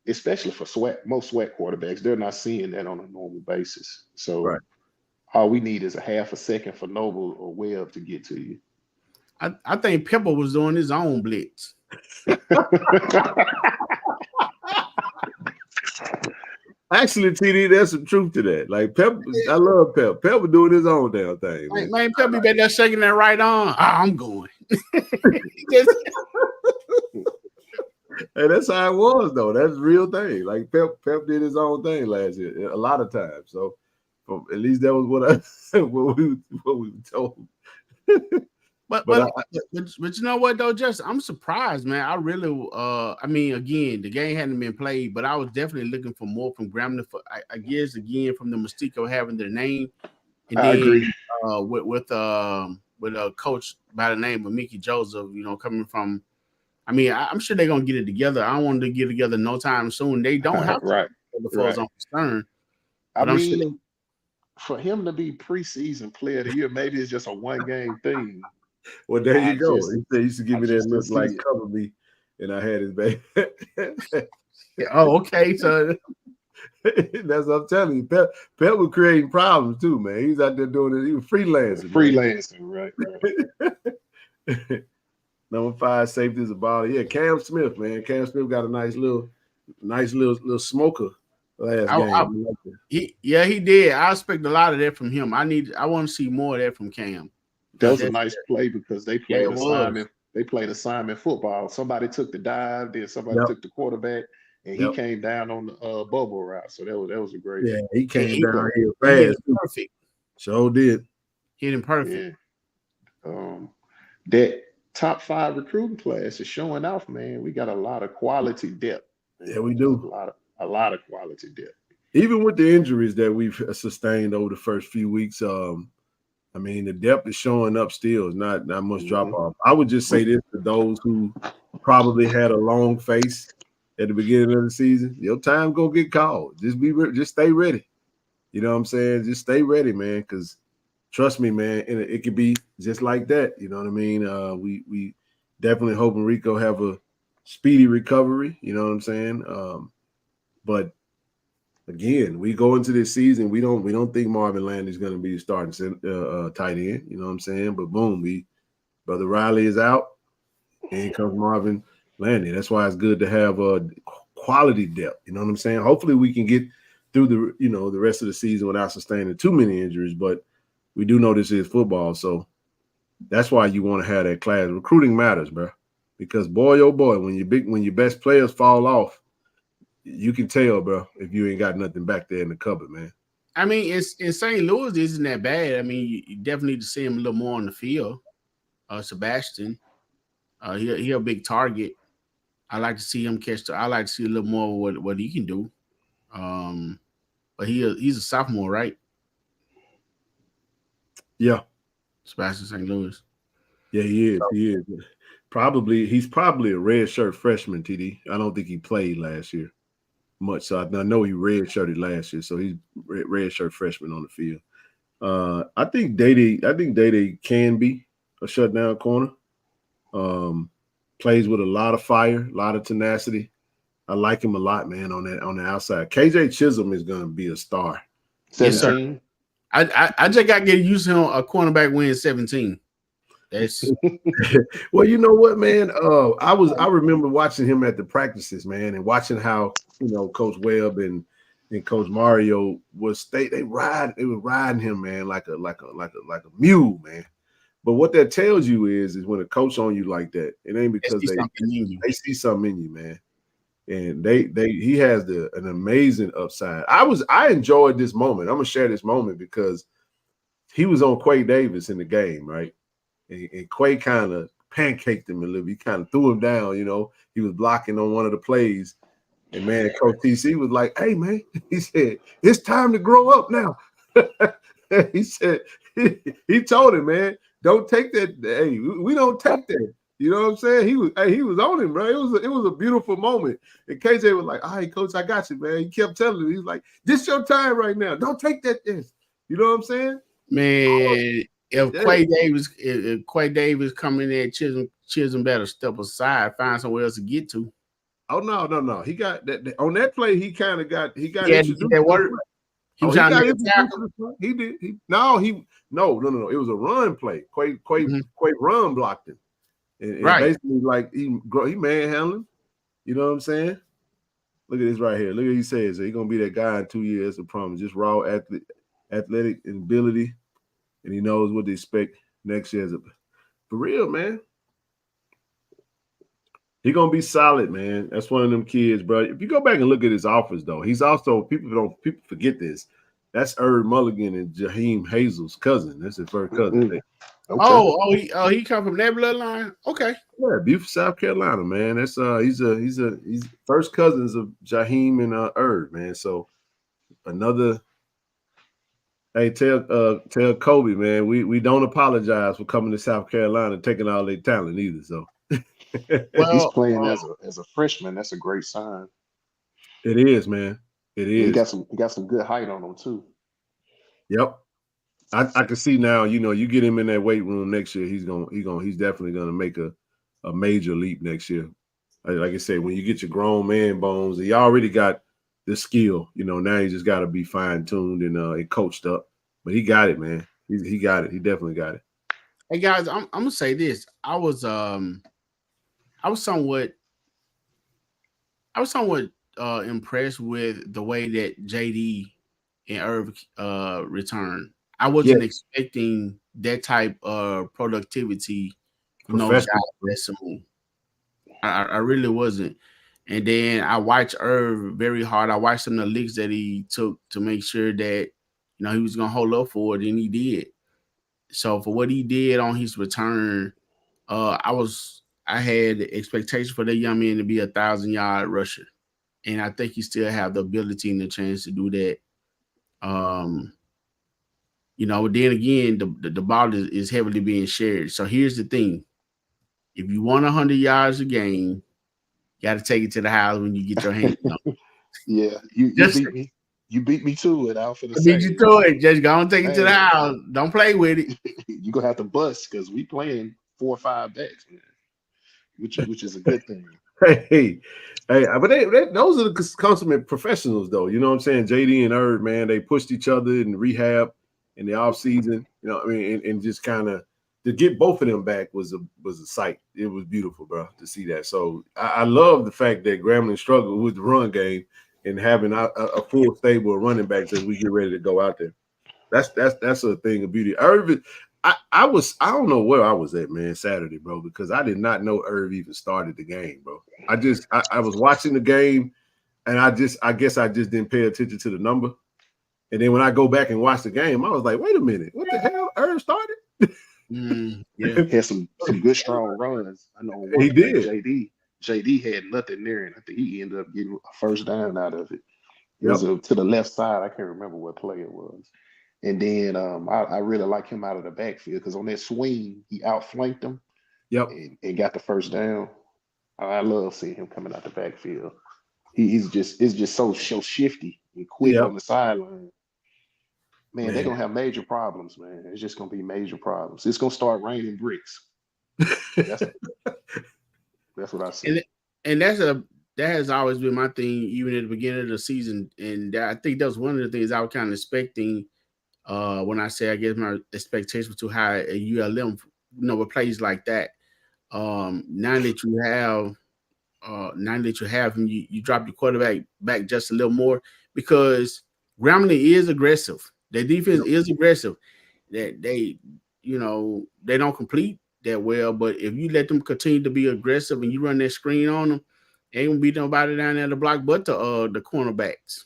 especially for most SWAC quarterbacks, they're not seeing that on a normal basis. So all we need is a half a second for Noble or Webb to get to you. I think Pepper was doing his own blitz. Actually, TD, there's some truth to that. Like Pepper, I love Pepper. Pepper doing his own damn thing. Man, Pepper back there shaking that right arm. I'm going. Hey, that's how it was, though. That's the real thing. Like Pep did his own thing last year a lot of times. So at least that was what we were told. But you know what though, Justin, I'm surprised, man. I really, I mean, again, the game hadn't been played, but I was definitely looking for more from Grambling. I guess again from the mystique of having their name, and I agree. With a coach by the name of Mickey Joseph, coming from I mean, I'm sure they're gonna get it together. I don't want them to get together no time soon. They don't have to Right. before it's on concern. I But I'm sure mean, for him to be preseason player of the year, maybe it's just a 1-game thing. Well, there you I go. just- He said he used to give I me that just look don't see like it. cover me, and I had his back. oh, okay. So That's what I'm telling you. Pep was creating problems too, man. He's out there doing it. He was freelancing. Freelancing, right. Number 5 safety is a baller. Yeah, Cam Smith, man. Cam Smith got a nice little smoker last game. he did. I expect a lot of that from him. I want to see more of that from Cam. That was a nice play because they played assignment. They played assignment football. Somebody took the dive, then somebody took the quarterback, and he came down on the bubble route. So that was a great. Yeah, he came down here fast. Perfect. Sure did. Hit him perfect. Yeah. That top 5 recruiting class is showing off, man. We got a lot of quality depth. Yeah, we do. A lot of quality depth. Even with the injuries that we've sustained over the first few weeks, I mean, the depth is showing up still. It's not much drop off. I would just say this to those who probably had a long face at the beginning of the season. Your time gonna get called. Just stay ready. You know what I'm saying? Just stay ready, man, because trust me, man, and it could be just like that. You know what I mean? We definitely hoping Rico have a speedy recovery. You know what I'm saying? But again, we go into this season. We don't think Marvin Landry's going to be starting tight end. You know what I'm saying? But boom, Brother Riley is out, and here comes Marvin Landry. That's why it's good to have a quality depth. You know what I'm saying? Hopefully, we can get through the rest of the season without sustaining too many injuries. But we do know this is football, so that's why you want to have that class. Recruiting matters, bro, because boy, oh boy, when your best players fall off, you can tell, bro, if you ain't got nothing back there in the cupboard, man. I mean, it's in St. Louis isn't that bad. I mean, you definitely need to see him a little more on the field. Sebastian, he a big target. I like to see him I like to see a little more of what he can do. But he's a sophomore, right? Yeah. Sebastian St. Louis. Yeah, he is. He is. He's probably a red shirt freshman, TD. I don't think he played last year much. So I know he red shirted last year. So he's red shirt freshman on the field. I think Dede can be a shutdown corner. Plays with a lot of fire, a lot of tenacity. I like him a lot, man, on the outside. KJ Chisholm is gonna be a star. 17. I just got to get used to him, a cornerback winning 17. That's well, you know what, man? I remember watching him at the practices, man, and watching how Coach Webb and Coach Mario they were riding him, man, like a mule, man. But what that tells you is when a coach on you like that, it ain't because they see something in you, man. And he has an amazing upside. I enjoyed this moment. I'm gonna share this moment because he was on Quay Davis in the game, right? And Quay kind of pancaked him a little bit. He kind of threw him down, He was blocking on one of the plays. And, man, Coach TC was like, hey, man, he said, it's time to grow up now. He said, he told him, man, don't take that. Hey, we don't take that. You know what I'm saying? He was on him, bro. It was a beautiful moment. And KJ was like, all right, Coach, I got you, man. He kept telling him, he's like, this your time right now. Don't take that. You know what I'm saying? Man, if Quay Davis coming in there, Chisholm better step aside, find somewhere else to get to. Oh no! He got that on that play. He got introduced. That work. He did. No. It was a run play. Quay run blocked him, and basically like he manhandling. You know what I'm saying? Look at this right here. Look at he says he's gonna be that guy in 2 years. I promise. Just raw athletic ability, and he knows what to expect next year. For real, man. He's gonna be solid, man. That's one of them kids, bro. If you go back and look at his offers, though, he's also people forget this. That's Herb Mulligan and Jaheim Hazel's cousin. That's his first cousin. Okay. He come from that bloodline. Okay, yeah, Beaufort, South Carolina, man. That's he's first cousins of Jaheim and Herb, man. So another. Hey, tell Kobe, man, we don't apologize for coming to South Carolina and taking all their talent either. So. He's Well, playing as a freshman. That's a great sign. It is, man. It He is. got some good height on him too. Yep. I can see now, you get him in that weight room next year, he's definitely gonna make a major leap next year. Like I said, when you get your grown man bones, he already got the skill, now he just gotta be fine-tuned and coached up. But he got it, man. He got it. He definitely got it. hey guys, I'm gonna say this. I was somewhat impressed with the way that JD and Irv returned. I wasn't Yeah. expecting that type of productivity from those Professional. guys that soon. I really wasn't. And then I watched Irv very hard. I watched some of the leaks that he took to make sure that he was gonna hold up for it, and he did. So for what he did on his return, I had the expectation for that young man to be 1,000-yard rusher, and I think he still have the ability and the chance to do that. Then again, the ball is heavily being shared. So here's the thing: if you want 100 yards a game, you got to take it to the house when you get your hands on it. Yeah, you Just beat me. You beat me to it. Out for the I need you same. to it. Just go and take it to the Hey, house. Don't play with it. you gonna have to bust because we playing 4 or 5 backs, man. Which is a good thing. Hey, but those are the consummate professionals, though. You know what I'm saying? JD and Irv, man, they pushed each other in rehab in the off season. And just kind of to get both of them back was a sight. It was beautiful, bro, to see that. So I love the fact that Grambling struggled with the run game and having a full stable of running backs as we get ready to go out there. That's a thing of beauty. Irv, I don't know where I was at, man, Saturday, bro, because I did not know Irv even started the game, bro. I was watching the game, and I guess I just didn't pay attention to the number. And then when I go back and watch the game, I was like, wait a minute, what the hell? Irv started? Yeah. Had some good strong runs. I know one He play, did. JD had nothing there, and I think he ended up getting a first down out of it. It Yep. was to the left side. I can't remember what play it was. And then I really like him out of the backfield because on that swing, he outflanked him Yep. and got the first down. I love seeing him coming out the backfield. It's just so shifty and quick Yep. on the sideline. Man, they're Man. gonna have major problems, man. It's just gonna be major problems. It's gonna start raining bricks. That's what I see. And that has always been my thing, even at the beginning of the season. And I think that was one of the things I was kind of expecting when I say I guess my expectations were too high at ULM, with plays like that. Now that you have him, you drop your quarterback back just a little more because Grambling is aggressive. Their defense is aggressive. That they don't complete that well, but if you let them continue to be aggressive and you run that screen on them, ain't gonna be nobody down there to block but the cornerbacks.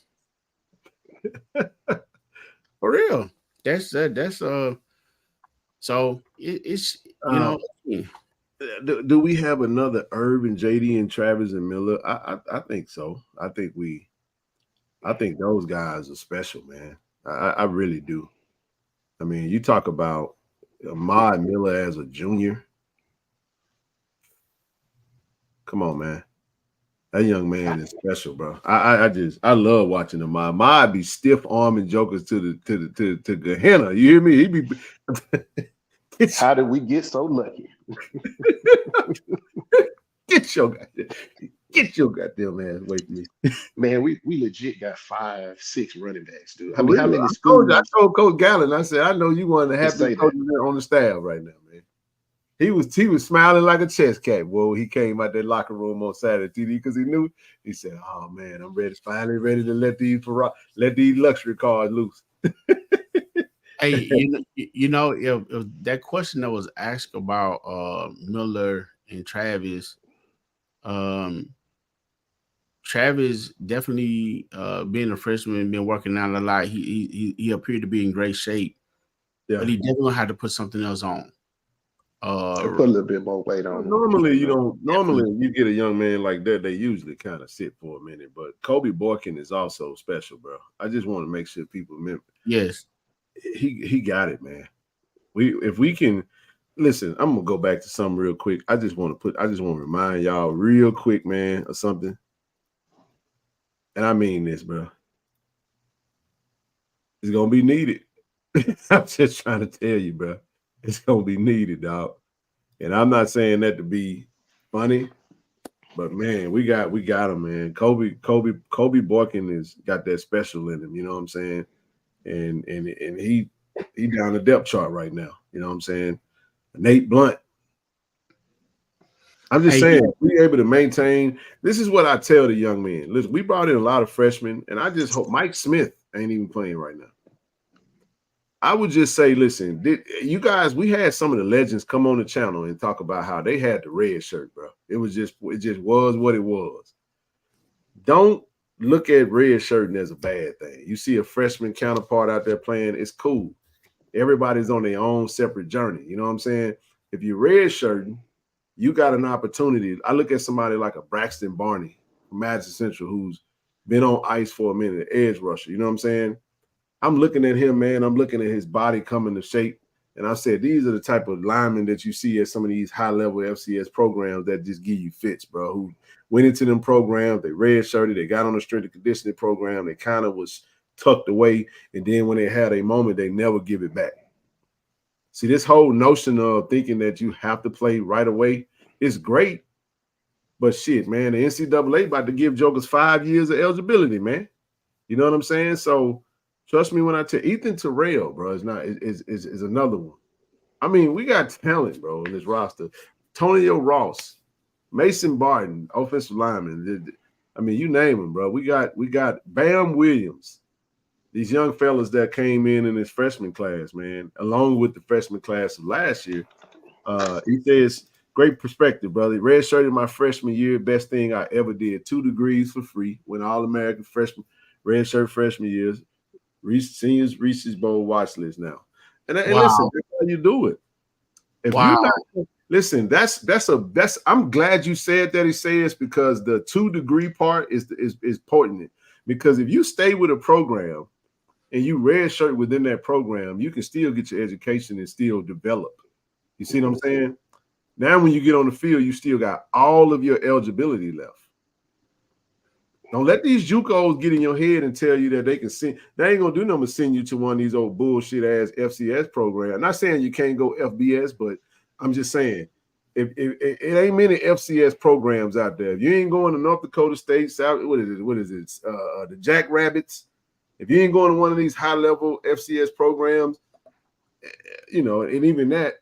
For real. So it's yeah. Do we have another Irv and JD and Travis and Miller? I think so. I think those guys are special, man. I really do. I mean, you talk about Ahmad Miller as a junior. Come on, man. That young man is special, bro. I love watching him. Ahmad be stiff arming jokers to Gehenna. You hear me? He be. How did we get so lucky? Get your goddamn ass away from me. Man, we legit got 5, 6 running backs, dude. I For mean, how real. many schools? I told Coach Gallen, I said, I know you one of the Just say happiest coaches on the staff right now, man. He was smiling like a chess cat. Well, he came out that locker room on Saturday, TD, because he knew. He said, "Oh man, I'm finally ready to let these luxury cars loose." Hey, if that question that was asked about Miller and Travis, Travis definitely being a freshman, been working out a lot. He appeared to be in great shape, but he definitely had to put something else on. Put a little bit more weight on him. Normally, you get a young man like that, they usually kind of sit for a minute. But Kobe Boykin is also special, bro. I just want to make sure people remember. Yes, he got it, man. If we can listen, I'm gonna go back to something real quick. I just want to remind y'all real quick, man, of something. And I mean this, bro. It's gonna be needed. I'm just trying to tell you, bro. It's gonna be needed, dog. And I'm not saying that to be funny, but man, we got him, man. Kobe Boykin has got that special in him. You know what I'm saying? And he down the depth chart right now. You know what I'm saying? Nate Blunt. I'm just saying, we able to maintain. This is what I tell the young men. Listen, we brought in a lot of freshmen, and I just hope Mike Smith ain't even playing right now. I would just say, listen, you guys, we had some of the legends come on the channel and talk about how they had the red shirt, bro. It just was what it was. Don't look at red shirting as a bad thing. You see a freshman counterpart out there playing, it's cool. Everybody's on their own separate journey. You know what I'm saying? If you're red shirting, you got an opportunity. I look at somebody like a Braxton Barney from Madison Central who's been on ice for a minute, edge rusher. You know what I'm saying? I'm looking at him, man. I'm looking at his body coming to shape. And I said, these are the type of linemen that you see at some of these high-level FCS programs that just give you fits, bro, who went into them programs, they red-shirted, they got on the strength and conditioning program, they kind of was tucked away, and then when they had a moment, they never give it back. See, this whole notion of thinking that you have to play right away is great, but shit, man, the NCAA about to give jokers 5 years of eligibility, man. You know what I'm saying? So trust me when I tell Ethan Terrell, bro, is another one. I mean, we got talent, bro, in this roster. Tonio Ross, Mason Barton, offensive lineman. I mean, you name them, bro. We got Bam Williams. These young fellas that came in this freshman class, man, along with the freshman class of last year. He says, great perspective, brother. Red-shirted my freshman year, best thing I ever did. 2 degrees for free. Went All-American freshman, red-shirt freshman years. Seniors Reese's Bowl watch list now. And listen, that's how you do it. If you not listen, I'm glad you said that. He says because the 2-degree part is important. Because if you stay with a program and you red shirt within that program, you can still get your education and still develop. You see what I'm saying? Now, when you get on the field, you still got all of your eligibility left. Don't let these JUCOs get in your head and tell you that they can send. They ain't gonna do nothing but send you to one of these old bullshit ass FCS programs. I'm not saying you can't go FBS, but I'm just saying if it ain't many FCS programs out there. If you ain't going to North Dakota State, South, what is it? The Jackrabbits. If you ain't going to one of these high level FCS programs, you know, and even that,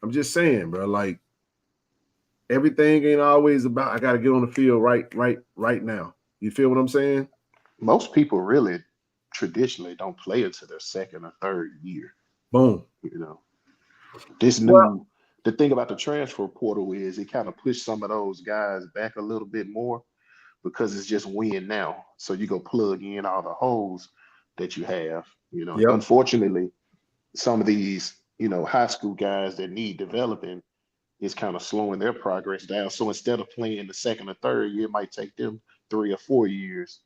I'm just saying, bro, like everything ain't always about I got to get on the field right now. You feel what I'm saying? Most people really traditionally don't play until their second or third year. Boom. You know, the thing about the transfer portal is it kind of pushed some of those guys back a little bit more because it's just win now. So you go plug in all the holes that you have. You know, Unfortunately, some of these, you know, high school guys that need developing is kind of slowing their progress down. So instead of playing the second or third year, it might take them 3 or 4 years,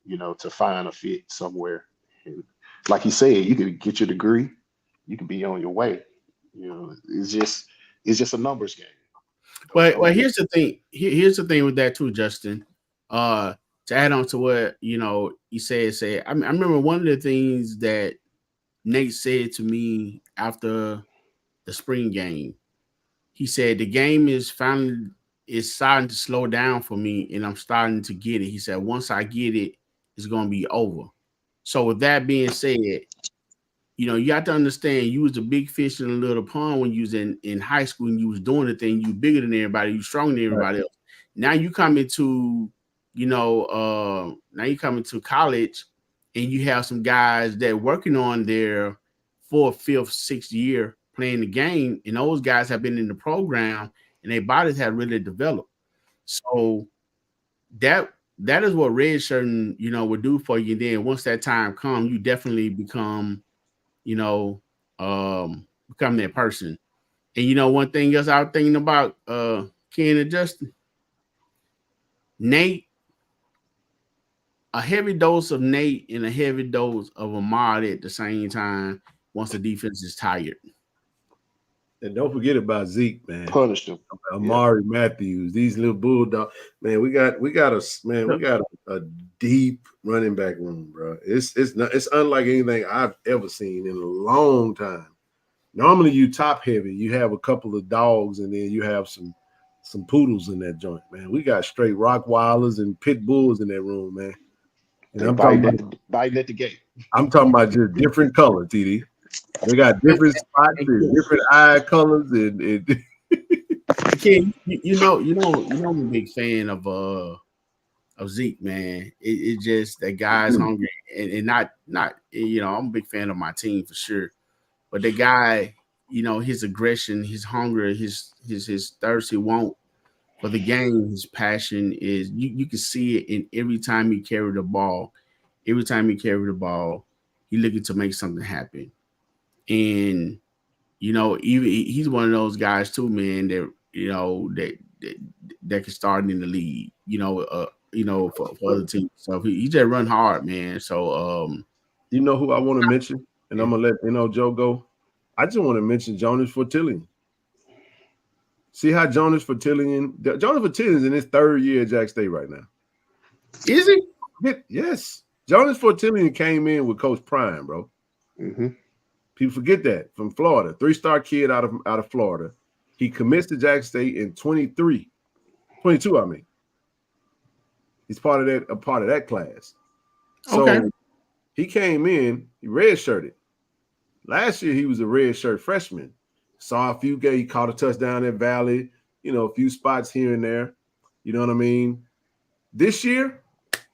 you know, to find a fit somewhere. And like you said, you can get your degree, you can be on your way. You know, it's just a numbers game. Well, here's the thing. Here's the thing with that too, Justin. To add on to what you said. I remember one of the things that Nate said to me after the spring game. He said the game is starting to slow down for me, and I'm starting to get it. He said once I get it, it's going to be over. So with that being said, you know, you have to understand you was a big fish in a little pond when you was in high school and you was doing the thing. You bigger than everybody. You stronger than everybody else. Now you come into, now you come into college and you have some guys that working on their 4th, 5th, 6th year playing the game, and those guys have been in the program and their bodies have really developed. So that is what redshirting, would do for you. And then once that time comes, you definitely become that person. And one thing else I was thinking about Ken and Justin, Nate, a heavy dose of Nate and a heavy dose of Ahmad at the same time once the defense is tired. And don't forget about Zeke, man. Punish him. Amari Matthews, these little bulldog, man. We got a deep running back room, bro. It's unlike anything I've ever seen in a long time. Normally, you top heavy, you have a couple of dogs, and then you have some poodles in that joint, man. We got straight Rottweilers and pit bulls in that room, man. And They I'm biting at the gate. I'm talking about just different colors, TD. They got different spots and different eye colors, and Ken, you know, I'm a big fan of Zeke, man. It just that guy's hungry and not I'm a big fan of my team for sure. But the guy, his aggression, his hunger, his thirst, he want for the game, his passion is you can see it in every time he carry the ball. Every time he carry the ball, he looking to make something happen. And even he's one of those guys too, man, that that can start in the league, for other teams. So he just run hard, man. So you know who I want to mention, and I'm gonna let Joe go. I just want to mention Jonas Fortillion. See how Jonas Fortillion is in his third year at Jack State right now. Is he? Yes. Jonas Fortillion came in with Coach Prime, bro. Mm-hmm. People forget that, from Florida, 3-star kid out of Florida. He commits to Jack State in 22. I mean, he's part of that class. So okay. He came in, he redshirted. Last year he was a redshirt freshman. Saw a few games, he caught a touchdown at Valley, a few spots here and there. You know what I mean? This year,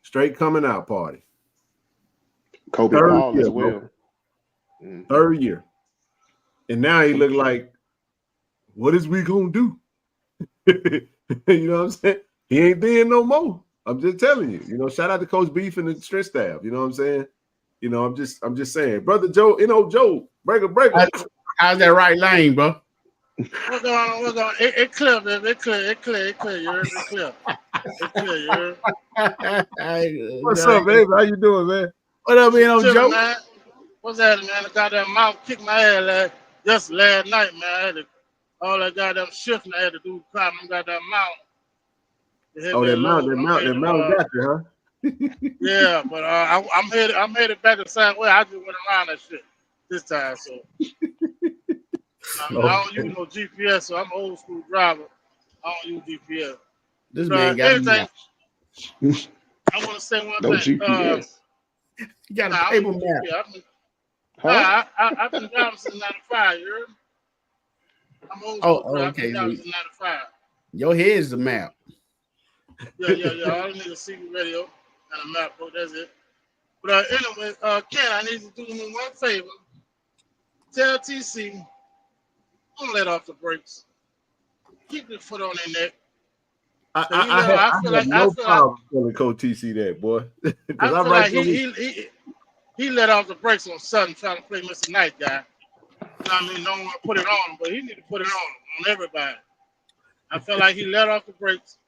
straight coming out party. Kobe Paul as well. Third year. And now he look like, what is we gonna do? You know what I'm saying? He ain't there no more. I'm just telling you. Shout out to Coach Beef and the strength staff. You know what I'm saying? I'm just saying, brother Joe. Joe, break. How's that right lane, bro? What's going on? It clear, baby. It clear. You heard it clear. It clear, you heard? What's up, baby? How you doing, man? What up, Joe? Man. What's that, man? The goddamn mouth kicked my ass last night, man. I had all that goddamn shifting I had to do climb my goddamn mountain. Oh, that mountain got you, huh? Yeah, but I'm headed back the same way. I just went around that shit this time, so I don't use no GPS, so I'm an old school driver. I don't use GPS. This man got everything. I want to say one no thing. GPS. You got a paper map. I've been driving since '95. You heard me? I'm old school. Okay. I've been driving since '95. Your head's the map. Yeah. All I need is a CB radio and a map, bro. That's it. But anyway, Ken, I need to do me one favor. Tell TC, don't let off the brakes. Keep your foot on their neck. I feel like no problem telling Coach TC that, boy. I feel like he let off the brakes on Sutton trying to play Mr. Night Guy. You know what I mean? No one put it on him, but he need to put it on everybody. I feel like he let off the brakes.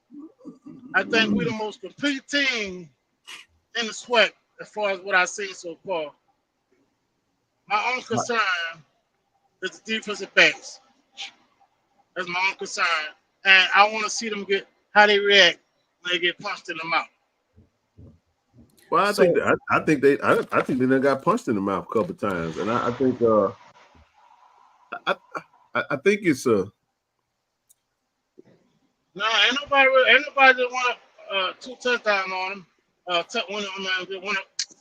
I think we're the most complete team in the SWAC as far as what I've seen so far. My own concern is the defensive backs. That's my own concern. And I want to see them how they react when they get punched in the mouth. Well, I think they done got punched in the mouth a couple of times, and I think I think it's a. No, ain't nobody that want 2 touchdowns on them. One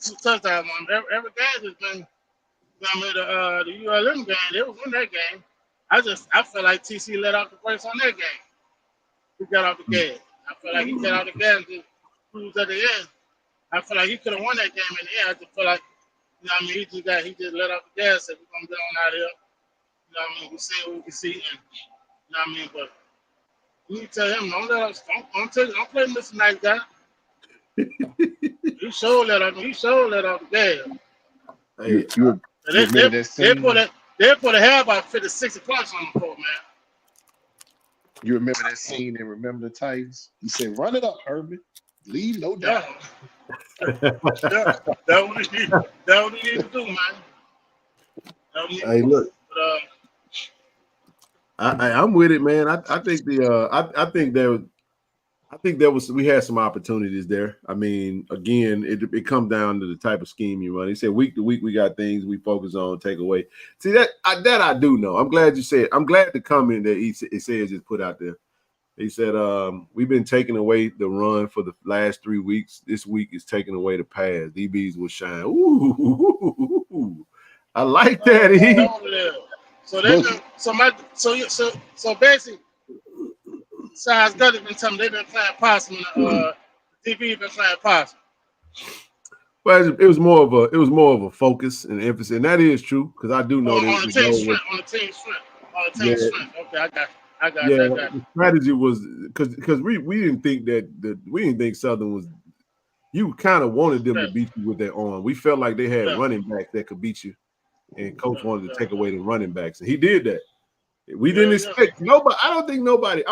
two touchdowns on them. Every game has been. The ULM game, they was in that game. I feel like TC let off the brakes on that game. He got off the gas. I feel like he got off the gas and just cruised at the end. I feel like he could have won that game in the end. I just feel like, he just let off the gas and we're gonna get on out here. We see what we can see, and but you need to tell him, don't play Mr. Nice Guy. He sure let off the gas. Hey, They put a hell about 50-60 points on the court, man. You remember that scene and Remember the Titans? He said, "Run it up, Herbie. Leave no doubt." That's what he need to do, man. Hey, look. I'm with it, man. I think we had some opportunities there. I mean, again, it comes down to the type of scheme you run. He said week to week we got things we focus on, take away. See that I do know. I'm glad you said. I'm glad the comment that it says is put out there. He said, we've been taking away the run for the last 3 weeks. This week is taking away the pass. DBs will shine. Ooh, I like that. So basically, Size Gutty been telling me they've been playing possum and DB been playing possum. Well, it was more of a focus and emphasis, and that is true because I do know on the team strength. Okay, I got the strategy was because we didn't think Southern was. You kind of wanted them to beat you with their arm. We felt like they had running backs that could beat you, and coach wanted to take away the running backs, and he did that. We didn't expect nobody. I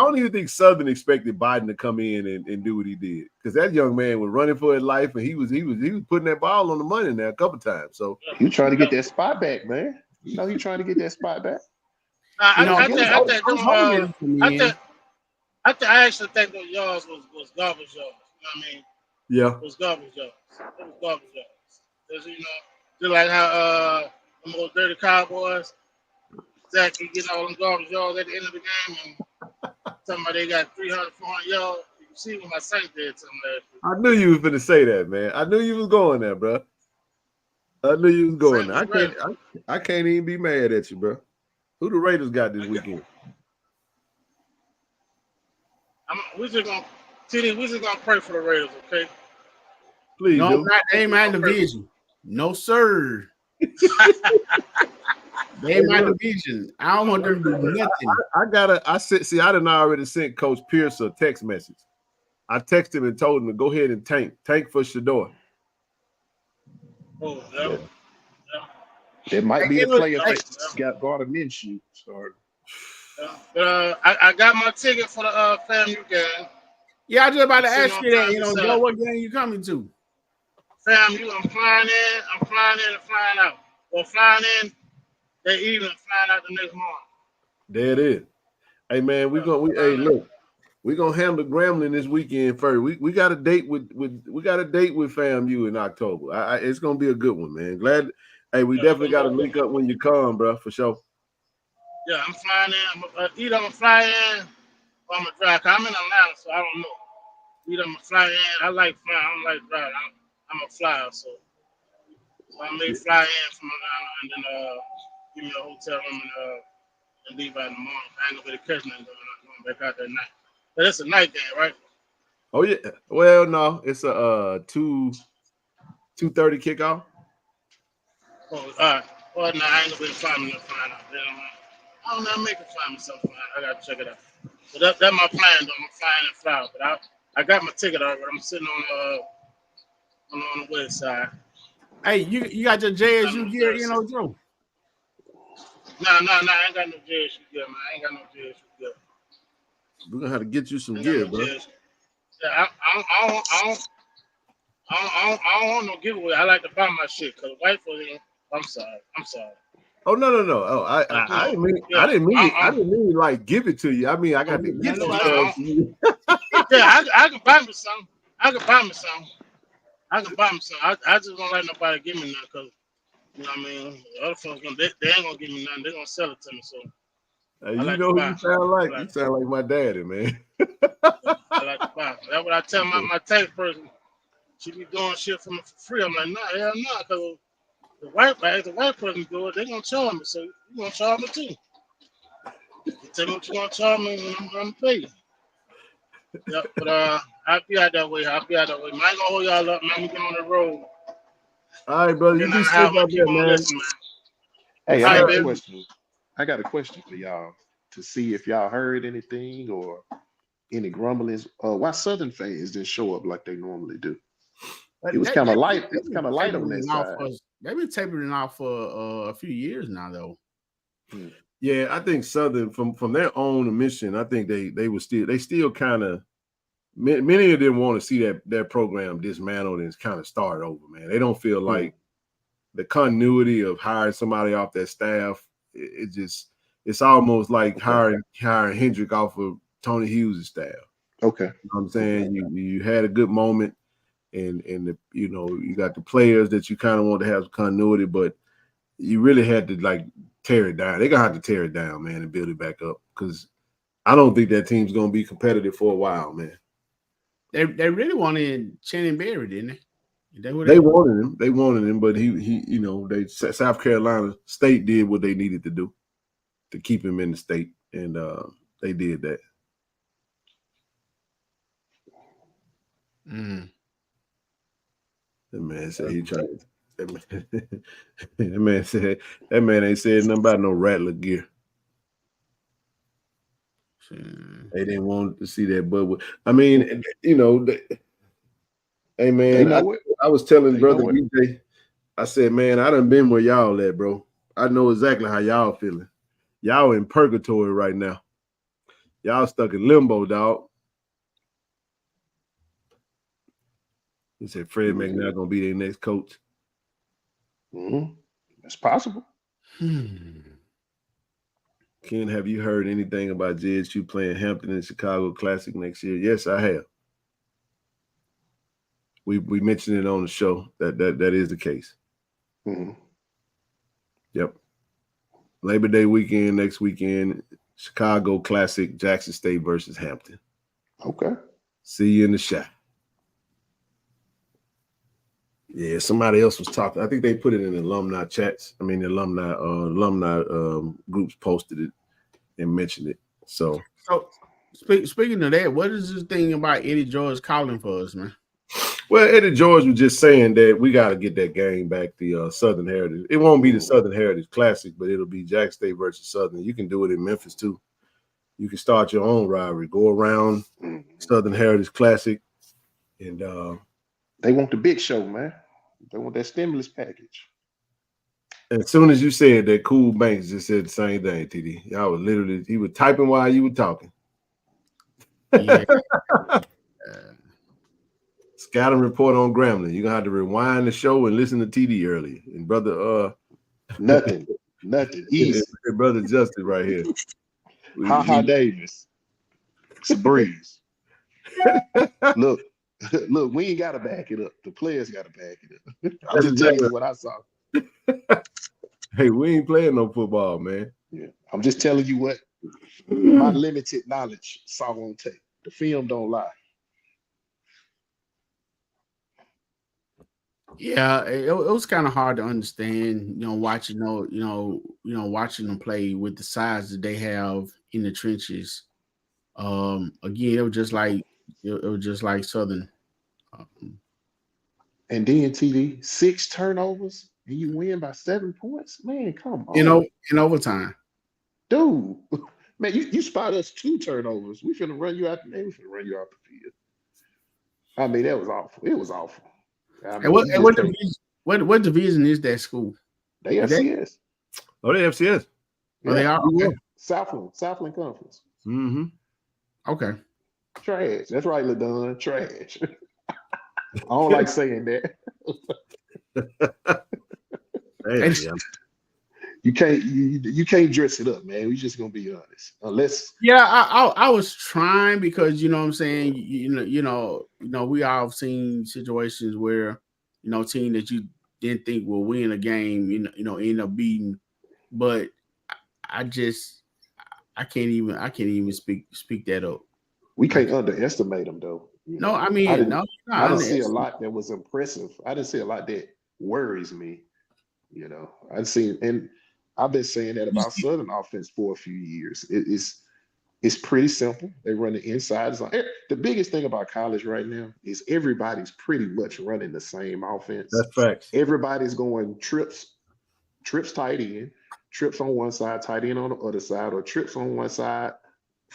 don't even think Southern expected Biden to come in and do what he did because that young man was running for his life, and he was putting that ball on the money there a couple times. So you trying to get that spot back, man. You know he's trying to get that spot back. I actually think those yards was garbage yards. You know what I mean? Yeah. It was garbage yards. Because, you know, just like how them old dirty Cowboys, exactly getting all them garbage yards at the end of the game and somebody they got 300, 400 yards. You can see what my Saints did to them last week. I knew you was going to say that, man. I knew you was going there, bro. I knew you was going there. I can't even be mad at you, bro. Who the Raiders got this weekend? We're just gonna pray for the Raiders, okay? Please do. They ain't my division. No, sir. They ain't my division. I don't want them to do nothing. I done already sent Coach Pierce a text message. I texted him and told him to go ahead and tank for Shador. Oh, yeah. There might be a player that got Gardner Minshew started. But I got my ticket for the FAMU game. Yeah, I just about to ask you that. Joe, what game you coming to? FAMU, I'm flying in and flying out. Or flying in that evening, flying out the next morning. There it is. Hey man, we're gonna handle Grambling this weekend first. We got a date with FAMU in October. It's gonna be a good one, man. Glad. Hey, we definitely got to link up when you come, bro, for sure. Yeah, I'm flying in. Either I'm gonna fly in or I'm gonna drive. I'm in Atlanta, so I don't know. Either I'm gonna fly in. I like flying. I don't like driving. I'm a flyer, so I may fly in from Atlanta and then give me a hotel room and leave out in the morning. I ain't gonna be catching nothing going back out that night. But it's a night game, right? Oh yeah. Well, no, it's a 2:30 kickoff. Oh, all right. Well, no, I ain't gonna be flying out. I don't know. I'm making fly myself. I gotta check it out. So that's my plan, though. I'm flying and fly. But I got my ticket already. I'm sitting on the west side. Hey, you got your JSU gear, Joe? No, I ain't got no JSU gear, man. I ain't got no JSU gear. We're gonna have to get you some gear, bro. Yeah, I don't want no giveaway. I like to buy my shit because white folks. I'm sorry. Oh no. Oh, I didn't mean like give it to you. I mean I got to get you. Yeah, I can buy me some. I just don't let nobody give me nothing because you know what I mean. The other folks they ain't gonna give me nothing. They're gonna sell it to me. So you know who you sound like? You sound like my daddy, man. I like to buy. That's what I tell my tax person. She be doing shit for me for free. I'm like, nah, hell no, because the white person do it, they gonna charge me. So you gonna charge me too. You tell me what you gonna charge me, and I'm gonna pay you. Yeah, but I'll be out that way. I ain't gonna hold y'all up, man. We get on the road. All right, brother. You be safe out there, man. Hey, I got a question for y'all to see if y'all heard anything or any grumblings. Why Southern fans didn't show up like they normally do? It was kind of light. It's kind of light on that side. They've been tapering off for a few years now, though. Yeah, I think Southern, from their own admission, I think they still kind of. Many of them want to see their program dismantled and kind of start over. Man, they don't feel like the continuity of hiring somebody off their staff. It just it's almost like hiring Hendrick off of Tony Hughes' staff. Okay. You know what I'm saying? You had a good moment, and you got the players that you kind of want to have continuity, but you really had to like tear it down. They're gonna have to tear it down, man, and build it back up, because I don't think that team's gonna be competitive for a while, man. They really wanted Shannon Berry, didn't they? They wanted him. They wanted him, but he South Carolina State did what they needed to do to keep him in the state, and they did that. Mm. That man said he tried. That man said that man ain't said nothing about no Rattler gear. They didn't want to see that, but I mean, hey man, I was telling brother DJ, I said, man, I done been where y'all at, bro. I know exactly how y'all feeling. Y'all in purgatory right now. Y'all stuck in limbo, dog. He said Fred McNair gonna be their next coach. That's possible. Ken, have you heard anything about JSU playing Hampton in Chicago Classic next year? Yes, I have. We mentioned it on the show that is the case. Yep. Labor Day weekend, next weekend, Chicago Classic, Jackson State versus Hampton. Okay. See you in the shot. Yeah, somebody else was talking. I think they put it in the alumni chats. I mean, the alumni groups posted it and mentioned it. So speaking of that, what is this thing about Eddie George calling for us, man? Well, Eddie George was just saying that we got to get that game back, the Southern Heritage. It won't be the Southern Heritage Classic, but it'll be Jackson State versus Southern. You can do it in Memphis too. You can start your own rivalry. Go around Southern Heritage Classic, and they want the big show, man. They want that stimulus package. As soon as you said that, Cool Banks just said the same thing, TD. Y'all was literally, he was typing while you were talking. Yeah. Scouting report on Grambling. You're gonna have to rewind the show and listen to TD earlier. And brother, nothing. Easy. Brother Justin right here. Ha Davis. It's a breeze. Look, we ain't gotta back it up. The players gotta back it up. I'm just telling you what I saw. Hey, we ain't playing no football, man. Yeah, I'm just telling you what my limited knowledge saw on tape. The film don't lie. Yeah, it was kind of hard to understand, watching watching them play with the size that they have in the trenches. Again, it was just like Southern. And then TD 6 turnovers and you win by 7 points, man. Come on, in overtime, dude. Man, you spot us 2 turnovers. We finna run you out. Man, we finna run you out the field. I mean, that was awful. It was awful. I mean, what division is that school? They FCS. Oh, they FCS. Oh, they are. Okay. Southland Conference. Mm-hmm. Okay. Trash. That's right, LaDon. Trash. I don't like saying that. Hey, you can't dress it up, man. We just gonna be honest. Unless I was trying, because you know what I'm saying, we all have seen situations where team that you didn't think will win a game, end up beating, but I can't even speak that up. We can't underestimate them though. No, I mean, I didn't see a lot that was impressive. I didn't see a lot that worries me. I've been saying that about Southern offense for a few years. It's pretty simple. They run the inside zone. The biggest thing about college right now is everybody's pretty much running the same offense. That's facts. Everybody's going trips tight end, trips on one side, tight end on the other side, or trips on one side,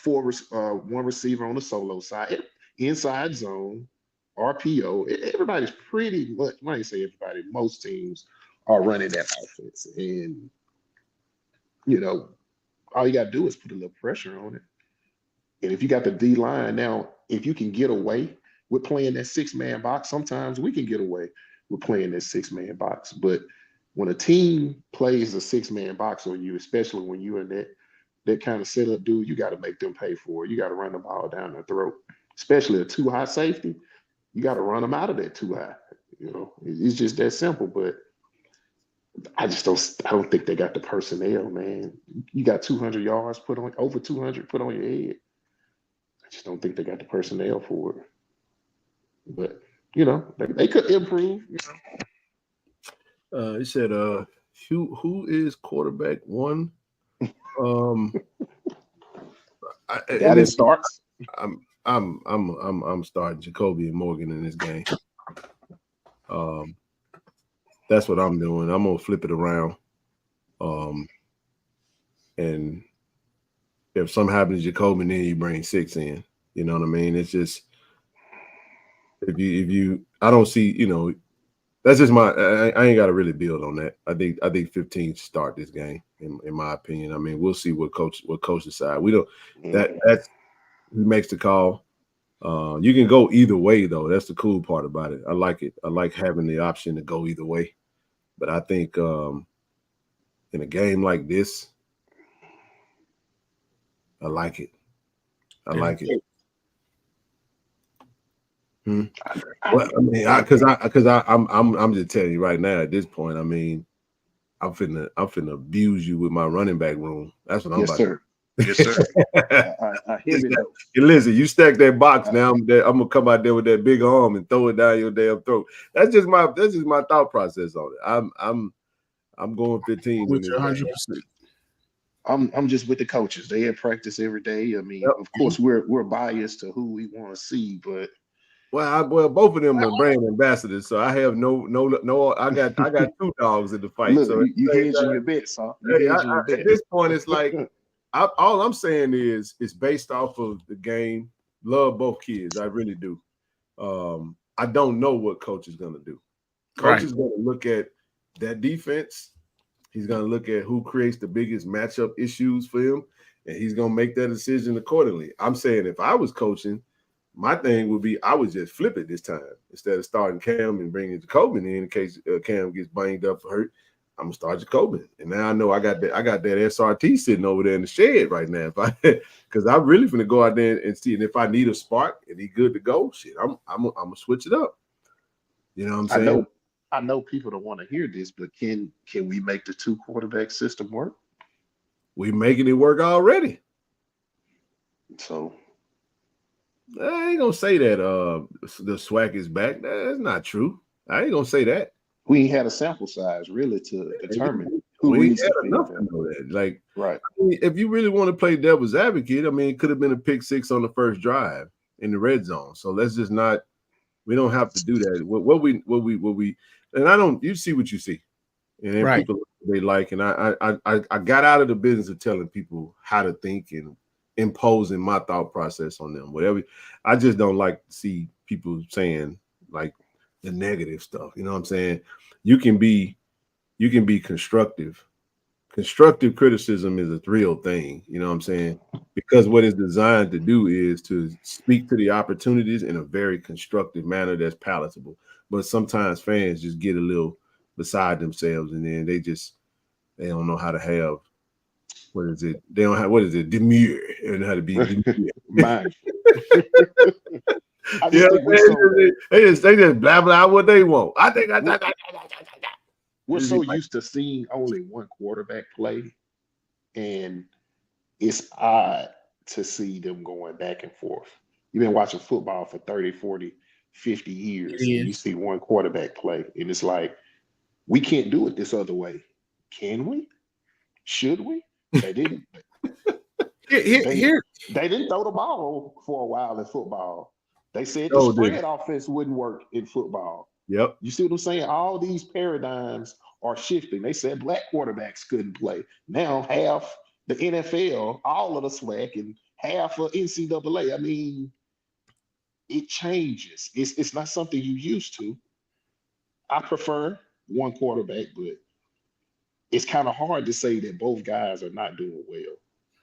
one receiver on the solo side, inside zone, RPO. Everybody's pretty much, I ain't say everybody, most teams are running that offense. And, all you got to do is put a little pressure on it. And if you got the D line now, if you can get away with playing that 6-man box, sometimes we can get away with playing that 6-man box. But when a team plays a 6-man box on you, especially when you're in that that kind of setup dude, you got to make them pay for it. You got to run the ball down their throat, especially a too high safety. You got to run them out of that too high. You know, it's just that simple. But I don't think they got the personnel, man. You got 200 yards put on, over 200 put on your head. I just don't think they got the personnel for it. But you know, they could improve. You know, He said, who is quarterback one? that it starts. I'm starting Jacoby and Morgan in this game. That's what I'm doing. I'm gonna flip it around. And if something happens to Jacoby, then you bring 6 in. You know what I mean? It's just if you I don't see, you know, that's just my I ain't gotta really build on that. I think 15 start this game, in my opinion. I mean, we'll see what coach decide. We don't that's who makes the call. You can go either way, though. That's the cool part about it. I like it. I like having the option to go either way. But I think in a game like this, I like it. I like it. Well, I mean, because I'm just telling you right now at this point. I mean, I'm finna abuse you with my running back room. That's what I'm about. Sir. Yes, sir. I hear it. Listen, you stack that box now. I'm gonna come out there with that big arm and throw it down your damn throat. That's just my thought process on it. I'm going 15 with in 100%. I'm just with the coaches. They have practice every day. I mean, of course, we're biased to who we want to see, but well, both of them are brand ambassadors, so I have no. I got 2 dogs in the fight. Look, so you hedging your bets, huh? At this point, it's like all I'm saying is it's based off of the game. Love both kids, I really do. I don't know what coach is gonna do. Coach is gonna look at that defense. He's gonna look at who creates the biggest matchup issues for him, and he's gonna make that decision accordingly. I'm saying if I was coaching, my thing would be I would just flip it this time instead of starting Cam and bringing Jacoby in case Cam gets banged up or hurt. I'm gonna start Jacoby, and now I know I got that SRT sitting over there in the shed right now. Because I'm really gonna go out there and see, and if I need a spark and he good to go, shit, I'm gonna switch it up. You know what I'm saying? I know people don't want to hear this, but can we make the 2 quarterback system work? We making it work already. So I ain't gonna say that the SWAC is back. That's not true. I ain't gonna say that. We ain't had a sample size really to determine who we needs had to enough to know that. Like, right. I mean, if you really want to play devil's advocate, I mean, it could have been a pick 6 on the first drive in the red zone. So let's just not. We don't have to do that. What we and I don't. You see what you see, and then people they like. And I got out of the business of telling people how to think and imposing my thought process on them. Whatever. I just don't like to see people saying like the negative stuff. You know what I'm saying? You can be constructive. Constructive criticism is a real thing. You know what I'm saying? Because what it's designed to do is to speak to the opportunities in a very constructive manner that's palatable. But sometimes fans just get a little beside themselves, and then they don't know how to have they don't have demure. They don't know how to be demure. They just blah blah what they want. I think we're so used to seeing only one quarterback play, and it's odd to see them going back and forth. You've been watching football for 30, 40, 50 years, and you see one quarterback play, and it's like, we can't do it this other way. Can we? Should we? They didn't. They didn't throw the ball for a while in football. They said the spread offense wouldn't work in football. Yep. You see what I'm saying? All these paradigms are shifting. They said black quarterbacks couldn't play. Now half the NFL, all of the SWAC, and half of NCAA. I mean, it changes. It's not something you used to. I prefer one quarterback, but it's kind of hard to say that both guys are not doing well.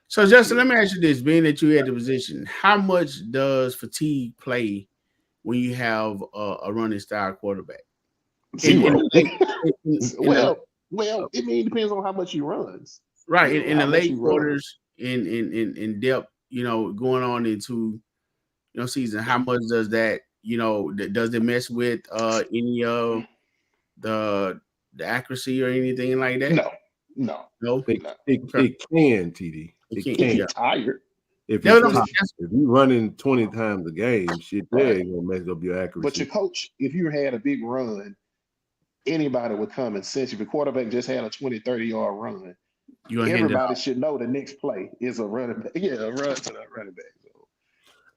So, Justin, let me ask you this: being that you had the position, how much does fatigue play when you have a running style quarterback? Zero. Well, it depends on how much he runs. Right. In the late quarters, in depth, going on into season, how much does that, does it mess with any of the accuracy or anything like that? No. No. It Okay. can, TD. It It can't, If can. you're tired, If No, you're no, tired, that's- if you running 20 times a game, shit, that Right. ain't gonna mess up your but accuracy. your coach, if you had a big run, anybody would come and sense. If your quarterback just had a 20, 30-yard run, you gonna hand it everybody off. should know the next play is a running back. Yeah, a run to that running back.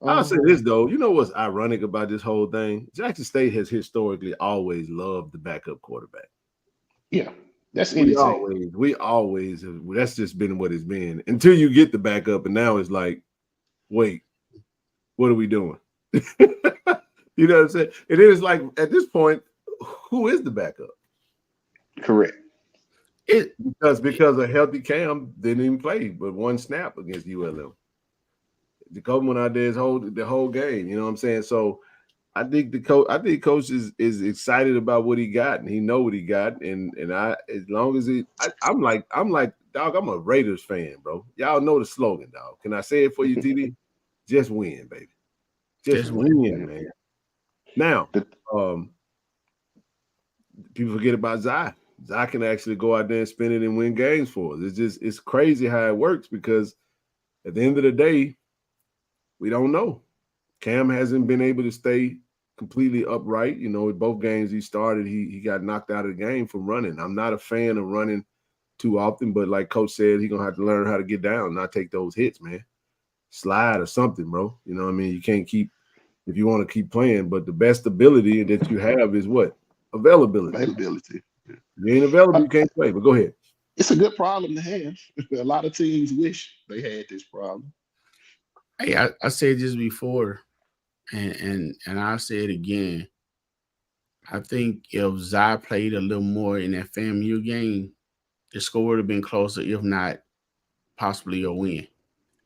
So, I'll say this though, you know what's ironic about this whole thing? Jackson State has historically always loved the backup quarterback. Yeah, that's any team. We always that's just been what it's been until you get the backup, and now it's like, wait, what are we doing? You know what I'm saying? It is like at this point, who is the backup? Correct. Because a healthy Cam didn't even play but one snap against ULM. Jacoby went out there the whole game. You know what I'm saying? So I think coach is excited about what he got, and he know what he got. And I, as long as I'm like, dog, I'm a Raiders fan, bro. Y'all know the slogan, dog. Can I say it for you, TD? Just win, baby. Just win, man. Now, people forget about Zai. Zai can actually go out there and spin it and win games for us. It's crazy how it works, because at the end of the day, we don't know. Cam hasn't been able to stay completely upright. You know, in both games he started, he got knocked out of the game from running. I'm not a fan of running too often, but like Coach said, he's going to have to learn how to get down, not take those hits, man. Slide or something, bro. You know what I mean? You can't keep, if you want to keep playing, but the best ability that you have is what? Availability. Yeah. You ain't available, you can't play, but go ahead. It's a good problem to have. A lot of teams wish they had this problem. Hey, I said this before, and I'll say it again. I think if Zai played a little more in that FAMU game, the score would have been closer, if not possibly a win.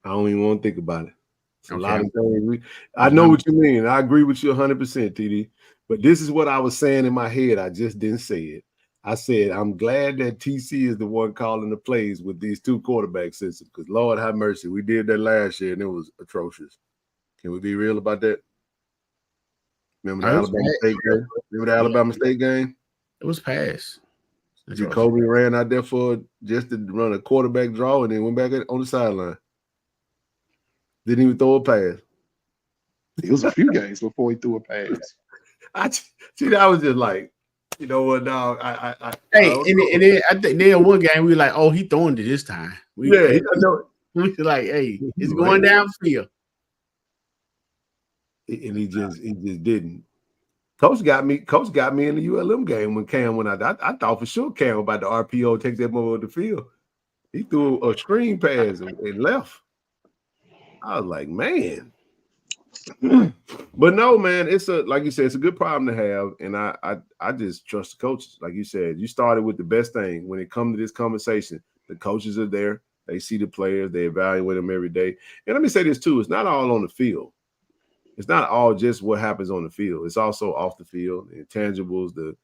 I don't even want to think about it. It's a Okay. lot of things. I know what you mean. I agree with you 100%, TD. But this is what I was saying in my head. I just didn't say it. I said, I'm glad that TC is the one calling the plays with these two quarterback systems, because Lord have mercy, we did that last year and it was atrocious. Can we be real about that? Remember the Alabama State game? Remember the Alabama State game? It was pass. Jacoby ran out there for just to run a quarterback draw and then went back on the sideline. Didn't even throw a pass. It was a few games before he threw a pass. I was just like, you know what, dog? And then I think then one game we were like, oh, he throwing it this time. We were like, hey, it's going downfield. And he just didn't. Coach got me in the ULM game when Cam went out. I thought for sure Cam about the RPO take that over the field. He threw a screen pass and left. I was like, man. But no, man, like you said, it's a good problem to have. And I just trust the coaches. Like you said, you started with the best thing. When it comes to this conversation, the coaches are there. They see the players. They evaluate them every day. And let me say this too. It's not all on the field. It's not all just what happens on the field. It's also off the field, the intangibles, the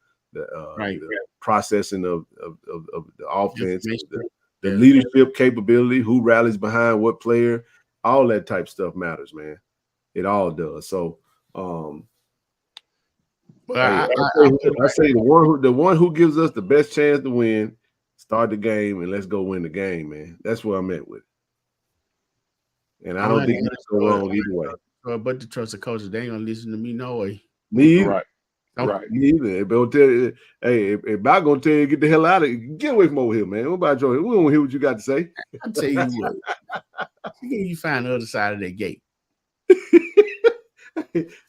processing of the offense, the leadership capability, who rallies behind what player, all that type stuff matters, man. It all does. So, I say the one who gives us the best chance to win, start the game and let's go win the game, man. That's where I'm at with it. And I don't think it's so wrong either way. But to trust the coaches, they ain't gonna listen to me no way. Me either. Right. Me either. They'll tell you, hey, if I'm gonna tell you, get the hell out of here, get away from over here, man. What about Joey? We don't hear what you got to say. I'll tell you what. You find the other side of that gate.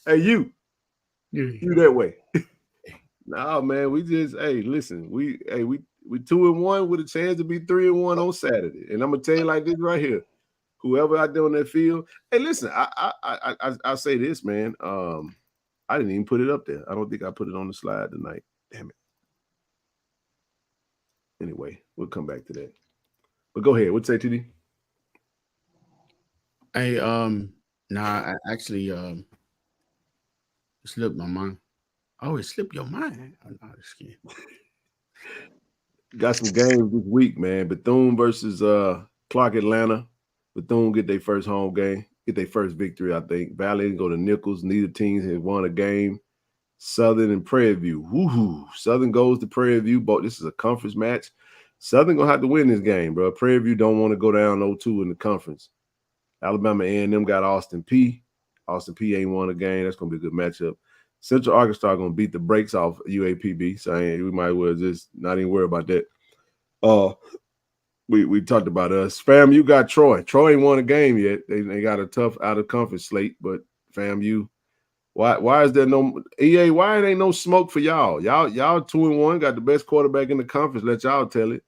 Hey, you that way. No, man, we just listen, we 2-1 with a chance to be 3-1 on Saturday. And I'm gonna tell you like this right here. Whoever out there on that field, hey, listen, I'll say this, man. I didn't even put it up there. I don't think I put it on the slide tonight. Damn it. Anyway, we'll come back to that. But go ahead. What'd you say, TD? Hey, I actually it slipped my mind. Oh, it slipped your mind. I'm not scared. Got some games this week, man. Bethune versus Clark Atlanta. Bethune get their first home game, get their first victory, I think. Valley go to Nichols. Neither teams has won a game. Southern and Prairie View. Woohoo. Southern goes to Prairie View. But this is a conference match. Southern going to have to win this game, bro. Prairie View don't want to go down 0-2 in the conference. Alabama A&M got Austin P. Austin P ain't won a game. That's going to be a good matchup. Central Arkansas going to beat the brakes off UAPB. So we might well just not even worry about that. We talked about us. FAMU got Troy. Troy ain't won a game yet. They got a tough out-of-conference slate, but FAMU, why is there no EA? Why it ain't no smoke for y'all? Y'all 2-1, got the best quarterback in the conference. Let y'all tell it.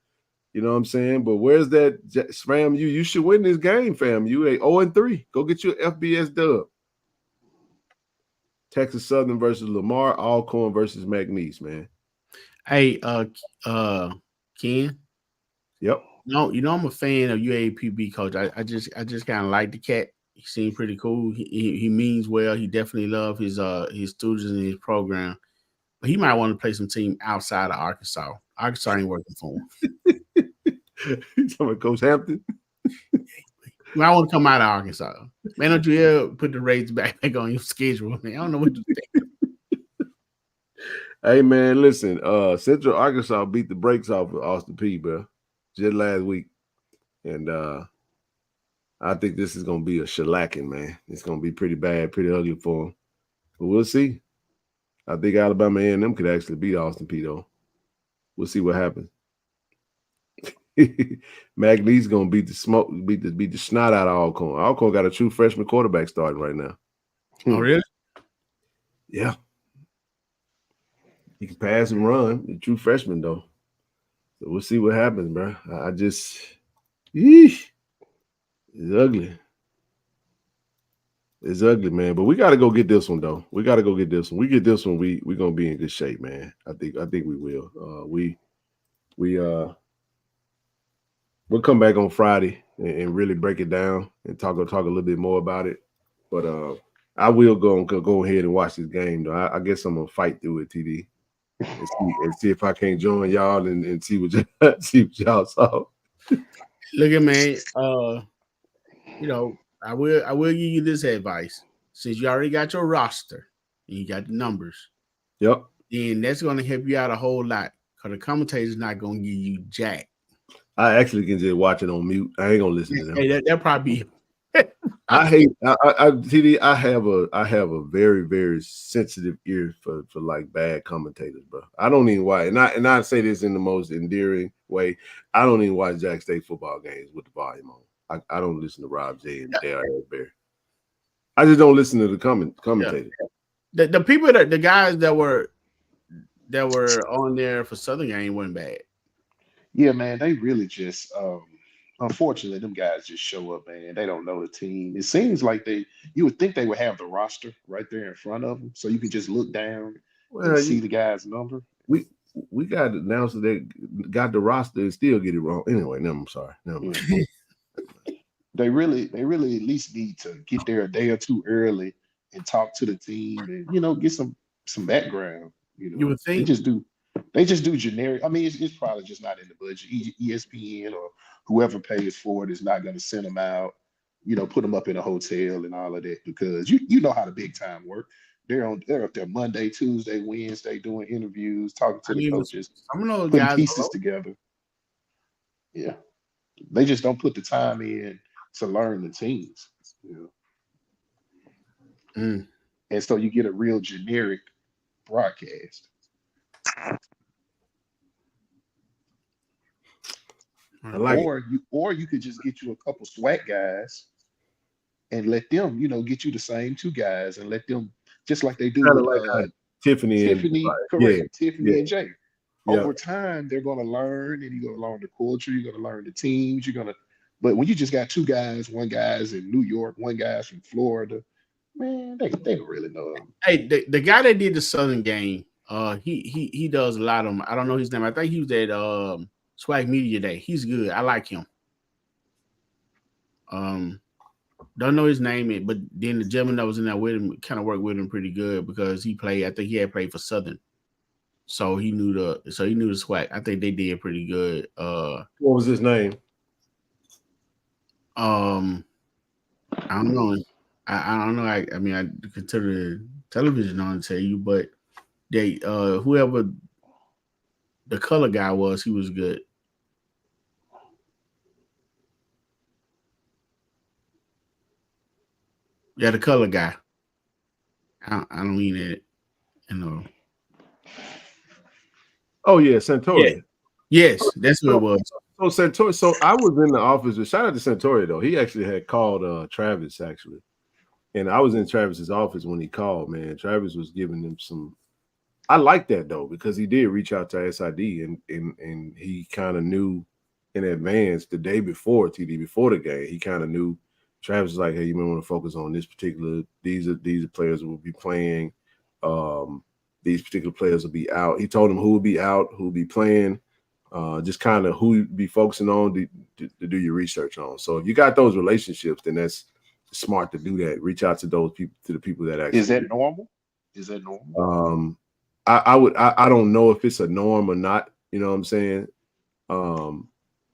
You know what I'm saying? But where's that FAMU? You should win this game, FAMU. 0-3. Go get your FBS dub. Texas Southern versus Lamar, Alcorn versus McNeese, man. Hey, Ken. Yep. No, I'm a fan of UAPB coach. I just kind of like the cat. He seemed pretty cool. He means well. He definitely loves his students and his program. But he might want to play some team outside of Arkansas. Arkansas ain't working for him. You talking about Coach Hampton? You might want to come out of Arkansas. Man, don't you ever put the Rays back on your schedule, man. I don't know what to think. Hey, man, listen. Central Arkansas beat the brakes off of Austin P, bro, just last week. And I think this is going to be a shellacking, man. It's going to be pretty bad, pretty ugly for them. But we'll see. I think Alabama A&M could actually beat Austin P, though. We'll see what happens. McNeese gonna beat the snot out of Alcorn. Alcorn got a true freshman quarterback starting right now. Oh, really? Yeah. He can pass and run. A true freshman, though. So we'll see what happens, bro. It's ugly. It's ugly, man. But we got to go get this one, though. We got to go get this one. We get this one, we're gonna be in good shape, man. I think we will. We'll come back on Friday and really break it down and talk a little bit more about it. But I will go ahead and watch this game, though. I guess I'm gonna fight through it, TD, and see if I can't join y'all and see what y'all saw. Look at man. I will give you this advice. Since you already got your roster and you got the numbers, yep, then that's gonna help you out a whole lot. Because the commentator's not gonna give you jack. I actually can just watch it on mute. I ain't gonna listen to them. Hey, that probably. TD. I have a very, very sensitive ear for like bad commentators, bro. I don't even watch, and I say this in the most endearing way. I don't even watch Jack State football games with the volume on. I don't listen to Rob J and Dale Asbury. I just don't listen to the commentators. Yeah. The people the guys that were on there for Southern game wasn't bad. Yeah, man, they really just unfortunately them guys just show up, man. They don't know the team. It seems like you would think they would have the roster right there in front of them, so you can just look down and see the guy's number. We got announcers that got the roster and still get it wrong. Anyway, I'm sorry. They really at least need to get there a day or two early and talk to the team and get some background. You would think they just do generic. I mean, it's probably just not in the budget. ESPN or whoever pays for it is not going to send them out, put them up in a hotel and all of that, because you know how the big time work. They're up there Monday, Tuesday, Wednesday doing interviews, talking to the coaches, putting pieces together. Yeah, they just don't put the time in to learn the teams. And so you get a real generic broadcast. Or you could just get you a couple SWAC guys and let them, get you the same two guys and let them, just like they do with Tiffany, correct? Tiffany and Jay. Over time, they're going to learn, and you're going to learn the culture. You're going to learn the teams. But when you just got two guys, one guy's in New York, one guy's from Florida, man, they don't really know them. Hey, the guy that did the Southern game, he does a lot of them. I don't know his name. I think he was at SWAC Media Day. He's good. I like him. Don't know his name, but then the gentleman that was in there with him kind of worked with him pretty good because I think he had played for Southern. So he knew the SWAC. I think they did pretty good. What was his name? I don't know. I don't know. I mean, I consider television on to tell you, but they whoever the color guy was, he was good. Yeah, the color guy. I don't mean it, you know. Oh yeah, Santori. Yes, that's what it was. So Santori. So I was in the office. Shout out to Santori though. He actually had called Travis actually, and I was in Travis's office when he called. Man, Travis was giving him some. I like that though because he did reach out to SID and he kind of knew in advance the day before TD before the game. He kind of knew. Travis was like, "Hey, you may want to focus on this particular. These are players who will be playing. These particular players will be out." He told him who will be out, who will be playing. Just kind of who you be focusing on to do your research on. So if you got those relationships, then that's smart to do that. Reach out to those people, to the people that actually. Is that normal? Is that normal? I don't know if it's a norm or not. You know what I'm saying?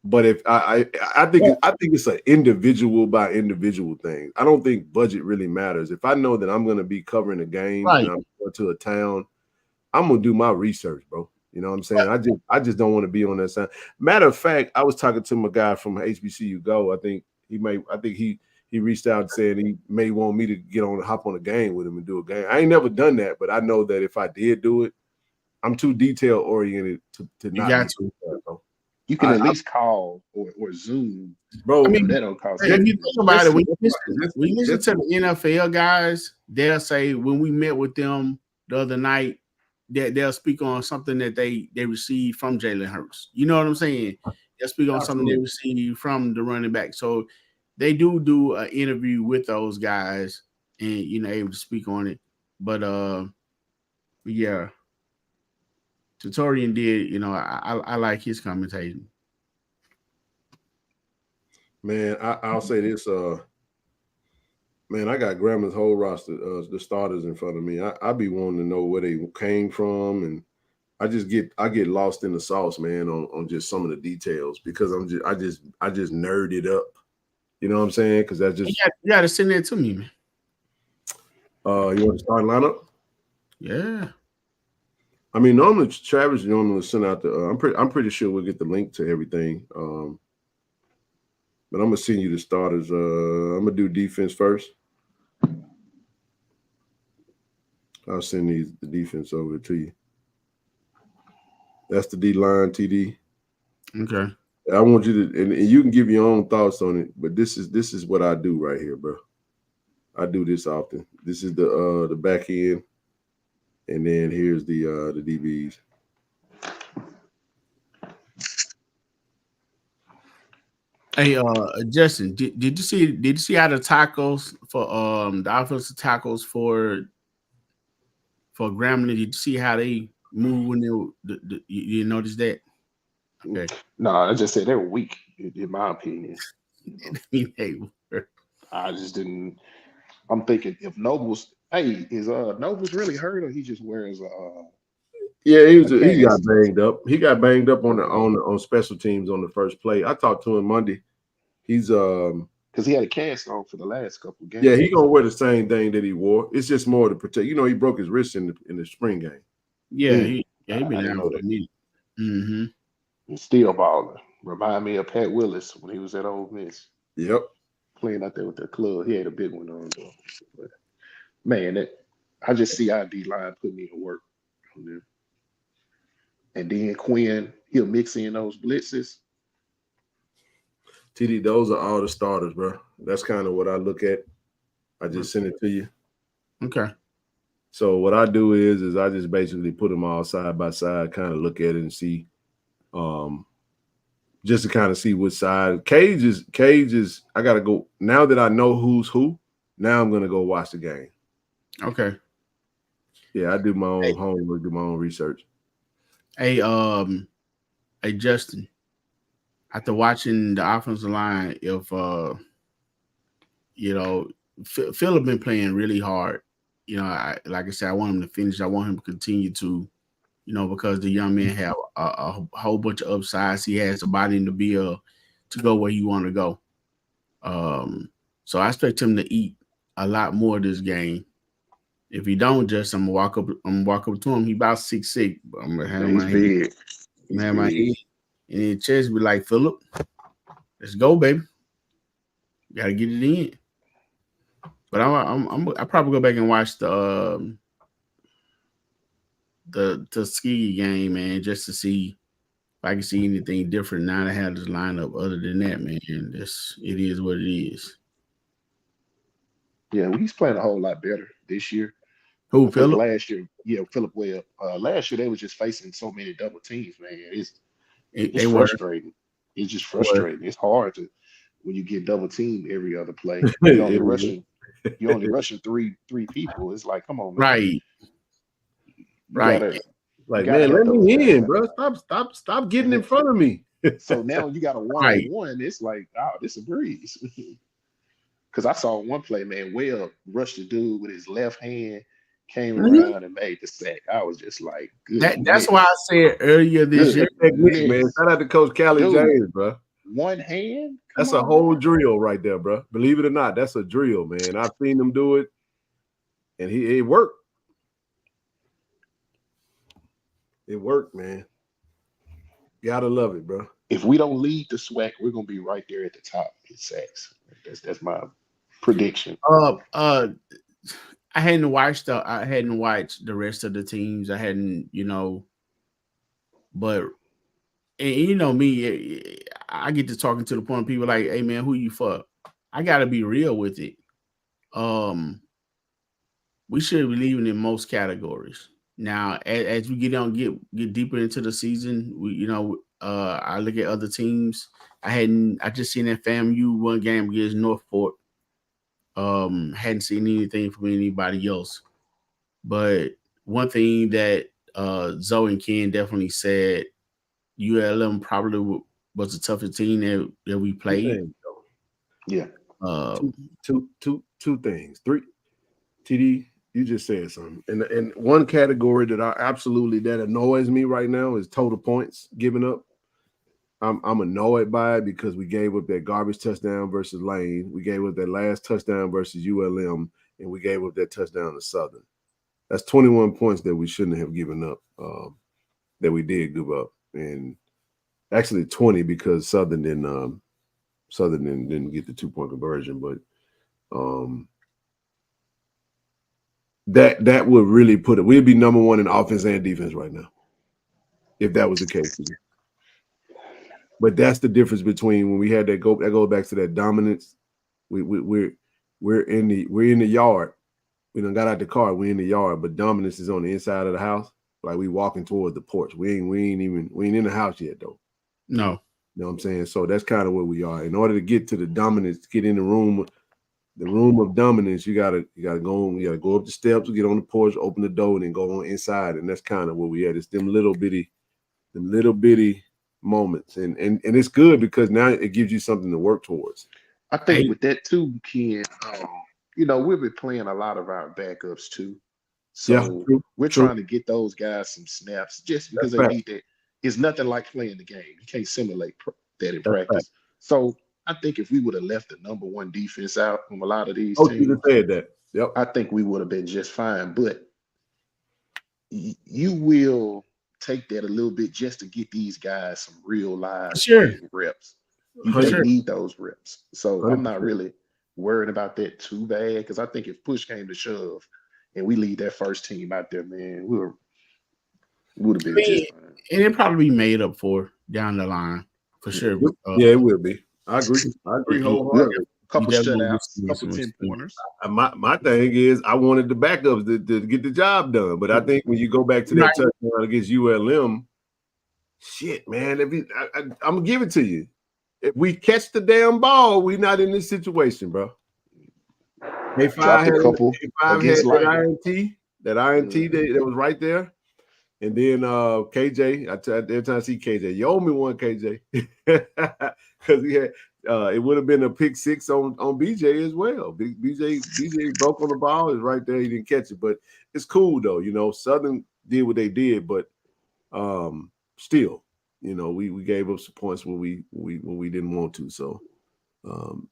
But if I think it's an individual by individual thing. I don't think budget really matters. If I know that I'm going to be covering a game and I'm going to a town, I'm gonna do my research, bro. You know what I'm saying? I just don't want to be on that side. Matter of fact, I was talking to my guy from HBCU Go. I think he reached out and said he may want me to hop on a game with him and do a game. I ain't never done that, but I know that if I did do it, I'm too detail oriented to not. You got to. Bro. You can at least call or Zoom, bro. I mean, that don't cost. If you think about it, when you listen to the NFL guys, they'll say when we met with them the other night, they'll speak on something that they received from Jalen Hurts. You know what I'm saying? They'll speak on something they received from the running back. So they do an interview with those guys and able to speak on it. But yeah. Tutorian did, I like his commentating. Man, I'll say this, man, I got Grambling's whole roster, the starters in front of me. I be wanting to know where they came from, and I get lost in the sauce, man, on just some of the details because I just nerd it up. You know what I'm saying? Because that's just you got to send that to me, man. You want to start lineup? Yeah. I mean, normally Travis send out the. I'm pretty sure we'll get the link to everything. But I'm gonna send you the starters. I'm gonna do defense first. I'll send the defense over to you. That's the D line, TD. Okay. I want you to, and you can give your own thoughts on it. But this is what I do right here, bro. I do this often. This is the back end. And then here's the DBs. Hey, Justin, did you see how the tackles for the offensive tackles for Grambling? Did you see how they move when you notice that? Okay. No, I just said they were weak, in my opinion. I just didn't. I'm thinking if Nobles. Hey, is Nobles really hurt or he just wears Yeah, he got banged up. He got banged up on special teams on the first play. I talked to him Monday. He's because he had a cast on for the last couple games. Yeah, he gonna wear the same thing that he wore. It's just more to protect. He broke his wrist in the spring game. Yeah, he been out for a minute. Mm-hmm. Still baller. Remind me of Pat Willis when he was at Ole Miss. Yep. Playing out there with the club. He had a big one on though. But man, I just see our D line putting me to work. And then Quinn, he'll mix in those blitzes. TD, those are all the starters, bro. That's kind of what I look at. I just send it to you. Okay. So what I do is I just basically put them all side by side, kind of look at it and see, just to kind of see which side. Cage is. I gotta go now that I know who's who. Now I'm gonna go watch the game. Okay. Yeah, I do my own homework, do my own research. Hey, Justin. After watching the offensive line, if Philip been playing really hard. Like I said, I want him to finish. I want him to continue to, because the young man have a whole bunch of upsides. He has the body and the build to go where you want to go. So I expect him to eat a lot more this game. If he don't, just I'm gonna walk up to him. He about 6'6", but I'm gonna have He's my big. head, have my head in his chest, be like, Philip, let's go, baby. Gotta get it in. But I'll probably go back and watch the Tuskegee game, man, just to see if I can see anything different now that I have this lineup. Other than that, man, it is what it is. Yeah, he's playing a whole lot better this year. Who, I think Philip? last year, yeah, Philip Webb. Last year they was just facing so many double teams, man. It's They were. frustrating. It's just frustrating. It's hard to when you get double teamed every other play. You're only rushing three people. It's like, come on, man. Right. Right. Like, gotta man, have let those me guys in, out. bro. Stop getting in front of me. So now you got a one-on-one. It's like, oh, this is a breeze. Because I saw one play, man, Webb rushed the dude with his left hand, came around and made the sack. I was just like, That's why I said earlier this year, man. Shout out to Coach Callie James, bro. One hand? That's a whole drill right there, bro. Believe it or not, that's a drill, man. I've seen him do it, and it worked. It worked, man. Gotta love it, bro. If we don't lead the SWAC, we're gonna be right there at the top in sacks. That's my prediction. I hadn't watched the rest of the teams. I hadn't, but and me, I get to talking to the point of people like, hey man, who you for? I gotta be real with it. We should be leaving in most categories. Now, as we get deeper into the season, I look at other teams. I just seen that FAMU one game against Northport. Hadn't seen anything from anybody else. But one thing that Zoe and Ken definitely said, ULM probably was the toughest team that we played. Yeah. Two things. Three. TD, you just said something. And one category that annoys me right now is total points given up. I'm annoyed by it because we gave up that garbage touchdown versus Lane. We gave up that last touchdown versus ULM, and we gave up that touchdown to Southern. That's 21 points that we shouldn't have given up, that we did give up. And actually 20 because Southern didn't get the 2-point conversion. But that would really put it. We'd be number one in offense and defense right now if that was the case. But that's the difference between when we had that goes back to that dominance. We're in the yard. We done got out the car. We're in the yard, but dominance is on the inside of the house. Like we walking towards the porch. We ain't in the house yet though. No. You know what I'm saying? So that's kind of where we are. In order to get to the dominance, get in the room of dominance, you gotta go up the steps, get on the porch, open the door, and then go on inside. And that's kind of where we at. It's them little bitty moments. And it's good because now it gives you something to work towards. I think with that too, Ken, we've been playing a lot of our backups too. So we're trying to get those guys some snaps just because they need that. It's nothing like playing the game. You can't simulate that in practice. So I think if we would have left the number one defense out from a lot of these teams, you said that. Yep. I think we would have been just fine. But you will take that a little bit just to get these guys some real live reps. You need those reps. So 100%. I'm not really worried about that too bad because I think if push came to shove and we lead that first team out there, man, we would have been just fine. And it probably be made up for down the line for sure. It will be. I agree wholeheartedly. Couple shutouts, couple 10-pointers. My thing is I wanted the backups to get the job done. But I think when you go back to that touchdown against ULM, shit, man, I'm going to give it to you. If we catch the damn ball, we're not in this situation, bro. If I had that INT that was right there, and then KJ, every time I see KJ, you owe me one, KJ, because he had it would have been a pick six on BJ as well. BJ broke on the ball, is right there. He didn't catch it, but it's cool though. Southern did what they did, but still, we gave up some points when we didn't want to. So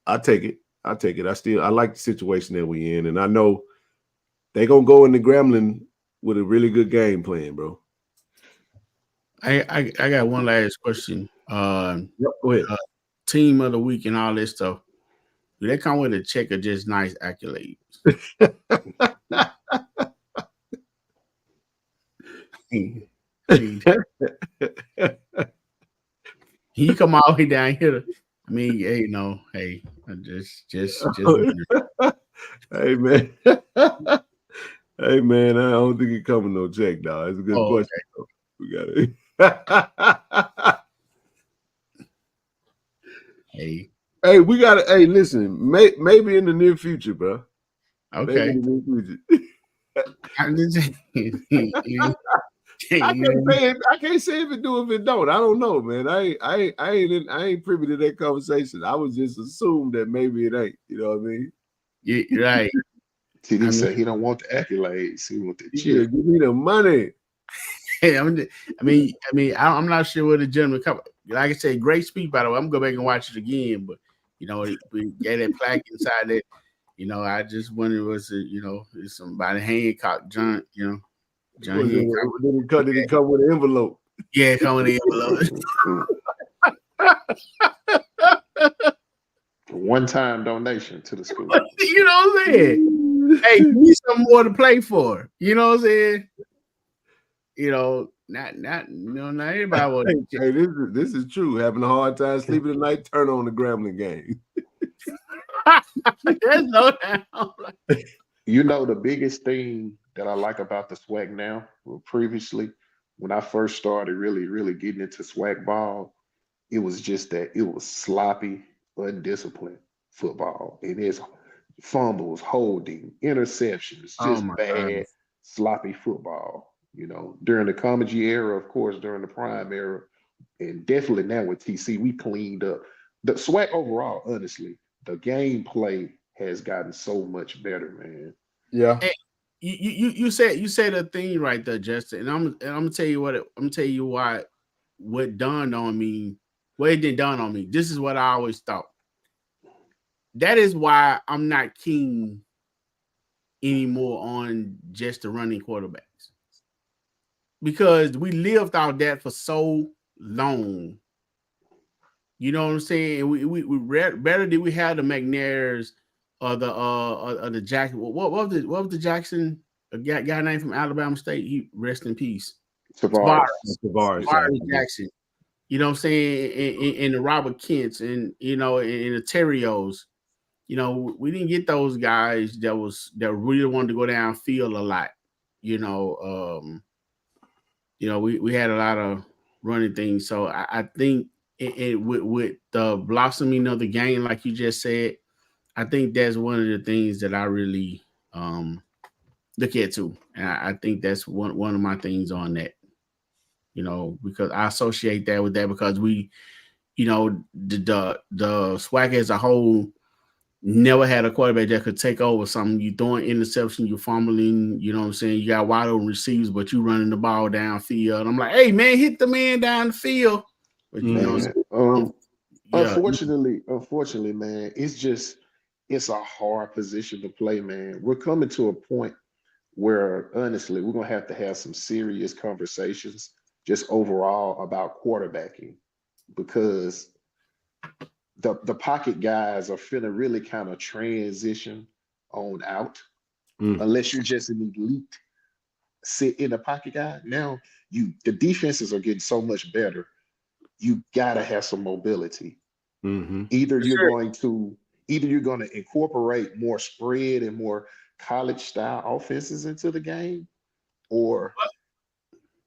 I take it. I take it. I like the situation that we in, and I know they're gonna go into Grambling with a really good game plan, bro. I got one last question. Yep, go ahead. Team of the week and all this stuff. Do they come with a check or just nice accolades? You come all the way down here. I mean, hey, no, hey, just Hey man. Hey man, I don't think it coming no check, dog. It's a good question. Okay. We got it. Hey, we got to. Hey, listen, maybe in the near future, bro. Okay. Maybe in the near future. I can't say if it do, if it don't. I don't know, man. I ain't privy to that conversation. I was just assumed that maybe it ain't. You know what I mean? Yeah, right. TD said he don't want the accolades. He want the check. Give me the money. Hey, I'm not sure what the gentleman come. Like I said, great speech, by the way. I'm gonna go back and watch it again, but we got that plaque inside it. I just wondered was it, it's somebody Hancock, John, John Hancock. Did he come with an envelope? Yeah, come with the envelope. One-time donation to the school. You know what I'm saying? Hey, you need something more to play for. You know what I'm saying? Not everybody will. Hey, this is true. Having a hard time sleeping at night, turn on the Grambling game. There's no doubt. The biggest thing that I like about the SWAC now, previously, when I first started really, really getting into SWAC ball, it was just that it was sloppy, undisciplined football. And it's fumbles, holding, interceptions, just bad, sloppy football. During the Comedy era, of course, during the Prime era, and definitely now with TC, we cleaned up. The SWAC overall, honestly, the gameplay has gotten so much better, man. Yeah. Hey, you said a thing right there, Justin, and I'm gonna tell you what dawned on me. Well, it didn't dawn on me. This is what I always thought. That is why I'm not keen anymore on just the running quarterbacks. Because we lived out that for so long. You know what I'm saying? We better did we have the McNairs or the Jackson. What was the Jackson? A guy named from Alabama State. He rest in peace. Tavares Jackson. You know what I'm saying? And the Robert Kents and and the Terrios. We didn't get those guys that really wanted to go downfield a lot. We had a lot of running things. So I think with the blossoming of the game, like you just said, I think that's one of the things that I really look at too. And I think that's one of my things on that, because I associate that with that because we, the SWAC as a whole never had a quarterback that could take over something. You throwing interception, you fumbling, you know what I'm saying? You got wide open receivers, but you running the ball downfield. I'm like, hey man, hit the man down the field. But unfortunately, man, it's a hard position to play, man. We're coming to a point where honestly, we're gonna have to have some serious conversations just overall about quarterbacking because the pocket guys are finna really kind of transition on out unless you're just an elite sit in the pocket guy. Now the defenses are getting so much better. You gotta have some mobility. Mm-hmm. Either you're going to incorporate more spread and more college style offenses into the game, or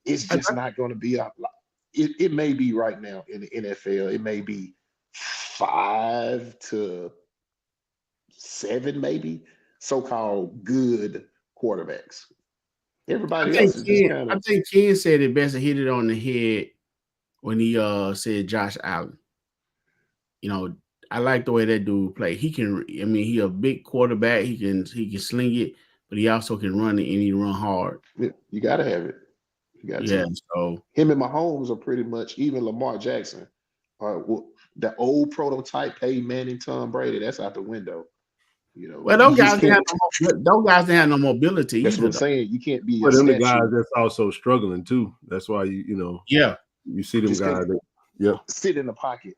it's just not going to be it may be right now in the NFL, it may be 5 to 7 maybe so-called good quarterbacks. Everybody else is just kind of. I think Ken said it best and hit it on the head when he said Josh Allen. I like the way that dude play. He a big quarterback. He can sling it, but he also can run it and he run hard. Yeah, you gotta have it. You got to. So Him and Mahomes are pretty much, even Lamar Jackson. the old prototype Peyton Manning, Tom Brady, that's out the window. You know, Well, you just can't. those guys didn't have no mobility That's either. what I'm saying. You can't be a But them the guys statue. that's also struggling too. That's why you know Yeah. you see them Just guys. can't That, yeah, sit in the pocket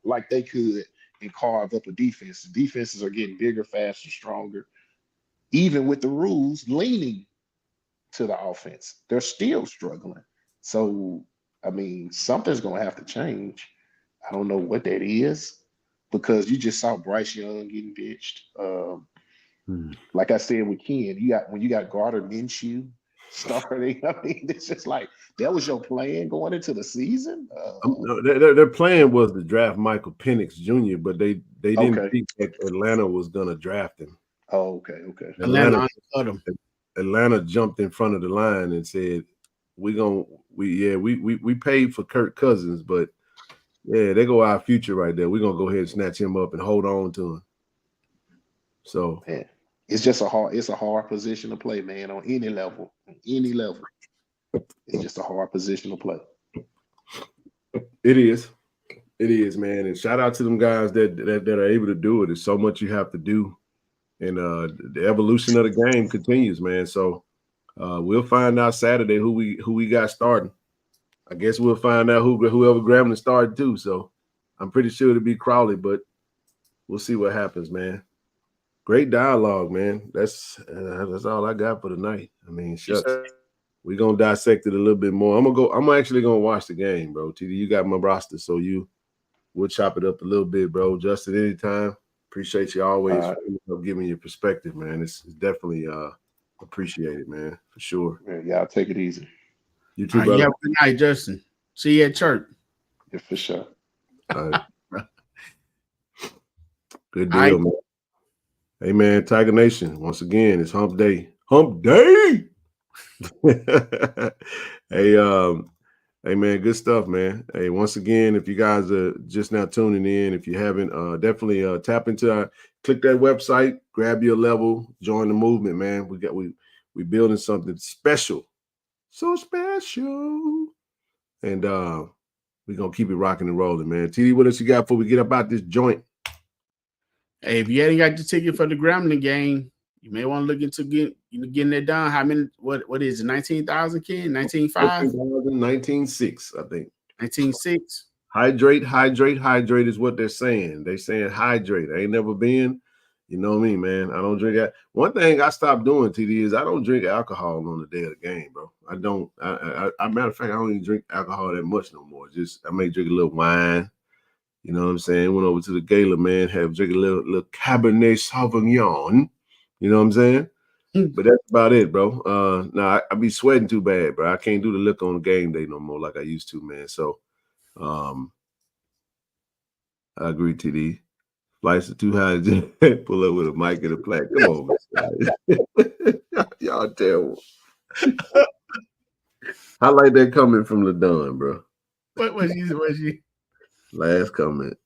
like they could and carve up a defense. The defenses are getting bigger, faster, stronger. Even with the rules leaning to the offense, they're still struggling. So, I mean, something's going to have to change. I don't know what that is because you just saw Bryce Young getting ditched. Like I said with Ken, when you got Gardner Minshew starting, I mean, it's just like that was your plan going into the season. no, their plan was to draft Michael Penix Jr., but they didn't Okay. think that Atlanta was going to draft him. Oh, okay. Atlanta undercut them. Atlanta jumped in front of the line and said, we paid for Kirk Cousins, but yeah, they go our future right there. We're gonna go ahead and snatch him up and hold on to him. So Man, it's just a hard position to play, man, on any level. It's just a hard position to play. it is, man. And shout out to them guys that are able to do it. There's so much you have to do. And the evolution of the game continues, man. So we'll find out Saturday who we got starting. I guess we'll find out whoever Grambling started too. So I'm pretty sure it'll be Crowley, but we'll see what happens, man. Great dialogue, man. That's all I got for tonight. I mean, shucks. We're gonna dissect it a little bit more. I'm actually gonna watch the game, bro. TD, you got my roster, so we'll chop it up a little bit, bro. Justin, anytime. Appreciate you always giving your perspective, man. It's definitely appreciated, man, for sure. Man, y'all take it easy. You too, brother. Yeah, good night, Justin. See you at church. Yeah, for sure. All right. Good deal, man. Hey, man, Tiger Nation. Once again, it's Hump Day. Hump Day. Hey, man, good stuff, man. Hey, once again, if you guys are just now tuning in, if you haven't, definitely tap into click that website, grab your level, join the movement, man. We building something special, so special, and we're gonna keep it rocking and rolling, man. TD, what else you got before we get about this joint? Hey, if you hadn't got the ticket for the Grambling game, you may want to look into getting that done. How many? What is it? 19,000, Ken? 19,500? 19,600, I think. 19,600. Hydrate is what they're saying. They're saying hydrate. I ain't never been. You know me, man. I don't drink. One thing I stopped doing, TD, is I don't drink alcohol on the day of the game, bro. I don't. I matter of fact, I don't even drink alcohol that much no more. Just I may drink a little wine. You know what I'm saying? Went over to the gala, man. Have drink a little Cabernet Sauvignon. You know what I'm saying? But that's about it, bro. Now I be sweating too bad, bro. I can't do the liquor on the game day no more like I used to, man. So, I agree, TD. Flights are too high. Pull up with a mic and a plaque. Come on, man. Y'all terrible. I like that coming from LaDon, bro. What was she? Last comment.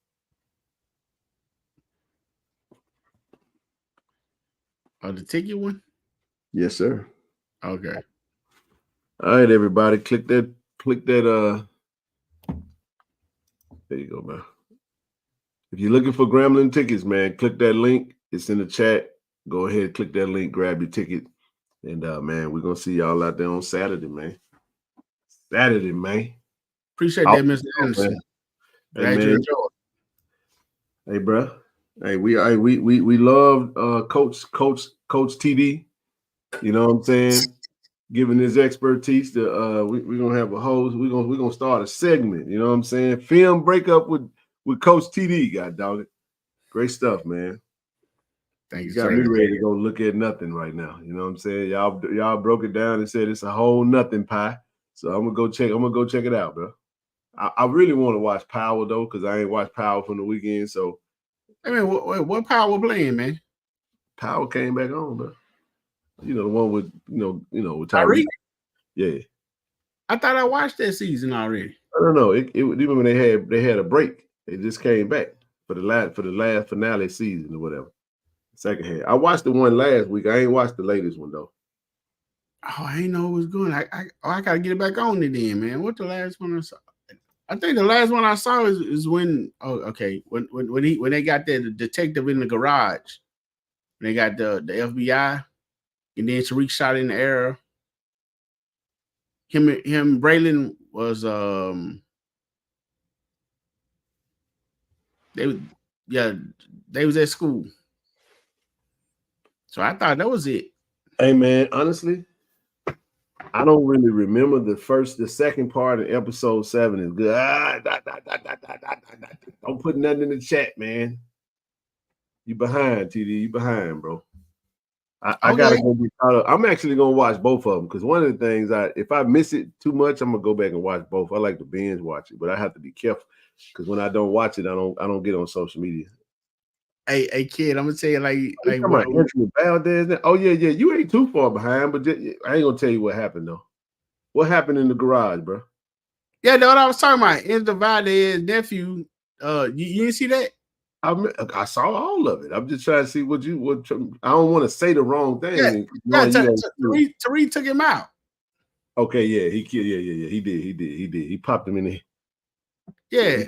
Oh, the ticket one? Yes, sir. Okay. All right, everybody. Click that. There you go, man. If you're looking for Grambling tickets, man, click that link. It's in the chat. Go ahead, click that link, grab your ticket. And man, we're gonna see y'all out there on Saturday, man. Appreciate that, Mr. Anderson. Man. Glad you enjoyed. Hey, bro. Hey, we love Coach TD. You know what I'm saying? Giving his expertise to we're gonna have a host. We're gonna start a segment. You know what I'm saying? Film breakup with Coach TD. God dog it. Great stuff, man. Thank you, got sir. me ready to go look at nothing right now. You know what I'm saying? Y'all broke it down and said it's a whole nothing pie. So I'm gonna go check it out, bro. I really want to watch Power though, because I ain't watched Power from the weekend. So I mean, what Power playing, man? Power came back on, bro. You know, the one with with Tyreek? Yeah. I thought I watched that season already. I don't know. It even when they had a break, it just came back for the last finale season or whatever. Second half. I watched the one last week. I ain't watched the latest one though. Oh, I ain't know it was good. I gotta get it back on it then, man. What the last one I saw? I think the last one I saw is when when they got the detective in the garage. When they got the FBI, and then Tariq shot in the air. Him Braylon was they was at school. So I thought that was it. Hey man, honestly, I don't really remember the second part of episode 7 is good. Don't put nothing in the chat, man. You behind, TD. You behind, bro. I gotta go be caught up. I'm actually gonna watch both of them because one of the things if I miss it too much, I'm gonna go back and watch both. I like to binge watch it, but I have to be careful because when I don't watch it, I don't get on social media. Hey, kid, I'm gonna tell you like what? Anthony Valdez. Oh yeah. You ain't too far behind, but I ain't gonna tell you what happened though. What happened in the garage, bro? Yeah, that's what I was talking about. Anthony Valdez nephew. You didn't see that? I saw all of it. I'm just trying to see what I don't want to say the wrong thing. Yeah, Tariq took him out. Okay, yeah, he did. He popped him in the Yeah.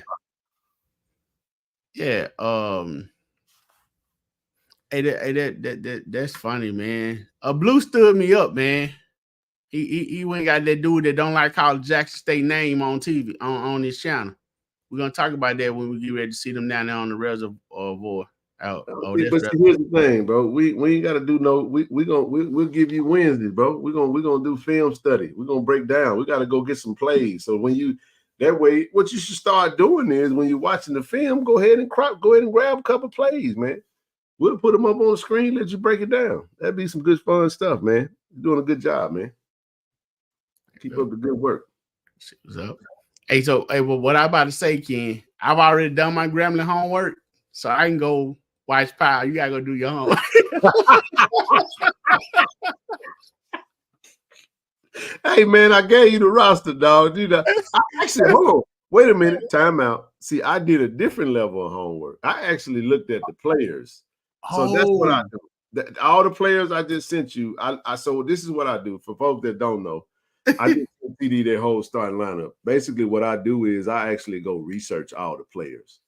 Hey, that's funny, man. Blue stood me up, man. He went and got that dude that don't like call Jackson State name on TV on his channel. We're gonna talk about that when we get ready to see them down there on the reservoir. But here's the thing, bro. We ain't gotta do no. We'll give you Wednesday, bro. We're gonna do film study. We're gonna break down. We gotta go get some plays. So what you should start doing is when you're watching the film, go ahead and grab a couple plays, man. We'll put them up on the screen, let you break it down. That'd be some good fun stuff, man. You're doing a good job, man. Keep up the good work. What's up? Hey, well, what I about to say, Ken, I've already done my Grambling homework, so I can go watch Power. You gotta go do your homework. Hey, man, I gave you the roster, dog. Dude, actually, hold on. Wait a minute. Time out. See, I did a different level of homework. I actually looked at the players. So that's what I do. All the players I just sent you, so this is what I do for folks that don't know. I just sent TD their whole starting lineup. Basically, what I do is I actually go research all the players.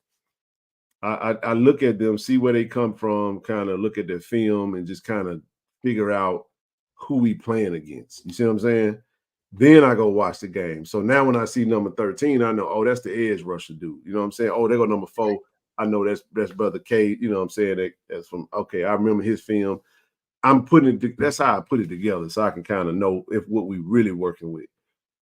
I look at them, see where they come from, kind of look at their film, and just kind of figure out who we playing against. You see what I'm saying? Then I go watch the game. So now when I see number 13, I know, oh, that's the edge rusher dude. You know what I'm saying? Oh, they go number 4. I know that's Brother K. You know what I'm saying? That's from, okay, I remember his film. That's how I put it together so I can kind of know what we really working with.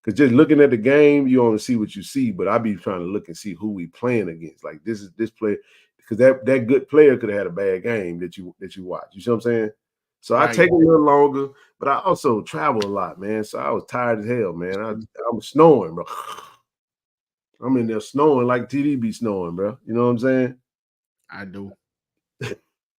Because just looking at the game, you only see what you see, but I be trying to look and see who we playing against. Like this player, because that good player could have had a bad game that you watch. You see what I'm saying? So I take a little longer, but I also travel a lot, man. So I was tired as hell, man. I was snoring, bro. I'm in there snoring like TD be snoring, bro. You know what I'm saying? I do.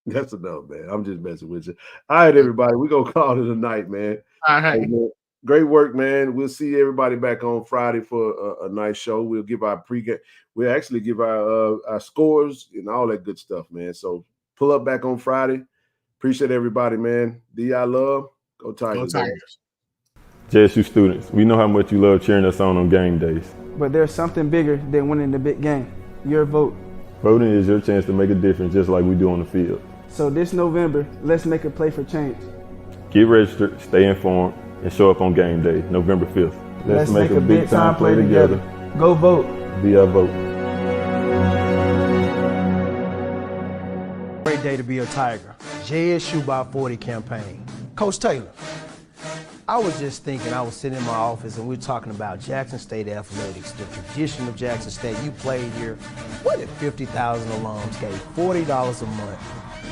That's enough, man. I'm just messing with you. All right, everybody. We're going to call it a night, man. All right. Hey, man, great work, man. We'll see everybody back on Friday for a nice show. We'll give our pregame. We'll actually give our scores and all that good stuff, man. So pull up back on Friday. Appreciate everybody, man. D.I. love. Go Tigers. Go Tigers. JSU students, we know how much you love cheering us on game days. But there's something bigger than winning the big game. Your vote. Voting is your chance to make a difference just like we do on the field. So this November, let's make a play for change. Get registered, stay informed, and show up on game day, November 5th. Let's make a big time play together. Go vote. Be our vote. Great day to be a Tiger. JSU by 40 campaign. Coach Taylor, I was just thinking, I was sitting in my office and we were talking about Jackson State athletics, the tradition of Jackson State. You played here. What if 50,000 alums gave $40 a month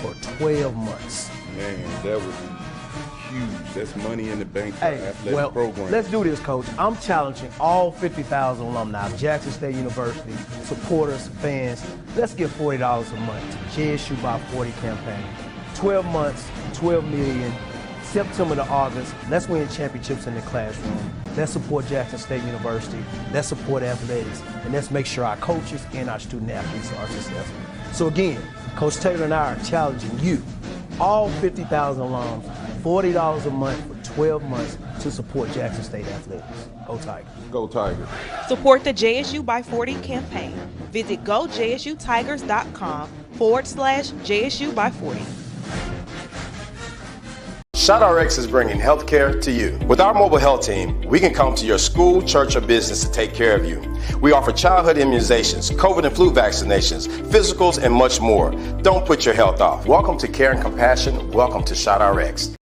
for 12 months? Man, that would be huge. That's money in the bank for athletic program. Let's do this, Coach. I'm challenging all 50,000 alumni of Jackson State University, supporters, fans. Let's give $40 a month to JSU by 40 campaign. 12 months, 12 million. September to August, let's win championships in the classroom. Let's support Jackson State University. Let's support athletics. And let's make sure our coaches and our student athletes are successful. So again, Coach Taylor and I are challenging you, all 50,000 alums, $40 a month for 12 months to support Jackson State athletics. Go Tigers. Go Tigers. Support the JSU by 40 campaign. Visit gojsutigers.com/JSU by 40. ShotRx is bringing healthcare to you. With our mobile health team, we can come to your school, church, or business to take care of you. We offer childhood immunizations, COVID and flu vaccinations, physicals, and much more. Don't put your health off. Welcome to Care and Compassion. Welcome to ShotRx.